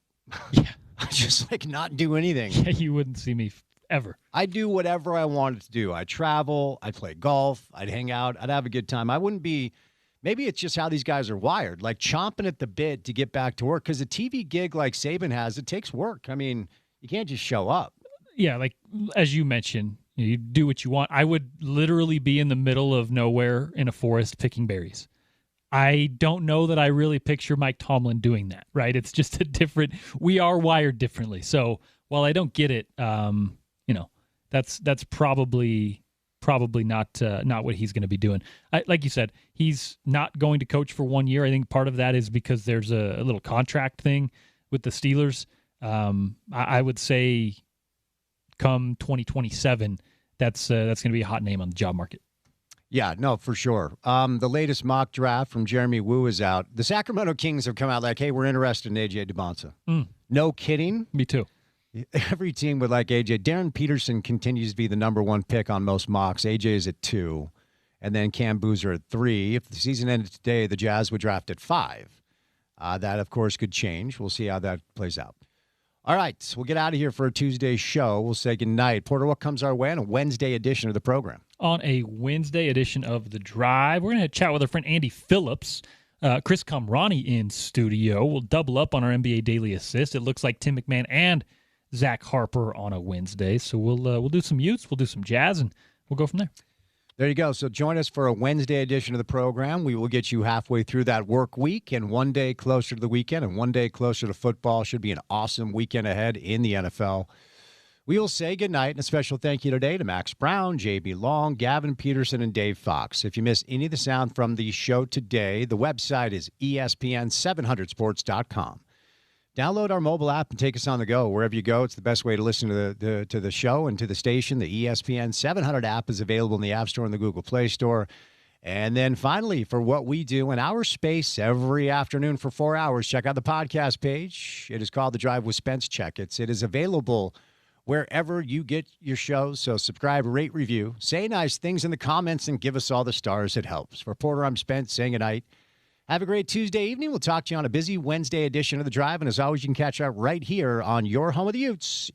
Yeah. I'd just, like, not do anything. Yeah, you wouldn't see me ever. I'd do whatever I wanted to do. I'd travel. I'd play golf. I'd hang out. I'd have a good time. I wouldn't be – maybe it's just how these guys are wired, like chomping at the bit to get back to work. Because a TV gig like Saban has, it takes work. I mean, you can't just show up. Yeah, like as you mentioned, you do what you want. I would literally be in the middle of nowhere in a forest picking berries. I don't know that I really picture Mike Tomlin doing that, right? It's just a different – we are wired differently. So while I don't get it, that's probably not what he's going to be doing. Like you said, he's not going to coach for 1 year. I think part of that is because there's a little contract thing with the Steelers. I would say come 2027, that's going to be a hot name on the job market. Yeah, no, for sure. The latest mock draft from Jeremy Wu is out. The Sacramento Kings have come out like, hey, we're interested in A.J. DeBonsa. No kidding. Me too. Every team would like A.J. Darren Peterson continues to be the number 1 pick on most mocks. A.J. is at 2, and then Cam Boozer at 3. If the season ended today, the Jazz would draft at 5. That, of course, could change. We'll see how that plays out. All right, we'll get out of here for a Tuesday show. We'll say goodnight. Porter, what comes our way on a Wednesday edition of the program? On a Wednesday edition of The Drive, we're going to chat with our friend Andy Phillips. Chris Kamrani in studio. We'll double up on our NBA Daily Assist. It looks like Tim McMahon and Zach Harper on a Wednesday. So we'll do some Utes, we'll do some Jazz, and we'll go from there. There you go. So join us for a Wednesday edition of the program. We will get you halfway through that work week and one day closer to the weekend and one day closer to football. Should be an awesome weekend ahead in the NFL. We will say goodnight and a special thank you today to Max Brown, J.B. Long, Gavin Peterson, and Dave Fox. If you missed any of the sound from the show today, the website is ESPN700sports.com. Download our mobile app and take us on the go. Wherever you go, it's the best way to listen to the show and to the station. The ESPN 700 app is available in the App Store and the Google Play Store. And then finally, for what we do in our space every afternoon for 4 hours, check out the podcast page. It is called The Drive with Spence Checketts. It is available wherever you get your shows. So subscribe, rate, review, say nice things in the comments, and give us all the stars. It helps. For Porter, I'm Spence saying goodnight. Have a great Tuesday evening. We'll talk to you on a busy Wednesday edition of The Drive. And as always, you can catch up right here on your home of the Utes.